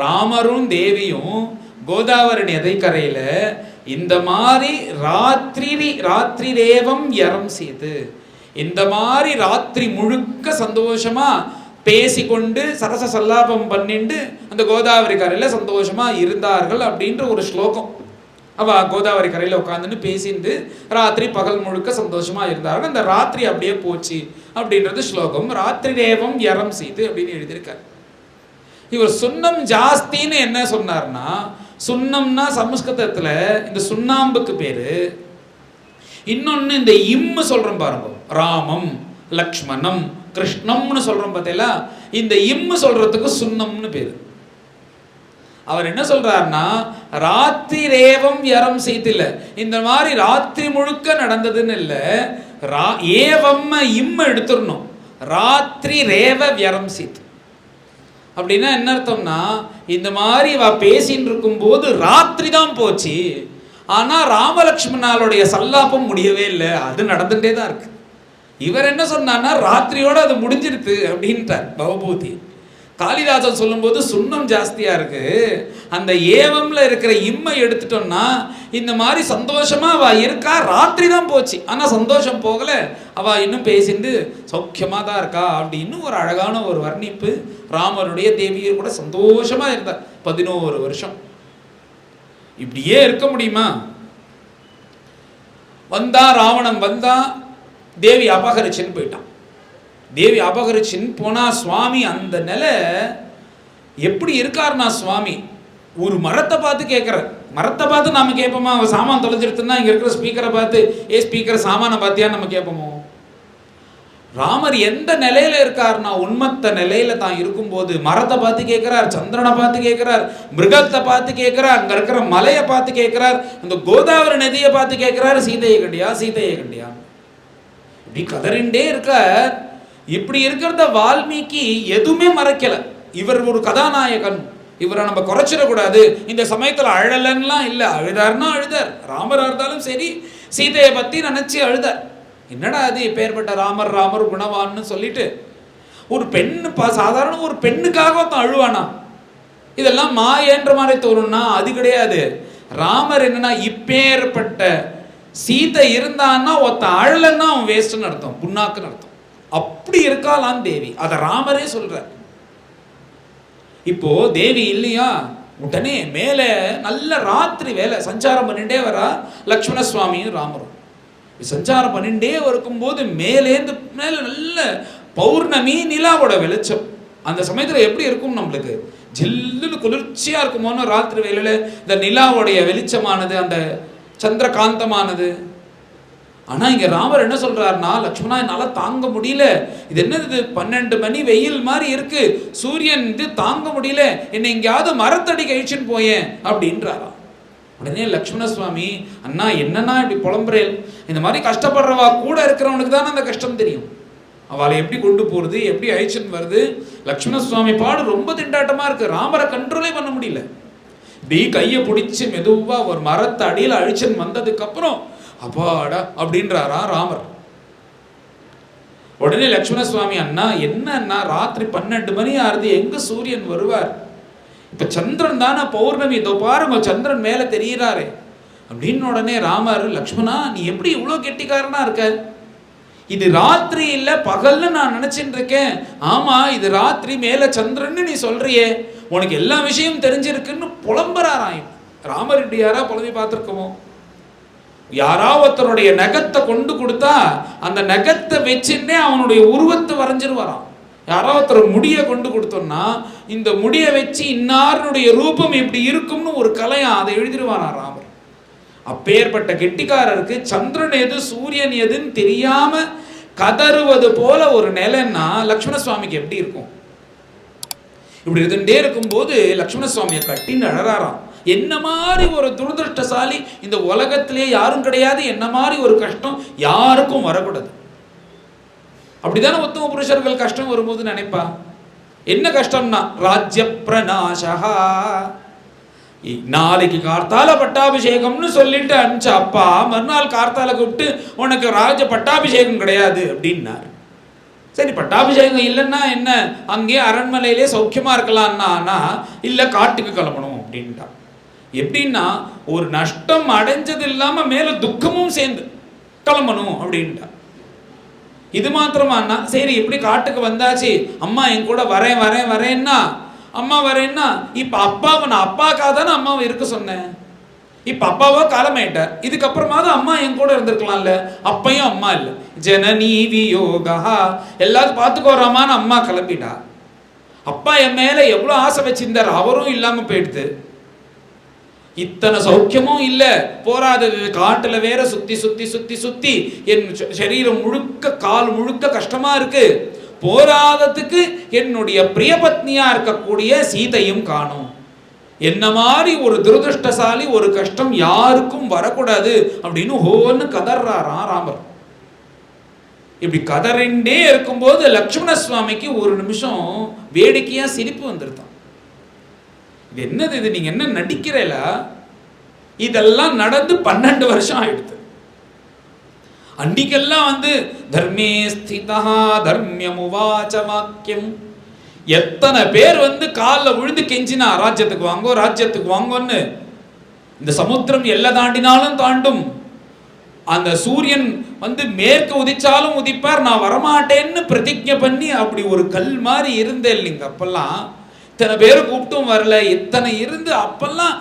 ராமரும் தேவியும் கோதாவரி நதிக்கரையில இந்த மாதிரி ராத்திரி ரேவம் யரம் செய்து, இந்த மாதிரி ராத்திரி முழுக்க சந்தோஷமா பேசிக்கொண்டு சரச சல்லாபம் பண்ணிட்டு அந்த கோதாவரி கரையில சந்தோஷமா இருந்தார்கள் அப்படின்ற ஒரு ஸ்லோகம். அவ கோதாவரி கரையில் உட்காந்துன்னு பேசிட்டு ராத்திரி பகல் முழுக்க சந்தோஷமா இருந்தார்கள். அந்த ராத்திரி அப்படியே போச்சு அப்படின்றது ஸ்லோகம். ராத்திரி ரேவம் யரம் செய்து அப்படின்னு எழுதியிருக்கார். இவர் சுண்ணம் ஜாஸ்தின்னு என்ன சொன்னார்னா, சுண்ணம்னா சமஸ்கிருதத்துல இந்த சுண்ணாம்புக்கு பேரு. இன்னொன்னு இந்த இம்மு சொல்றோம் பாருங்க, ராமம் லக்ஷ்மணம் கிருஷ்ணம்னு சொல்றோம் பார்த்தீங்களா, இந்த இம்மு சொல்றதுக்கு சுண்ணம்னு பேரு. அவர் என்ன சொல்றாருன்னா, ராத்திரி ரேவம் யரம் செய்து இல்ல, இந்த மாதிரி ராத்திரி முழுக்க நடந்ததுன்னு இல்ல, ஏவம் இம்ம எடுத்துடணும், ராத்திரி ரேவ யரம் செய்து. அப்படின்னா என்ன அர்த்தம்னா, இந்த மாதிரி பேசின்னு இருக்கும் போது ராத்திரி தான் போச்சு, ஆனா ராமலட்சுமணாலுடைய சல்லாபம் முடியவே இல்லை, அது நடந்துட்டே தான் இருக்கு. இவர் என்ன சொன்னான்னா, ராத்திரியோட அது முடிஞ்சிருக்கு அப்படின்ட்டார் பவபூதி. காளிதாசன் சொல்லும்போது சுண்ணம் ஜாஸ்தியா இருக்கு, அந்த ஏவம்ல இருக்கிற இம்மை எடுத்துட்டோம்னா இந்த மாதிரி சந்தோஷமா அவ இருக்கா, ராத்திரி தான் போச்சு ஆனா சந்தோஷம் போகல, அவ இன்னும் பேசிட்டு சௌக்கியமா தான் இருக்கா அப்படின்னு ஒரு அழகான ஒரு வர்ணிப்பு. ராமருடைய தேவியர் கூட சந்தோஷமா இருந்தா 11 வருஷம். இப்படியே இருக்க முடியுமா? வந்தா ராவணன் வந்தா, தேவி அபகரிச்சுன்னு போயிட்டான். தேவி அபகரிச்சின்னு போனா சுவாமி அந்த நிலை எப்படி இருக்காருன்னா, சுவாமி ஒரு மரத்தை பார்த்து கேட்குறார். மரத்தை பார்த்து நாம கேட்போமா? அவன் சாமான் தொலைஞ்சிருத்துன்னா இங்க இருக்கிற ஸ்பீக்கரை பார்த்து, ஏ ஸ்பீக்கர் சாமானை பார்த்தியா நம்ம கேட்போமோ? ராமர் எந்த நிலையில இருக்காருன்னா, உண்மத்த நிலையில தான் இருக்கும்போது மரத்தை பார்த்து கேட்கிறார், சந்திரனை பார்த்து கேட்கிறார், மிருகத்தை பார்த்து கேட்கிறார், அங்க இருக்கிற மலையை பார்த்து கேட்கிறார், அந்த கோதாவரி நதியை பார்த்து கேட்கிறார், சீதையை கண்டியா சீதையை கண்டியா இப்படி கதறிண்டே இருக்கார். இப்படி இருக்கிறத வால்மீகி எதுவுமே மறைக்கல. இவர் ஒரு கதாநாயகன், இவரை நம்ம குறைச்சிடக்கூடாது. இந்த சமயத்துல அழலன்னுலாம் இல்லை, அழுதார்னா அழுதார். ராமரா இருந்தாலும் சரி, சீதையை பத்தி நினைச்சு அழுதார். என்னடா அது இப்பேற்பட்ட ராமர் ராமர் குணவான்னு சொல்லிட்டு, ஒரு பெண்ணு சாதாரண ஒரு பெண்ணுக்காக ஒருத்தன் அழுவானா? இதெல்லாம் மாயன்ற மாதிரி தோணும்னா அது கிடையாது. ராமர் என்னன்னா, இப்பேற்பட்ட சீதை இருந்தான்னா ஒருத்தன் அழலன்னா அவன் வேஸ்ட்னு அர்த்தம், புண்ணாக்குன்னு அர்த்தம். அப்படி இருக்காளான் தேவி, அதை ராமரே சொல்ற. இப்போ தேவி இல்லையா, உடனே மேலே நல்ல ராத்திரி வேலை சஞ்சாரம் பண்ணிட்டே வரா லக்ஷ்மண சுவாமியும் ராமரும். சஞ்சாரம் பண்ணிட்டே இருக்கும்போது மேலேந்து மேல நல்ல பௌர்ணமி நிலாவோட வெளிச்சம். அந்த சமயத்துல எப்படி இருக்கும் நம்மளுக்கு? ஜில்லுன்னு குளிர்ச்சியா இருக்குமோன்னு ராத்திரி வேலையில இந்த நிலாவுடைய வெளிச்சமானது, அந்த சந்திரகாந்தமானது. ஆனா இங்க ராமர் என்ன சொல்றாருன்னா, லக்ஷ்மணா என்னால தாங்க முடியல, இது என்னது 12 மணி வெயில் மாதிரி இருக்கு, சூரியன் இது தாங்க முடியல, என்னை எங்கேயாவது மரத்தடி கழிச்சுன்னு போயேன் அப்படின்றாரா. உடனே லக்ஷ்மண சுவாமி, அண்ணா என்னன்னா இப்படி புலம்புறேன், இந்த மாதிரி கஷ்டப்படுறவா கூட இருக்கிறவனுக்கு தானே அந்த கஷ்டம் தெரியும், அவளை எப்படி கொண்டு போறது, எப்படி அழிச்சுன்னு வருது. லக்ஷ்மண சுவாமி பாடு ரொம்ப திண்டாட்டமா இருக்கு, ராமரை கண்ட்ரோலே பண்ண முடியல. இப்படி கையை பிடிச்சு மெதுவா ஒரு மரத்தை அடியில் அழிச்சுன்னு வந்ததுக்கு அப்புறம் அப்பாடா அப்படின்றாரா ராமர். உடனே லக்ஷ்மண சுவாமி, அண்ணா என்ன அண்ணா, ராத்திரி 12 மணி ஆறுது, எங்க சூரியன் வருவார், இப்ப சந்திரன் தானே பௌர்ணமி, இதோ பாருங்க சந்திரன் மேல தெரிகிறாரு அப்படின்னு உடனே ராமர், லக்ஷ்மணா நீ எப்படி இவ்வளவு கெட்டிக்காரனா இருக்க? இது ராத்திரி இல்ல பகல்னு நான் நினைச்சிட்டு இருக்கேன். ஆமா இது ராத்திரி, மேல சந்திரன் நீ சொல்றியே, உனக்கு எல்லா விஷயம் தெரிஞ்சிருக்குன்னு புலம்புறாராம். ராமர் இப்படி யாரா புலம்பி பார்த்திருக்கோமோ? யாரா ஒருத்தருடைய நகத்தை கொண்டு கொடுத்தா அந்த நகத்தை வச்சுன்னே அவனுடைய உருவத்தை வரைஞ்சிருவாராம். யாராவது ஒருத்தர் முடியை கொண்டு கொடுத்தோம்னா இந்த முடியை வச்சு இன்னாருடைய ரூபம் இப்படி இருக்கும்னு ஒரு கலையா அதை எழுதிடுவானா ராமர். அப்பேற்பட்ட கெட்டிக்காரருக்கு சந்திரன் எது சூரியன் எதுன்னு தெரியாம கதறுவது போல ஒரு நிலைன்னா லக்ஷ்மண சுவாமிக்கு எப்படி இருக்கும்? இப்படி இருந்துட்டே இருக்கும்போது லக்ஷ்மண சுவாமியை கட்டின்னு அழறாராம். என்ன மாதிரி ஒரு துரதிருஷ்டசாலி இந்த உலகத்திலே யாரும் கிடையாது, என்ன மாதிரி ஒரு கஷ்டம் யாருக்கும் வரக்கூடாது. அப்படிதானே உத்தம புருஷர்கள் கஷ்டம் வரும்போது நினைப்பா. என்ன கஷ்டம்னா ராஜ்ய பிரநாசா. நாளைக்கு கார்த்தால பட்டாபிஷேகம்னு சொல்லிட்டு அனுப்பிச்ச அப்பா மறுநாள் கார்த்தால கூப்பிட்டு உனக்கு ராஜ பட்டாபிஷேகம் கிடையாது அப்படின்னாரு. சரி பட்டாபிஷேகம் இல்லைன்னா என்ன, அங்கே அரண்மனையிலே சௌக்கியமா இருக்கலாம்னா இல்ல காட்டுக்கு கிளம்பணும் அப்படின்ட்டா. எப்படின்னா ஒரு நஷ்டம் அடைஞ்சது இல்லாம மேல துக்கமும் சேர்ந்து கிளம்பணும் அப்படின்ட்டா. இது மாத்திரமானா சரி எப்படி காட்டுக்கு வந்தாச்சு, அம்மா என் கூட வரேன் வரேன் வரேன்னா அம்மா வரேன்னா இப்ப அப்பாவை நான் அப்பாக்காக தானே அம்மாவை இருக்க சொன்னேன். இப்ப அப்பாவா காலமாயிட்டார், இதுக்கப்புறமா தான் அம்மா என் கூட இருந்திருக்கலாம்ல. அப்பையும் அம்மா இல்ல, ஜனனி வியோகா எல்லாரும் பார்த்துக்கோறாமான்னு அம்மா கிளம்பிட்டா. அப்பா என் மேல எவ்வளவு ஆசை வச்சிருந்தார், அவரும் இல்லாம போயிடுது. இத்தனை சௌக்கியமும் இல்ல, போராதது காட்டுல வேற சுத்தி சுத்தி சுத்தி சுத்தி என் சரீரம் முழுக்க கால் முழுக்க கஷ்டமா இருக்கு. போராதத்துக்கு என்னுடைய பிரியபத்னியா இருக்கக்கூடிய சீதையும் காணும். என்ன மாதிரி ஒரு துரதிருஷ்டசாலி ஒரு கஷ்டம் யாருக்கும் வரக்கூடாது அப்படின்னு ஹோன்னு கதறாராம் ராமர். இப்படி கதறிண்டே இருக்கும்போது லக்ஷ்மண சுவாமிக்கு ஒரு நிமிஷம் வேடிக்கையா சிரிப்பு வந்துருத்தான். இது என்னது, இது நீங்க என்ன நடிக்கிறல? இதெல்லாம் நடந்து 12 வருஷம் ஆயிடுது. அன்னைக்கெல்லாம் தர்மே ஸ்திதா தர்மியமுவாச வாக்கியம். எத்தனை பேர் காலில் விழுந்து கெஞ்சினா ராஜ்யத்துக்கு வாங்கோ ராஜ்யத்துக்கு வாங்கோன்னு. இந்த சமுத்திரம் எல்லை தாண்டினாலும் தாண்டும், அந்த சூரியன் மேற்கு உதிச்சாலும் உதிப்பார், நான் வரமாட்டேன்னு பிரதிஜை பண்ணி அப்படி ஒரு கல் மாதிரி இருந்தேன் இல்லைங்க. அப்பெல்லாம் இத்தனை பேர் கூப்பிட்டும் வரல, இத்தனை இருந்து அப்பெல்லாம்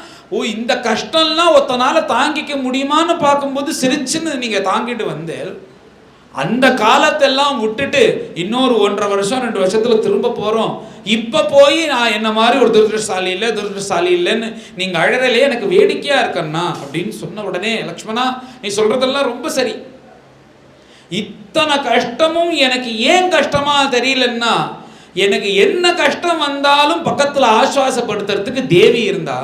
இந்த கஷ்டம்லாம் ஒத்தனால தாங்கிக்க முடியுமான்னு பார்க்கும்போது சிரிச்சுன்னு நீங்க தாங்கிட்டு வந்தேன். அந்த காலத்தெல்லாம் விட்டுட்டு இன்னொரு 1.5 வருஷம் 2 வருஷத்துல திரும்ப போறோம். இப்ப போய் நான் என்ன மாதிரி ஒரு துரதிருஷ்டசாலி இல்லைன்னு நீங்க அழறலே, எனக்கு வேடிக்கையா இருக்கண்ணா அப்படின்னு சொன்ன உடனே லக்ஷ்மணா நீ சொல்றதெல்லாம் ரொம்ப சரி. இத்தனை கஷ்டமும் எனக்கு ஏன் கஷ்டமா தெரியலன்னா, எனக்கு என்ன கஷ்டம் வந்தாலும் பக்கத்துல ஆசுவாசப்படுத்துறதுக்கு தேவி இருந்தா,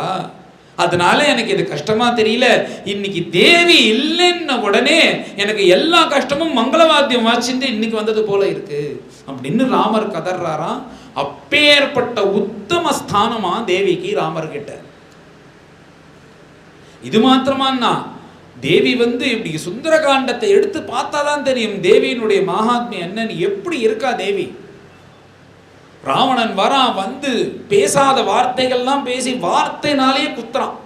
அதனால எனக்கு இது கஷ்டமா தெரியல. இன்னைக்கு தேவி இல்லைன்ன உடனே எனக்கு எல்லா கஷ்டமும் மங்களவாத்தியம் வாச்சிந்து இன்னைக்கு வந்தது போல இருக்கு அப்படின்னு ராமர் கதறாராம். அப்பேற்பட்ட உத்தம ஸ்தானமா தேவிக்கு ராமர் கிட்ட. இது மாத்திரமானா தேவி இப்படி சுந்தரகாண்டத்தை எடுத்து பார்த்தாதான் தெரியும் தேவியினுடைய மகாத்மியம் என்னன்னு. எப்படி இருக்கா தேவி? ராவணன் வரான், பேசாத வார்த்தைகள்லாம் பேசி வார்த்தைனாலேயே குத்துறான்.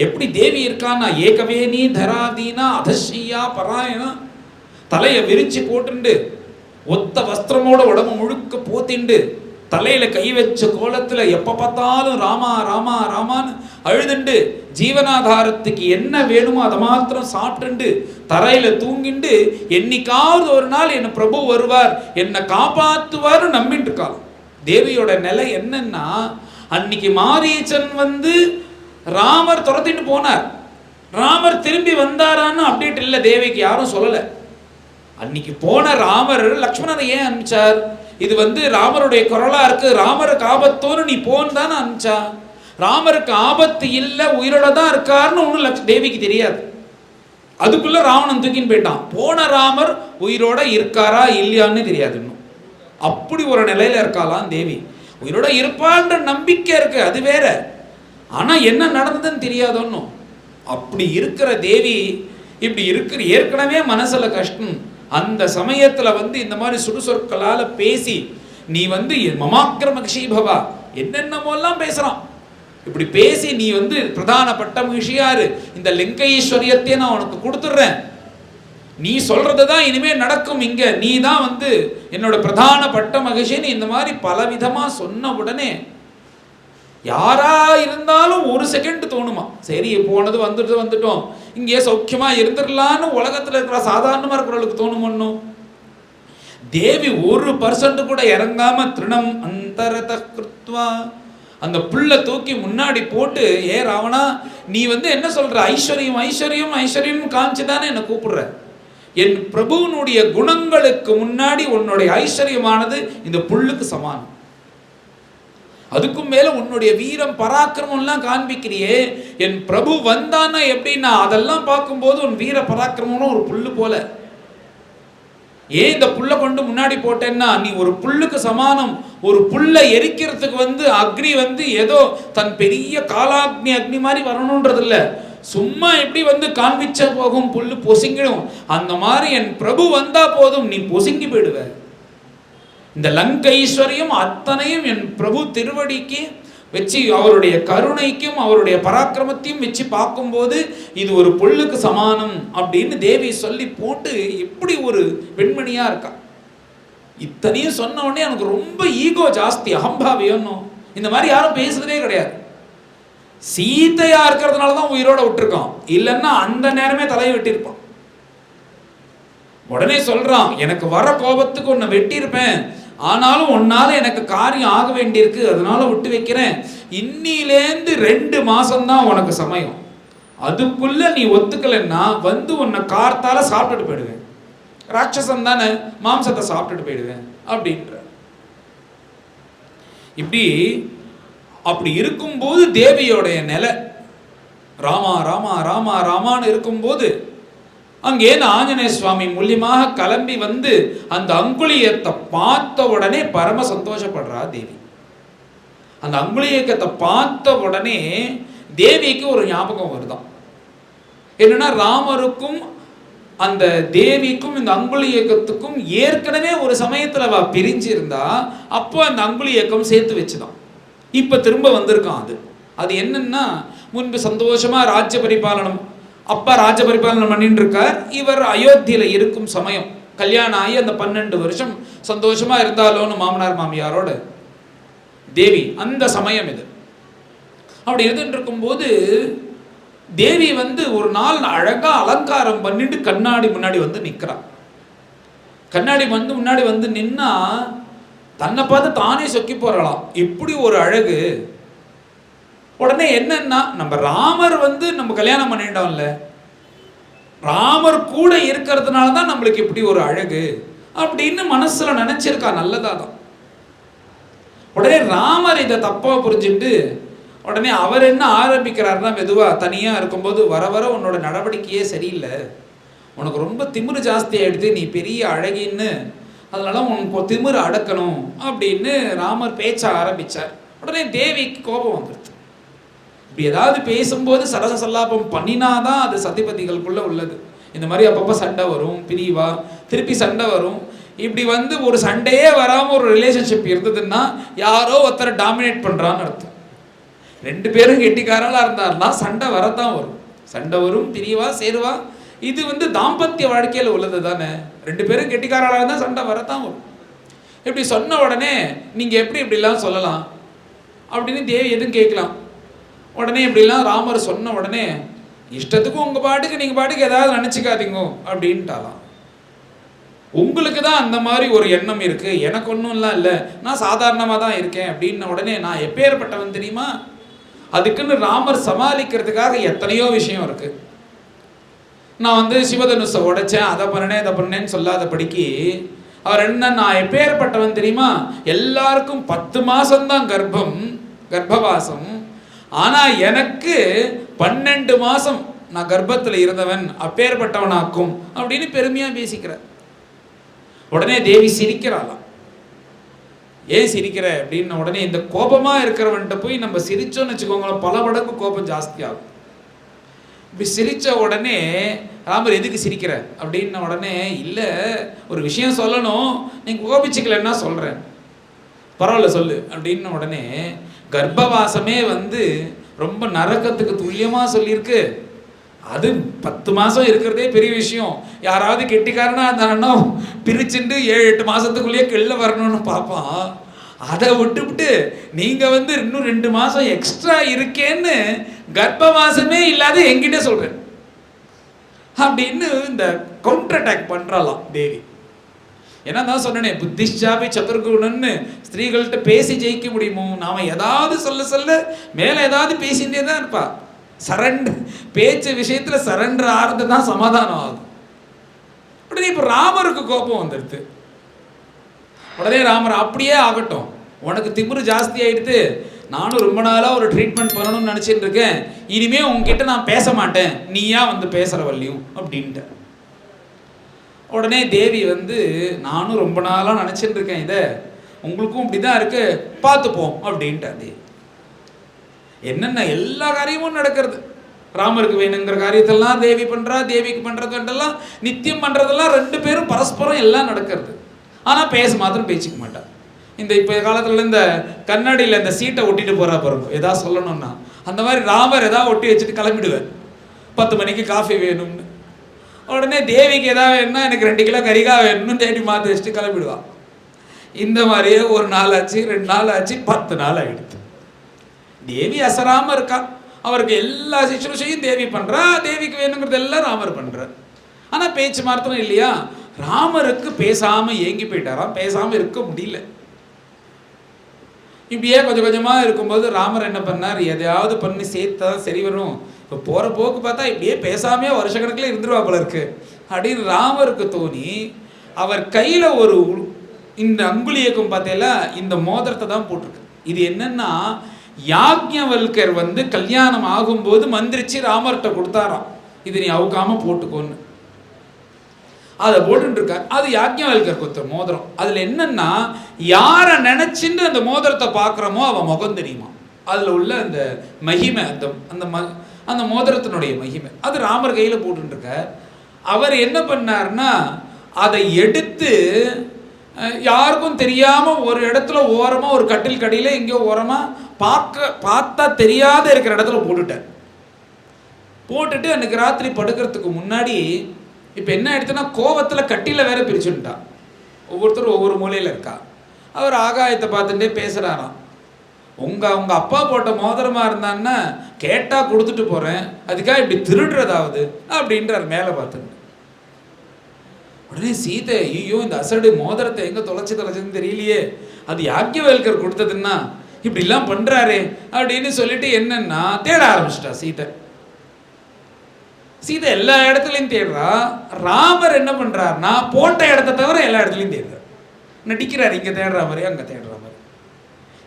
எப்படி தேவி இருக்கான்னா ஏகவேணி தராதீனா அதஷியா பராயணா, தலையை விரிச்சு போட்டுண்டு ஒத்த வஸ்திரமோட உடம்பு முழுக்க போத்திண்டு தலையில கை வச்ச கோலத்துல எப்ப பார்த்தாலும் ராமா ராமா ராமான்னு அழுதுண்டு ஜீவனாதாரத்துக்கு என்ன வேணுமோ அதை மாத்திரம் சாப்பிட்டுண்டு தரையில தூங்கிண்டு என்னைக்காவது ஒரு நாள் என்ன பிரபு வருவார் என்னை காப்பாத்துவார் நம்பிட்டு இருக்காள். தேவியோட நிலை என்னன்னா, அன்னைக்கு மாரீச்சன் ராமர் துரத்திட்டு போனார், ராமர் திரும்பி வந்தாரான்னு அப்டேட் இல்லை தேவிக்கு, யாரும் சொல்லல. அன்னைக்கு போன ராமர் லக்ஷ்மணனை ஏன் அனுப்பிச்சார்? இது ராமருடைய குரலா இருக்கு, ராமருக்கு ஆபத்தோன்னு நீ போன்னு தானே அனுப்பிச்சா. ராமருக்கு ஆபத்து இல்லை, உயிரோட தான் இருக்காருன்னு ஒன்றும் தேவிக்கு தெரியாது. அதுக்குள்ள ராவணன் தூக்கின்னு போயிட்டான். போன ராமர் உயிரோட இருக்காரா இல்லையான்னு தெரியாது இன்னும். அப்படி ஒரு நிலையில இருக்காளாம் தேவி. உயிரோட இருப்பான்ற நம்பிக்கை இருக்கு, அது வேற. ஆனா என்ன நடந்ததுன்னு தெரியாதோன்னும். அப்படி இருக்கிற தேவி இப்படி இருக்கிற ஏற்கனவே மனசுல கஷ்டம். அந்த சமயத்துல இந்த மாதிரி சுடுசொற்களால பேசி நீ மமாக்கிரம க்ஷீபவா என்னென்னமோலாம் பேசுறான். இப்படி பேசி நீ வந்து பிரதான பட்ட மகிழ்ச்சியாரு, இந்த லிங்கைஸ்வரியத்தையே நான் உனக்கு கொடுத்துட்றேன், நீ சொல்றதுதான் இனிமே நடக்கும், இங்க நீ தான் வந்து என்னோட பிரதான பட்ட மகிழ்ச்சின்னு இந்த மாதிரி பலவிதமா சொன்ன உடனே யாரா இருந்தாலும் ஒரு செகண்ட் தோணுமா, சரி போனது வந்துட்டோம், இங்கே சௌக்கியமா இருந்துடலான்னு உலகத்துல இருக்கிற சாதாரணமா இருக்கிறவங்களுக்கு தோணுமோ. தேவி 1% கூட இறங்காம திருணம் அந்தரத கிருத்வா அந்த புல்லை தூக்கி முன்னாடி போட்டு, ஏ ராவணா நீ வந்து என்ன சொல்ற, ஐஸ்வர்யம் ஐஸ்வர்யம் ஐஸ்வர்யம் காமிச்சுதானே என்னை கூப்பிடுற, என் பிரபுவனுடைய குணங்களுக்கு முன்னாடி உன்னுடைய ஐஸ்வர்யமானது இந்த புல்லுக்கு சமானம், அதுக்கும் மேல உன்னுடைய வீரம் பராக்கிரமம் எல்லாம் காண்பிக்கிறியே, என் பிரபு வந்தானா எப்படின்னா அதெல்லாம் பார்க்கும்போது உன் வீர பராக்கிரமம் ஒரு புல்லு போல, ஏன் இந்த புல்லை கொண்டு முன்னாடி போட்டேன்னா நீ ஒரு புல்லுக்கு சமானம், ஒரு புல்லை எரிக்கிறதுக்கு வந்து அக்னி வந்து ஏதோ தன் பெரிய காலாக்னி அக்னி மாதிரி வரணும்ன்றது இல்லை, சும்மா எப்படி வந்து காண்பிச்ச போகும் புல்லு பொசுங்கிடும், அந்த மாதிரி என் பிரபு வந்தா போதும் நீ பொசுங்கி போயிடுவ. இந்த லங்கைஸ்வரியம் அத்தனையும் என் பிரபு திருவடிக்கு வச்சு அவருடைய கருணைக்கும் அவருடைய பராக்கிரமத்தையும் வச்சு பார்க்கும்போது இது ஒரு புல்லுக்கு சமானம் அப்படின்னு தேவி சொல்லி போட்டு, எப்படி ஒரு பெண்மணியா இருக்கா. இத்தனையும் சொன்ன உடனே எனக்கு ரொம்ப ஈகோ ஜாஸ்தி, அகம்பாவியம், இந்த மாதிரி யாரும் பேசுறதே கிடையாது. சீதையா இருக்கிறதுனால தான் உயிரோட விட்டுருக்கோம், இல்லைன்னா அந்த நேரமே தலையை வெட்டியிருப்பான். உடனே சொல்றான், எனக்கு வர கோபத்துக்கு உன்னை வெட்டியிருப்பேன், ஆனாலும் உன்னால எனக்கு காரியம் ஆக வேண்டியிருக்கு, அதனால விட்டு வைக்கிறேன், இன்னிலேந்து 2 மாசம்தான் உனக்கு சமயம், அதுக்குள்ள நீ ஒத்துக்கலைன்னா வந்து உன்னை கார்த்தால சாப்பிட்டுட்டு போயிடுவேன், ராட்சசன் தானே மாம்சத்தை சாப்பிட்டுட்டு போயிடுவேன் அப்படின்ற. இப்படி அப்படி இருக்கும்போது தேவியோடைய நிலை ராமா ராமா ராமா ராமான்னு இருக்கும்போது அங்கேருந்து ஆஞ்சநேய சுவாமி மூலியமாக கிளம்பி வந்து அந்த அங்குலியத்தை பார்த்த உடனே பரம சந்தோஷப்படுறா தேவி. அந்த அங்குலியத்தை பார்த்த உடனே தேவிக்கு ஒரு ஞாபகம் வருதான், என்னன்னா ராமருக்கும் அந்த தேவிக்கும் இந்த அங்குலி இயக்கத்துக்கும் ஏற்கனவே ஒரு சமயத்துல அவ பிரிஞ்சிருந்தா, அப்போ அந்த அங்குலி இயக்கம் சேர்த்து வச்சுதான் இப்ப திரும்ப வந்திருக்கான். அது என்னன்னா, முன்பு சந்தோஷமா ராஜ்ய பரிபாலனம், அப்பா ராஜ்ய பரிபாலனம் பண்ணிட்டு இருக்கார், இவர் அயோத்தியில இருக்கும் சமயம், கல்யாணம் ஆகி அந்த 12 வருஷம் சந்தோஷமா இருந்தாலோன்னு மாமனார் மாமியாரோட தேவி அந்த சமயம் இது. அப்படி இருந்துட்டு இருக்கும்போது தேவி வந்து ஒரு நாள் அழகா அலங்காரம் பண்ணிட்டு கண்ணாடி முன்னாடி வந்து நிற்கிறான். கண்ணாடி வந்து முன்னாடி வந்து நின்னா தன்னை பார்த்து தானே சொக்கி போறாளாம், இப்படி ஒரு அழகு. உடனே என்னன்னா, நம்ம ராமர் வந்து நம்ம கல்யாணம் பண்ணிட்டோம்ல, ராமர் கூட இருக்கிறதுனால தான் நம்மளுக்கு இப்படி ஒரு அழகு அப்படின்னு மனசுல நினைச்சிருக்கா, நல்லதா தான். உடனே ராமர் இதை தப்பா புரிஞ்சுட்டு உடனே அவர் என்ன ஆரம்பிக்கிறாருன்னா, மெதுவா தனியா இருக்கும்போது, வர வர உன்னோட நடவடிக்கையே சரியில்லை, உனக்கு ரொம்ப திமிரு ஜாஸ்தி ஆயிடுது, நீ பெரிய அழகின்னு, அதனால உனக்கு திமிரு அடக்கணும் அப்படின்னு ராமர் பேச்ச ஆரம்பிச்சார். உடனே தேவிக்கு கோபம் வந்துடுது. இப்படி ஏதாவது பேசும்போது சரச சல்லாபம் பண்ணினாதான் அது சதிபதிகளுக்குள்ள உள்ளது. இந்த மாதிரி அப்பப்போ சண்டை வரும், பிரிவா, திருப்பி சண்டை வரும். இப்படி வந்து ஒரு சண்டையே வராமல் ஒரு ரிலேஷன்ஷிப் இருந்ததுன்னா யாரோ ஒருத்தரை டாமினேட் பண்ணுறான்னு அர்த்தம். 2 பேரும் கெட்டிக்காரலாக இருந்தாருன்னா சண்டை வரத்தான் வரும், சண்டை வரும், பிரிவா, சேருவா. இது வந்து தாம்பத்திய வாழ்க்கையில் உள்ளது தானே. 2 பேரும் கெட்டிக்காரலாக இருந்தால் சண்டை வரத்தான் வரும். இப்படி சொன்ன உடனே நீங்கள் எப்படி இப்படிலாம் சொல்லலாம் அப்படின்னு தேவி எதுவும் கேட்கலாம். உடனே இப்படிலாம் ராமர் சொன்ன உடனே, இஷ்டத்துக்கும் உங்கள் பாட்டுக்கு நீங்கள் பாட்டுக்கு ஏதாவது நினச்சிக்காதீங்க அப்படின்ட்டாலாம். உங்களுக்கு தான் அந்த மாதிரி ஒரு எண்ணம் இருக்குது, எனக்கு ஒன்றும்லாம் இல்லை, நான் சாதாரணமாக தான் இருக்கேன் அப்படின்ன உடனே, நான் எப்பேற்பட்டவன் தெரியுமா, அதுக்குன்னு ராமர் சமாளிக்கிறதுக்காக எத்தனையோ விஷயம் இருக்குது. நான் வந்து சிவதனுசை உடைச்சேன், அதை பண்ணேன் இதை பண்ணேன்னு சொல்லாதபடிக்கு அவர் என்ன, நான் எப்பேற்பட்டவன் தெரியுமா, எல்லாருக்கும் 10 மாசம்தான் கர்ப்பவாசம், ஆனால் எனக்கு 12 மாசம் நான் கர்ப்பத்தில் இருந்தவன், அப்பேற்பட்டவனாக்கும் அப்படின்னு பெருமையாக பேசிக்கிறார். உடனே தேவி சிரிக்கிறாளாம். ஏன் சிரிக்கிற அப்படின்ன உடனே, இந்த கோபமாக இருக்கிறவன்ட்ட போய் நம்ம சிரிச்சோன்னு வச்சுக்கோங்களேன், பல மடங்கு கோபம் ஜாஸ்தி ஆகும். இப்படி சிரித்த உடனே ராமர் எதுக்கு சிரிக்கிற அப்படின்ன உடனே, இல்லை ஒரு விஷயம் சொல்லணும், நீங்கள் கோபிச்சுக்கலன்னா சொல்கிறேன். பரவாயில்ல சொல்லு அப்படின்னு உடனே கர்ப்பவாசமே வந்து ரொம்ப நரக்கத்துக்கு துல்லியமா சொல்லியிருக்கு. அது 10 மாசம் இருக்கிறதே பெரிய விஷயம். யாராவது கெட்டிக்காரனா இருந்தாங்கன்னா பிரிச்சுட்டு 7-8 மாசத்துக்குள்ளேயே கெல்ல வரணும்னு பார்ப்பான். அதை விட்டுவிட்டு நீங்க வந்து இன்னும் 2 மாசம் எக்ஸ்ட்ரா இருக்கேன்னு கர்ப்பவாசமே இல்லாத என்கிட்ட சொல்றேன் அப்படின்னு இந்த கவுண்டர் அட்டாக் பண்றாளாம் தேவி. ஏன்னா தான் சொன்னேனே, புத்திஷாபி சதுர்குணன்னு ஸ்திரீகள்கிட்ட பேசி ஜெயிக்க முடியுமோ? நாம ஏதாவது சொல்ல மேல ஏதாவது பேசிட்டே தான் இருப்பா. சரண்டர் பேச்சு விஷயத்துல சரண்டர் ஆறது தான் சமாதானம் ஆகும். உடனே இப்ப ராமருக்கு கோபம் வந்துடுது. உடனே ராமர் அப்படியே ஆகட்டும், உனக்கு திமிரு ஜாஸ்தி ஆயிடுது, நானும் ரொம்ப நாளாக ஒரு ட்ரீட்மெண்ட் பண்ணணும்னு நினச்சிட்டு இருக்கேன், இனிமே உங்ககிட்ட நான் பேச மாட்டேன், நீயா வந்து பேசுகிற வள்ளியும் அப்படின்ட்டு. உடனே தேவி வந்து நானும் ரொம்ப நாளாக நினச்சிட்டு இருக்கேன், இதை உங்களுக்கும் இப்படி தான் இருக்கு, பார்த்துப்போம் அப்படின்ட்டா தேவி. என்னென்ன எல்லா காரியமும் நடக்கிறது. ராமருக்கு வேணுங்கிற காரியத்தெல்லாம் தேவி பண்ணுறா, தேவிக்கு பண்ணுறதுலாம் நித்தியம் பண்ணுறதெல்லாம் 2 பேரும் பரஸ்பரம் எல்லாம் நடக்கிறது. ஆனால் பேச மாத்திரம் பேசிக்க மாட்டா. இந்த இப்போ காலத்தில் இந்த கண்ணாடியில் இந்த சீட்டை ஒட்டிட்டு போகிறா பாருங்க, எதாவது சொல்லணும்னா அந்த மாதிரி ராமர் எதாவது ஒட்டி வச்சுட்டு கிளம்பிடுவேன். 10 மணிக்கு காஃபி வேணும்னு. உடனே தேவிக்கு எதாவது வேணும்னா எனக்கு 2 கிலோ கறிக்காய் வேணும்னு தேடி மாற்றி வச்சுட்டு கிளம்பிடுவான். இந்த மாதிரியே 1 நாள் ஆச்சு, 2 நாள் ஆச்சு, 10 நாள் ஆகிடுது. தேவி அசராமல் இருக்கா. அவருக்கு எல்லா சிசுருஷையும் தேவி பண்ணுறா, தேவிக்கு வேணுங்கிறது எல்லாம் ராமர் பண்ணுறார். ஆனால் பேச்சு மாத்திரம் இல்லையா. ராமருக்கு பேசாமல் ஏங்கி போயிட்டாராம், பேசாமல் இருக்க முடியல. இப்படியே கொஞ்சம் கொஞ்சமாக இருக்கும்போது ராமர் என்ன பண்ணார், எதையாவது பண்ணி சேர்த்தா சரி வரும், இப்போ போகிற போக்கு பார்த்தா இப்படியே பேசாமே வருஷக்கணக்கில் இருந்துருவா போல இருக்கு அப்படின்னு ராமருக்கு தோணி அவர் கையில் ஒரு இந்த அங்குலியக்கும் பார்த்தேல இந்த மோதிரத்தை தான் போட்டிருக்கு. இது என்னன்னா யாக்ஞவல்கர் வந்து கல்யாணம் ஆகும்போது மந்திரிச்சு ராமர்கிட்ட கொடுத்தாராம், இது நீ அவுக்காம போட்டுக்கோன்னு. அதை போட்டுருக்கார். அது யாக்ஞவல்கர் கொடுத்த மோதிரம். அதில் என்னன்னா யாரை நினைச்சுட்டு அந்த மோதிரத்தை பார்க்குறோமோ அவன் முகம் தெரியுமா. அதில் உள்ள அந்த மகிமை, அந்த மோதிரத்தினுடைய மகிமை அது ராமர் கையில் போட்டுருக்கார். அவர் என்ன பண்ணார்னா அதை எடுத்து யாருக்கும் தெரியாமல் ஒரு இடத்துல ஓரமாக ஒரு கட்டில் கடியில் எங்கேயோ ஓரமாக பார்த்தா தெரியாத இருக்கிற இடத்துல போட்டுட்டார். போட்டுட்டு அன்னைக்கு ராத்திரி படுக்கிறதுக்கு முன்னாடி இப்போ என்ன ஆயிடுச்சுன்னா கோவத்தில் கட்டில வேற பிரிச்சுட்டான். ஒவ்வொருத்தரும் ஒவ்வொரு மூலையில் இருக்கா. அவர் ஆகாயத்தை பார்த்துட்டே பேசுகிறாராம், உங்கள் அப்பா போட்ட மோதிரமாக இருந்தான்னா கேட்டால் கொடுத்துட்டு போகிறேன், அதுக்காக இப்படி திருடுறதாவது அப்படின்றார் மேலே பார்த்துட்டு. உடனே சீதை, ஐயோ இந்த அசடு மோதிரத்தை எங்கே தொலைச்சதுன்னு தெரியலையே, அது யாக்ஞவல்கர் கொடுத்ததுன்னா இப்படிலாம் பண்ணுறாரு அப்படின்னு சொல்லிட்டு என்னன்னா தேட ஆரம்பிச்சிட்டா சீதை. சீதை எல்லா இடத்துலையும் தேடுறா. ராமர் என்ன பண்ணுறாருன்னா போட்ட இடத்த தவிர எல்லா இடத்துலையும் தேடுறார், நடிக்கிறார். இங்கே தேடுற மாதிரி அங்கே தேடுற மாதிரி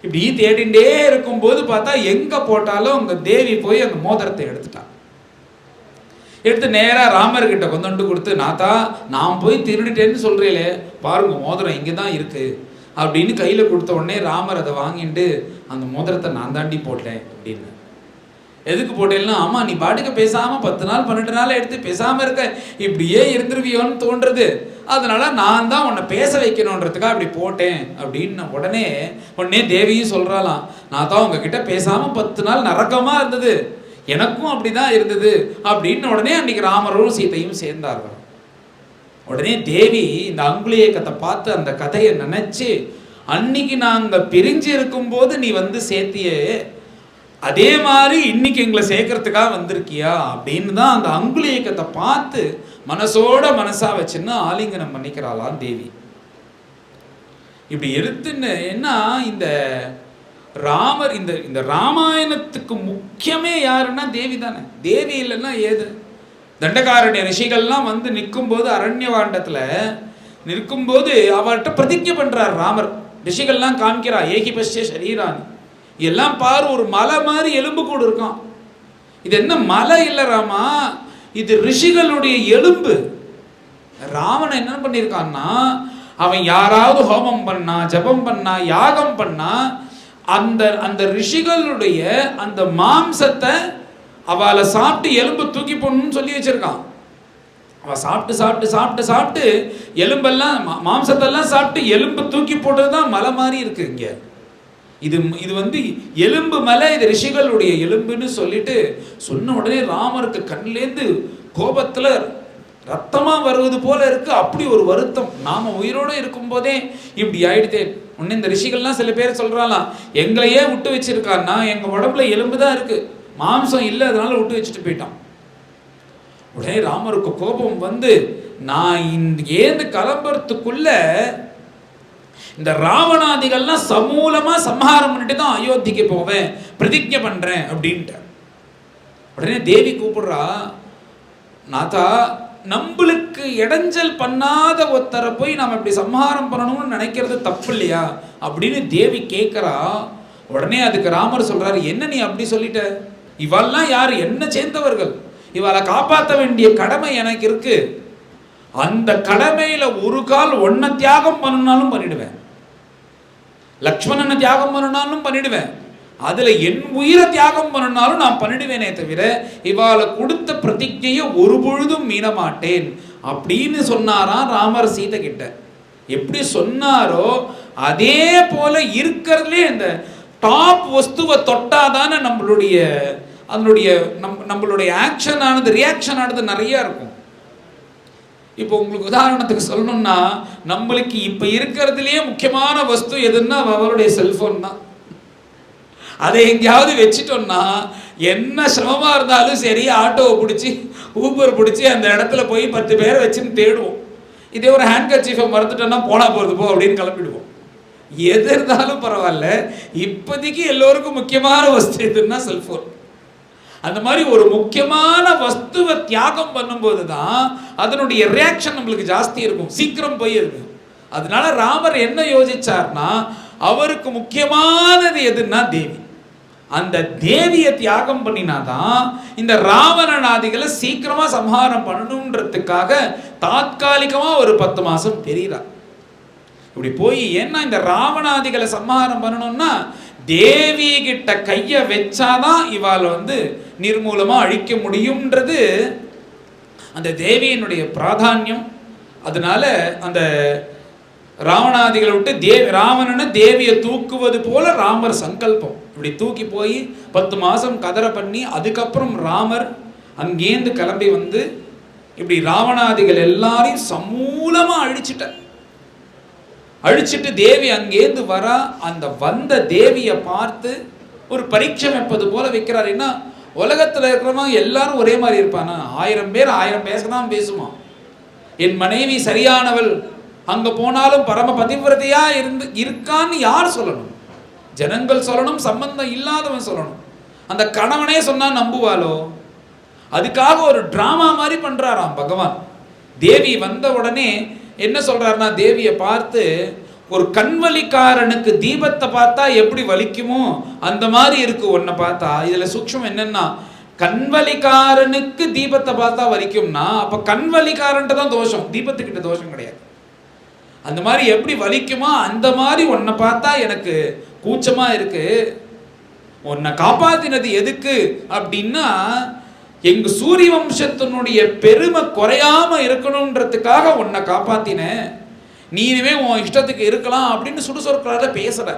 இப்படி தேடிண்டே இருக்கும்போது பார்த்தா எங்கே போட்டாலும் அங்கே தேவி போய் அந்த மோதிரத்தை எடுத்துட்டான். எடுத்து நேராக ராமர்கிட்ட கொண்டு கொடுத்து, நாத்தா நான் போய் திருடிட்டேன்னு சொல்கிறீங்களே, பாருங்க மோதிரம் இங்கே தான் இருக்குது அப்படின்னு கையில் கொடுத்த உடனே ராமர் அதை வாங்கிட்டு அந்த மோதிரத்தை நான் தாண்டி போட்டேன் அப்படின்னு. எதுக்கு போட்டேன்னா, ஆமாம் நீ பாட்டுக்கு பேசாமல் 10 நாள் 12 நாள் எடுத்து பேசாமல் இருக்க, இப்படியே இருந்துருவியோன்னு தோன்றுறது, அதனால நான் தான் உன்னை பேச வைக்கணுன்றதுக்காக அப்படி போட்டேன் அப்படின்னு. உடனே தேவியும் சொல்கிறாளாம், நான் தான் உங்ககிட்ட பேசாமல் 10 நாள் நரக்கமாக இருந்தது, எனக்கும் அப்படிதான் இருந்தது அப்படின்னு. உடனே அன்னைக்கு ராமரும் சீதையும் சேர்ந்தார்கள். உடனே தேவி இந்த அங்குலியக்கத்தை பார்த்து அந்த கதையை நினைச்சு, அன்னைக்கு நாங்க பிரிஞ்சு இருக்கும்போது நீ வந்து சேர்த்தியே, அதே மாதிரி இன்னைக்கு எங்களை சேர்க்கறதுக்காக வந்திருக்கியா அப்படின்னு தான் அந்த அங்குலியக்கத்தை பார்த்து மனசோட மனசா வச்சுன்னு ஆலிங்கனம் பண்ணிக்கிறாளாம் தேவி. இப்படி எடுத்துன்னு என்ன இந்த ராமர் இந்த ராமாயணத்துக்கு முக்கியமே யாருன்னா தேவி தானே. தேவி இல்லைன்னா ஏது? தண்டகாரண்ய ரிஷிகள்லாம் வந்து நிற்கும்போது அரண்யவாண்டத்தில் நிற்கும்போது அவர்கிட்ட பிரதிஜை பண்ணுறார் ராமர். ரிஷிகள்லாம் காமிக்கிறா, ஏகி பஷ்ய சரீரான், எல்லாம் பாரு ஒரு மலை மாதிரி எலும்பு கூடு இருக்கான். இது என்ன மலை இல்லை ராமா, இது ரிஷிகளுடைய எலும்பு. ராவணன் என்ன பண்ணியிருக்கான்னா, அவன் யாராவது ஹோமம் பண்ணா, ஜபம் பண்ணா, யாகம் பண்ணா, அந்த ரிஷிகளுடைய அந்த மாம்சத்தை அவளை சாப்பிட்டு எலும்பு தூக்கி போடணும்னு சொல்லி வச்சிருக்கான். அவன் சாப்பிட்டு சாப்பிட்டு சாப்பிட்டு சாப்பிட்டு எலும்பெல்லாம் மாம்சத்தெல்லாம் சாப்பிட்டு எலும்பு தூக்கி போட்டது தான் மலை மாதிரி இருக்கு இங்க. இது வந்து எலும்பு மலை, இது ரிஷிகளுடைய எலும்புன்னு சொல்லிட்டு சொன்ன உடனே ராமருக்கு கண்ணிலேருந்து கோபத்துல ரத்தமா வருவது போல இருக்கு. அப்படி ஒரு வருத்தம், நாம உயிரோட இருக்கும் போதே இப்படி ஆயிடுதே. உடனே இந்த ரிஷிகள்லாம் சில பேர் சொல்றாலாம், எங்களையே விட்டு வச்சிருக்கான்னா எங்க உடம்புல எலும்பு தான் இருக்கு, மாம்சம் இல்லை, அதனால விட்டு வச்சுட்டு போயிட்டான். உடனே ராமருக்கு கோபம் வந்து, நான் ஏந்து கிளம்புறதுக்குள்ள இந்த ராவணாதிகள்லாம் சமூலமா சம்ஹாரம் பண்ணிட்டு தான் அயோத்திக்கு போவேன், பிரதிஜை பண்றேன் அப்படின்ட்டு. உடனே தேவி கூப்பிடுறா, நாதா, நம்மளுக்கு இடைஞ்சல் பண்ணாத ஒருத்தரை போய் நாம இப்படி சம்ஹாரம் பண்ணணும்னு நினைக்கிறது தப்பு இல்லையா அப்படின்னு தேவி கேட்கிறா. உடனே அதுக்கு ராமர் சொல்றாரு, என்ன நீ அப்படி சொல்லிட்ட, இவெல்லாம் யாரு, என்ன சேர்ந்தவர்கள், இவளை காப்பாற்ற வேண்டிய கடமை எனக்கு இருக்கு. அந்த கடமையில ஒரு கால் ஒன்ன தியாகம் பண்ணனாலும் பண்ணிடுவேன், லக்ஷ்மணனை தியாகம் பண்ணனாலும் பண்ணிடுவேன், அதுல என் உயிரை தியாகம் பண்ணனாலும் நான் பண்ணிடுவேனே தவிர இவாளை கொடுத்த பிரதிஜையை ஒரு பொழுதும் மீற மாட்டேன் அப்படின்னு சொன்னாராம் ராமர் சீதை கிட்ட. எப்படி சொன்னாரோ அதே போல இருக்கிறதுலே இந்த டாப் வஸ்துவை தொட்டாதானே நம்மளுடைய ஆக்ஷன் ஆனது, ரியாக்ஷன் ஆனது நிறைய இருக்கும். இப்போ உங்களுக்கு உதாரணத்துக்கு சொல்லணும்னா, நம்மளுக்கு இப்ப இருக்கிறதுலயே முக்கியமான வஸ்து எதுன்னா அவளுடைய செல்போன் தான். அதை எங்கேயாவது வச்சுட்டோம்னா என்ன சிரமமா இருந்தாலும் சரி, ஆட்டோவை பிடிச்சி ஊபர் பிடிச்சி அந்த இடத்துல போய் 10 பேரை வச்சுன்னு தேடுவோம். இதே ஒரு ஹேண்ட் கர்ச்சீஃபை மறந்துட்டோம்னா போனா போறது போ அப்படின்னு கிளம்பிடுவோம். எது இருந்தாலும் பரவாயில்ல, இப்போதைக்கு எல்லோருக்கும் முக்கியமான வஸ்து எதுன்னா செல்போன். அந்த மாதிரி ஒரு முக்கியமான வஸ்துவை தியாகம் பண்ணும்போது தான் அதனுடைய ரியாக்ஷன் நம்மளுக்கு ஜாஸ்தி இருக்கும், சீக்கிரம் போய் இருக்கும். அதனால ராமர் என்ன யோசிச்சார்னா, அவருக்கு முக்கியமானது எதுன்னா தேவி. அந்த தேவியை தியாகம் பண்ணினாதான் இந்த ராவணனாதிகளை சீக்கிரமா சம்ஹாரம் பண்ணணுன்றதுக்காக தாத்காலிகமா ஒரு 10 மாசம் தெரிகிறார். இப்படி போய், ஏன்னா இந்த ராவணாதிகளை சம்ஹாரம் பண்ணணும்னா தேவி கிட்ட கைய வச்சாதான் இவாளை வந்து நிர்மூலமா அழிக்க முடியும்ன்றது அந்த தேவியினுடைய பிராதானியம். அதனால அந்த ராவணாதிகளை விட்டு ராவணனை தேவியை தூக்குவது போல ராமர் சங்கல்பம். இப்படி தூக்கி போய் 10 மாசம் கதற பண்ணி அதுக்கப்புறம் ராமர் அங்கேந்து கிளம்பி வந்து இப்படி ராவணாதிகள் எல்லாரையும் சமூலமா அழிச்சிட்டு தேவி அங்கேந்து வர, அந்த வந்த தேவியை பார்த்து ஒரு பரீட்சை வைப்பது போல வைக்கிறார். என்ன, உலகத்துல இருக்கிறவங்க எல்லாரும் ஒரே மாதிரி இருப்பானா? 1000 பேர் 1000 பேசதான் பேசுமா. என் மனைவி சரியானவள், அங்க போனாலும் பரம பதிவிரதையா இருக்கான்னு யார் சொல்லணும்? ஜனங்கள் சொல்லணும், சம்பந்தம் இல்லாதவன் சொல்லணும். அந்த கணவனே சொன்னா நம்புவாளோ? அதுக்காக ஒரு டிராமா மாதிரி பண்றாராம் பகவான். தேவி வந்த உடனே என்ன சொல்றாருன்னா, தேவியை பார்த்து, ஒரு கண்வலிக்காரனுக்கு தீபத்தை பார்த்தா எப்படி வலிக்குமோ அந்த மாதிரி இருக்கு உன்னை பார்த்தா. இதுல சூக்ஷ்மம் என்னன்னா, கண்வலிக்காரனுக்கு தீபத்தை பார்த்தா வலிக்கும்னா அப்ப கண்வலிக்காரன்ட்டு தான் தோஷம், தீபத்துக்கிட்ட தோஷம் கிடையாது. அந்த மாதிரி எப்படி வலிக்குமா அந்த மாதிரி உன்னை பார்த்தா எனக்கு கூச்சமா இருக்கு. உன்னை காப்பாத்தினது எதுக்கு அப்படின்னா, எங்க சூரிய வம்சத்தினுடைய பெருமை குறையாம இருக்கணும்ன்றதுக்காக உன்னை காப்பாத்தினேன், நீ இனிமே உன் இஷ்டத்துக்கு இருக்கலாம் அப்படின்னு சுடுசொற்களால பேசுற.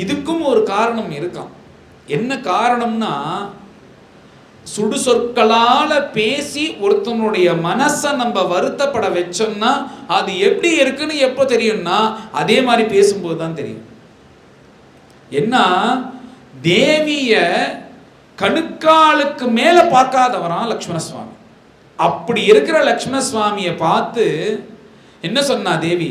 இதுக்கும் ஒரு காரணம் இருக்கான். என்ன காரணம்னா, சுடுசொற்களால பேசி ஒருத்தனுடைய மனசை நம்ம வருத்தப்பட வச்சோம்னா அது எப்படி இருக்குன்னு எப்போ தெரியும்னா அதே மாதிரி பேசும்போது தான் தெரியும். என்ன, தேவிய கணுக்காலுக்கு மேல பார்க்காதவரான் லக்ஷ்மண சுவாமி. அப்படி இருக்கிற லக்ஷ்மண சுவாமியை பார்த்து என்ன சொன்னா தேவி,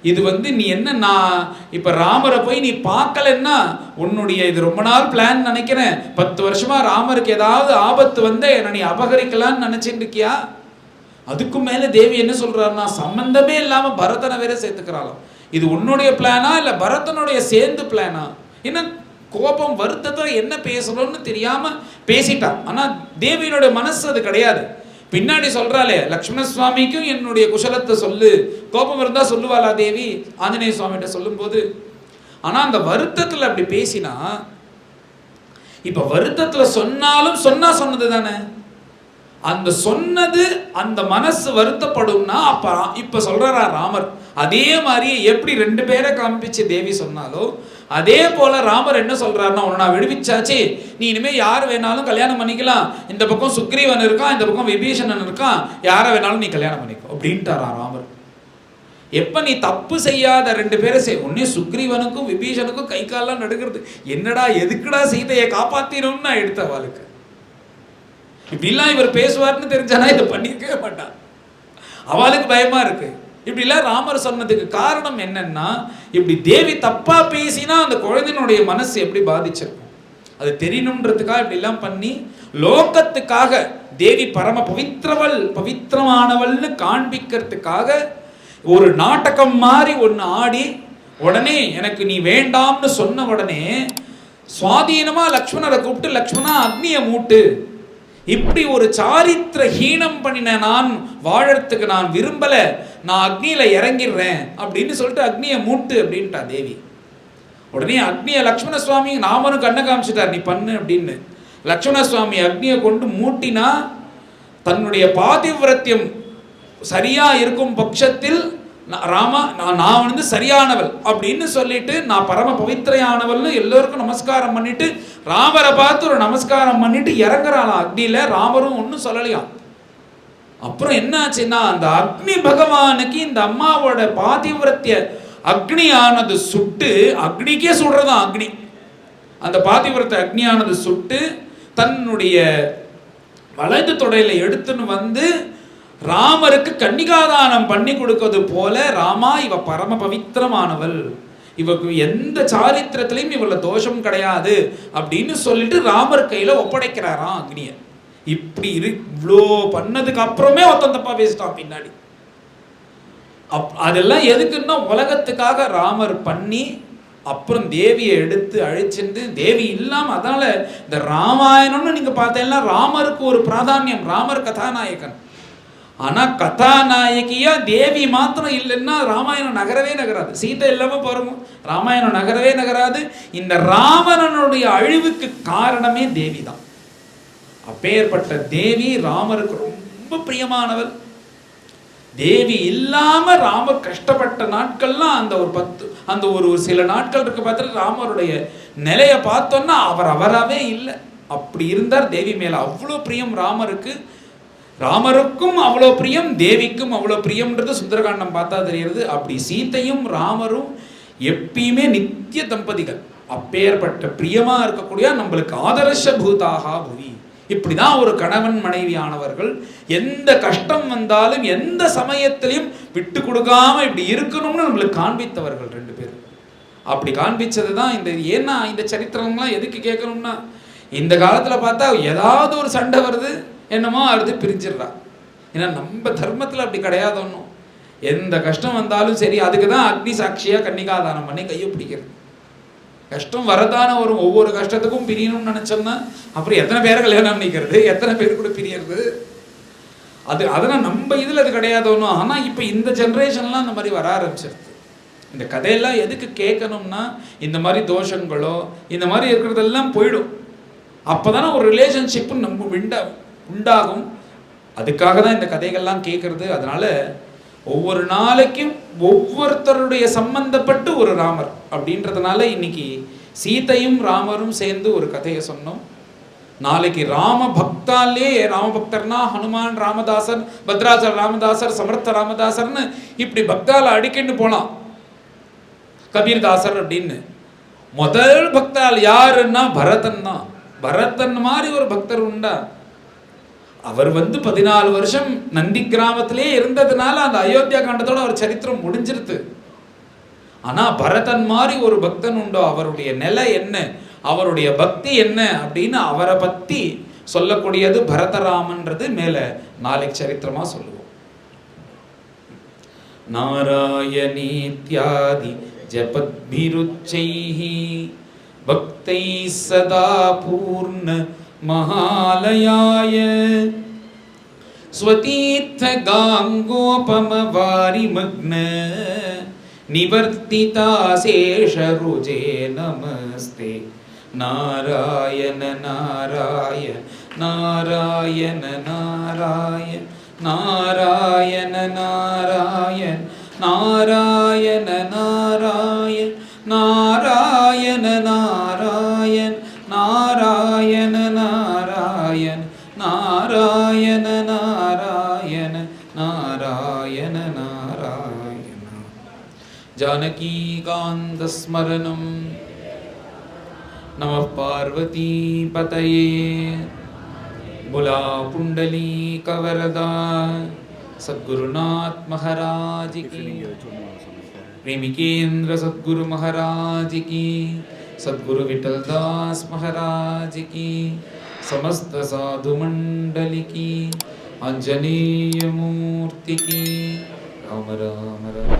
இது வந்து நீ என்ன, நான் இப்ப ராமரை போய் நீ பார்க்கலன்னா உன்னுடைய இது ரொம்ப நாள் பிளான் நினைக்கிறேன், 10 வருஷமா ராமருக்கு ஏதாவது ஆபத்து வந்து என்ன நீ அபகரிக்கலான்னு நினைச்சிட்டு இருக்கியா? அதுக்கும் மேல தேவி என்ன சொல்றாருன்னா, சம்பந்தமே இல்லாம பரதனை வேற சேர்த்துக்கிறாளாம். இது உன்னுடைய பிளானா இல்ல பரதனுடைய சேர்ந்து பிளானா? என்ன கோபம் வருத்தத்தை என்ன பேசணும்னு தெரியாம பேசிட்டான். ஆனா தேவியினுடைய மனசு அது கிடையாது. பின்னாடி சொல்றாளே, லக்ஷ்மண சுவாமிக்கும் என்னுடைய குஷலத்தை சொல்லு, கோபம் இருந்தா சொல்லுவாளா தேவி ஆஞ்சநேய சுவாமிகிட்ட சொல்லும் போது. ஆனா அந்த வருத்தத்துல அப்படி பேசினா, இப்ப வருத்தத்துல சொன்னாலும் சொன்னது தானே. அந்த சொன்னது அந்த மனசு வருத்தப்படும்னா அப்ப இப்ப சொல்றாரா ராமர், அதே மாதிரி எப்படி 2 பேரை காண்பிச்சு தேவி சொன்னாலோ அதே போல ராமர் என்ன சொல்றாருன்னா, உன்னை நான் விடுவிச்சாச்சு, நீ இனிமே யார் வேணாலும் கல்யாணம் பண்ணிக்கலாம், இந்த பக்கம் சுக்ரீவன் இருக்கான், இந்த பக்கம் விபீஷணன் இருக்கான், யாரை வேணாலும் நீ கல்யாணம் பண்ணிக்கோ அப்படின்ட்டாரா ராமர். எப்ப நீ தப்பு செய்யாத 2 பேரை உடனே சுக்ரீவனுக்கும் விபீஷனுக்கும் கை கால்லாம் நடுங்கிறது, என்னடா எதுக்குடா சீதையை காப்பாத்தினோம்னா எடுத்த வாழ்க்கை. இப்படிலாம் இவர் பேசுவார்னு தெரிஞ்சானா இதை பண்ணிருக்கவே மாட்டான். அவளுக்கு பயமா இருக்கு. இப்படிலாம் ராமர் சொன்னதுக்கு காரணம் என்னன்னா, இப்படி தேவி தப்பா பேசினா அந்த குழந்தையினுடைய மனசு எப்படி பாதிச்சிருக்கும் அது தெரியணுன்றதுக்காக இப்படிலாம் பண்ணி, லோகத்துக்காக தேவி பரம பவித்திரமானவள்னு காண்பிக்கிறதுக்காக ஒரு நாடகம் மாதிரி ஒன்று ஆடி, உடனே எனக்கு நீ வேண்டாம்னு சொன்ன உடனே சுவாதீனமா லக்ஷ்மணரை கூப்பிட்டு, லக்ஷ்மணா அக்னியை மூட்டு, இப்படி ஒரு சாரித்திர ஹீனம் பண்ணின நான் வாழறதுக்கு நான் விரும்பல, நான் அக்னியில இறங்கிடுறேன் அப்படின்னு சொல்லிட்டு அக்னியை மூட்டு அப்படின்ட்டா தேவி. உடனே அக்னியை லக்ஷ்மண சுவாமி நாமனும் கண்ணை காமிச்சிட்டார், நீ பண்ணு அப்படின்னு. லக்ஷ்மண சுவாமி அக்னியை கொண்டு மூட்டினா தன்னுடைய பாதிவிரத்தியம் சரியா இருக்கும் பட்சத்தில் ராமா நான் வந்து சரியானவள் அப்படின்னு சொல்லிட்டு, நான் பரம பவித்திரையானவள்னு எல்லோருக்கும் நமஸ்காரம் பண்ணிட்டு ராமரை பார்த்து ஒரு நமஸ்காரம் பண்ணிட்டு இறங்குறாளாம் அக்னியில. ராமரும் ஒன்றும் சொல்லலையாம். அப்புறம் என்ன ஆச்சுன்னா, அந்த அக்னி பகவானுக்கு இந்த அம்மாவோட பாதிவிரத்திய அக்னி ஆனது சுட்டு, அக்னிக்கே சுடுறதான் அக்னி, அந்த பாதிவிரத்த அக்னியானது சுட்டு தன்னுடைய வலது தொடையில எடுத்துன்னு வந்து ராமருக்கு கன்னிகாதானம் பண்ணி கொடுக்கிறது போல, ராமா இவ பரம பவித்திரமானவள், இவக்கு எந்த சாரித்திரத்திலையும் இவள தோஷம் கிடையாது அப்படின்னு சொல்லிட்டு ராமர் கையில ஒப்படைக்கிறாராம் அக்னிய. இப்படி இவ்வளோ பண்ணதுக்கு அப்புறமே ஒருத்தன் தப்பா பேசிட்டான் பின்னாடி. அதெல்லாம் எதுக்குன்னா உலகத்துக்காக ராமர் பண்ணி, அப்புறம் தேவியை எடுத்து அழிச்சுட்டு, தேவி இல்லாம, அதனால இந்த ராமாயணம்னு நீங்க பார்த்தீங்கன்னா ராமருக்கு ஒரு பிராதானியம், ராமர் கதாநாயகன். ஆனா கதாநாயகியா தேவி மாத்திரம் இல்லைன்னா ராமாயணம் நகரவே நகராது. சீதை இல்லாம பாருங்க ராமாயணம் நகரவே நகராது. இந்த ராவணனுடைய அழிவுக்கு காரணமே தேவி தான். அப்பேற்பட்ட தேவி ராமருக்கு ரொம்ப பிரியமானவள். தேவி இல்லாம ராமர் கஷ்டப்பட்ட நாட்கள்லாம் அந்த ஒரு சில நாட்கள் இருக்கு பார்த்துட்டு ராமருடைய நிலையை பார்த்தோம்னா அவர் அவராகவே இல்லை. அப்படி இருந்தார். தேவி மேல அவ்வளோ பிரியம் ராமருக்கு. ராமருக்கும் அவ்வளோ பிரியம், தேவிக்கும் அவ்வளோ பிரியம்ன்றது சுந்தரகாண்டம் பார்த்தா தெரிகிறது. அப்படி சீதையும் ராமரும் எப்பயுமே நித்திய தம்பதிகள். அப்பேற்பட்ட பிரியமா இருக்கக்கூடிய நம்மளுக்கு ஆதர்ஷ பூதாக புவி. இப்படிதான் ஒரு கணவன் மனைவி ஆனவர்கள் எந்த கஷ்டம் வந்தாலும் எந்த சமயத்திலையும் விட்டு கொடுக்காம இப்படி இருக்கணும்னு நம்மளுக்கு காண்பித்தவர்கள் 2 பேர். அப்படி காண்பிச்சது தான் இந்த. ஏன்னா இந்த சரித்திரம்லாம் எதுக்கு கேட்கணும்னா, இந்த காலத்துல பார்த்தா ஏதாவது ஒரு சண்டை வருது, என்னமோ அடுத்து பிரிஞ்சிடுறா. ஏன்னா நம்ம தர்மத்தில் அப்படி கிடையாது. ஒன்றும் எந்த கஷ்டம் வந்தாலும் சரி, அதுக்கு தான் அக்னி சாட்சியாக கன்னிகாதானம் பண்ணி கையை பிடிக்கிறது. கஷ்டம் வரதான வரும். ஒவ்வொரு கஷ்டத்துக்கும் பிரியணும்னு நினச்சோம்னா அப்புறம் எத்தனை பேரை கல்யாணம் பண்ணிக்கிறது, எத்தனை பேர் கூட பிரியறது. அதெல்லாம் நம்ம இதில் அது கிடையாது ஒன்றும். ஆனால் இப்போ இந்த ஜென்ரேஷன்லாம் இந்த மாதிரி வர ஆரம்பிச்சிருது. இந்த கதையெல்லாம் எதுக்கு கேட்கணும்னா, இந்த மாதிரி தோஷங்களோ இந்த மாதிரி இருக்கிறதெல்லாம் போயிடும். அப்போ தானே ஒரு ரிலேஷன்ஷிப்பு நம்ம உண்டாகும். அதுக்காக தான் இந்த கதைகள்லாம் கேட்கறது. அதனால ஒவ்வொரு நாளைக்கும் ஒவ்வொருத்தருடைய சம்பந்தப்பட்டு ஒரு ராமர் அப்படின்றதுனால இன்னைக்கு சீதையும் ராமரும் சேர்ந்து ஒரு கதையை சொன்னோம். நாளைக்கு ராம பக்தாலே, ராமபக்தர்னா ஹனுமான், ராமதாசர், பத்ராசர் ராமதாசர், சமர்த்த ராமதாசர்னு இப்படி பக்தால அடிக்கிட்டு போலாம். கபீர்தாசர் அப்படின்னு முதல் பக்தால் யாருன்னா பரதன் தான். பரதன் மாதிரி ஒரு பக்தர் உண்டா? அவர் 14 வருஷம் நந்தி கிராமத்திலே இருந்ததுனால அந்த அயோத்தியா காண்டத்தோட அவர் சரித்திரம் முடிஞ்சிருது. ஆனா பரதன் மாதிரி ஒரு பக்தன் உண்டோ? அவருடைய நிலை என்ன, அவருடைய பக்தி என்ன அப்படின்னு அவரை பத்தி சொல்லக்கூடியது பரதராமன்றது மேல நாளைக்கு சரித்திரமா சொல்லுவோம். நாராயணீத்யாதி ஜபத்பிருச்சைஹி பக்தை சதா பூர்ண மகாலயாய ஸ்வதீர்த்த காங்கோபம வாரிமக்ன நிவர்த்திதா சேஷருஜே நமஸ்தே नारायण नारायण नारायण नारायण नारायण नारायण नारायण नारायण नारायण नारायण नारायण नारायण नारायण नारायण नारायण नारायण जानकीकान्तस्मरणं नमः पार्वती पतये बुला पुंडलीकवरदा सद्गुरुनाथ महाराज की प्रेमिकेंद्र सद्गुरु महाराज की सद्गुरु विठलदास महाराज की समस्त साधु मंडल की आंजनेय मूर्ति की राम राम राम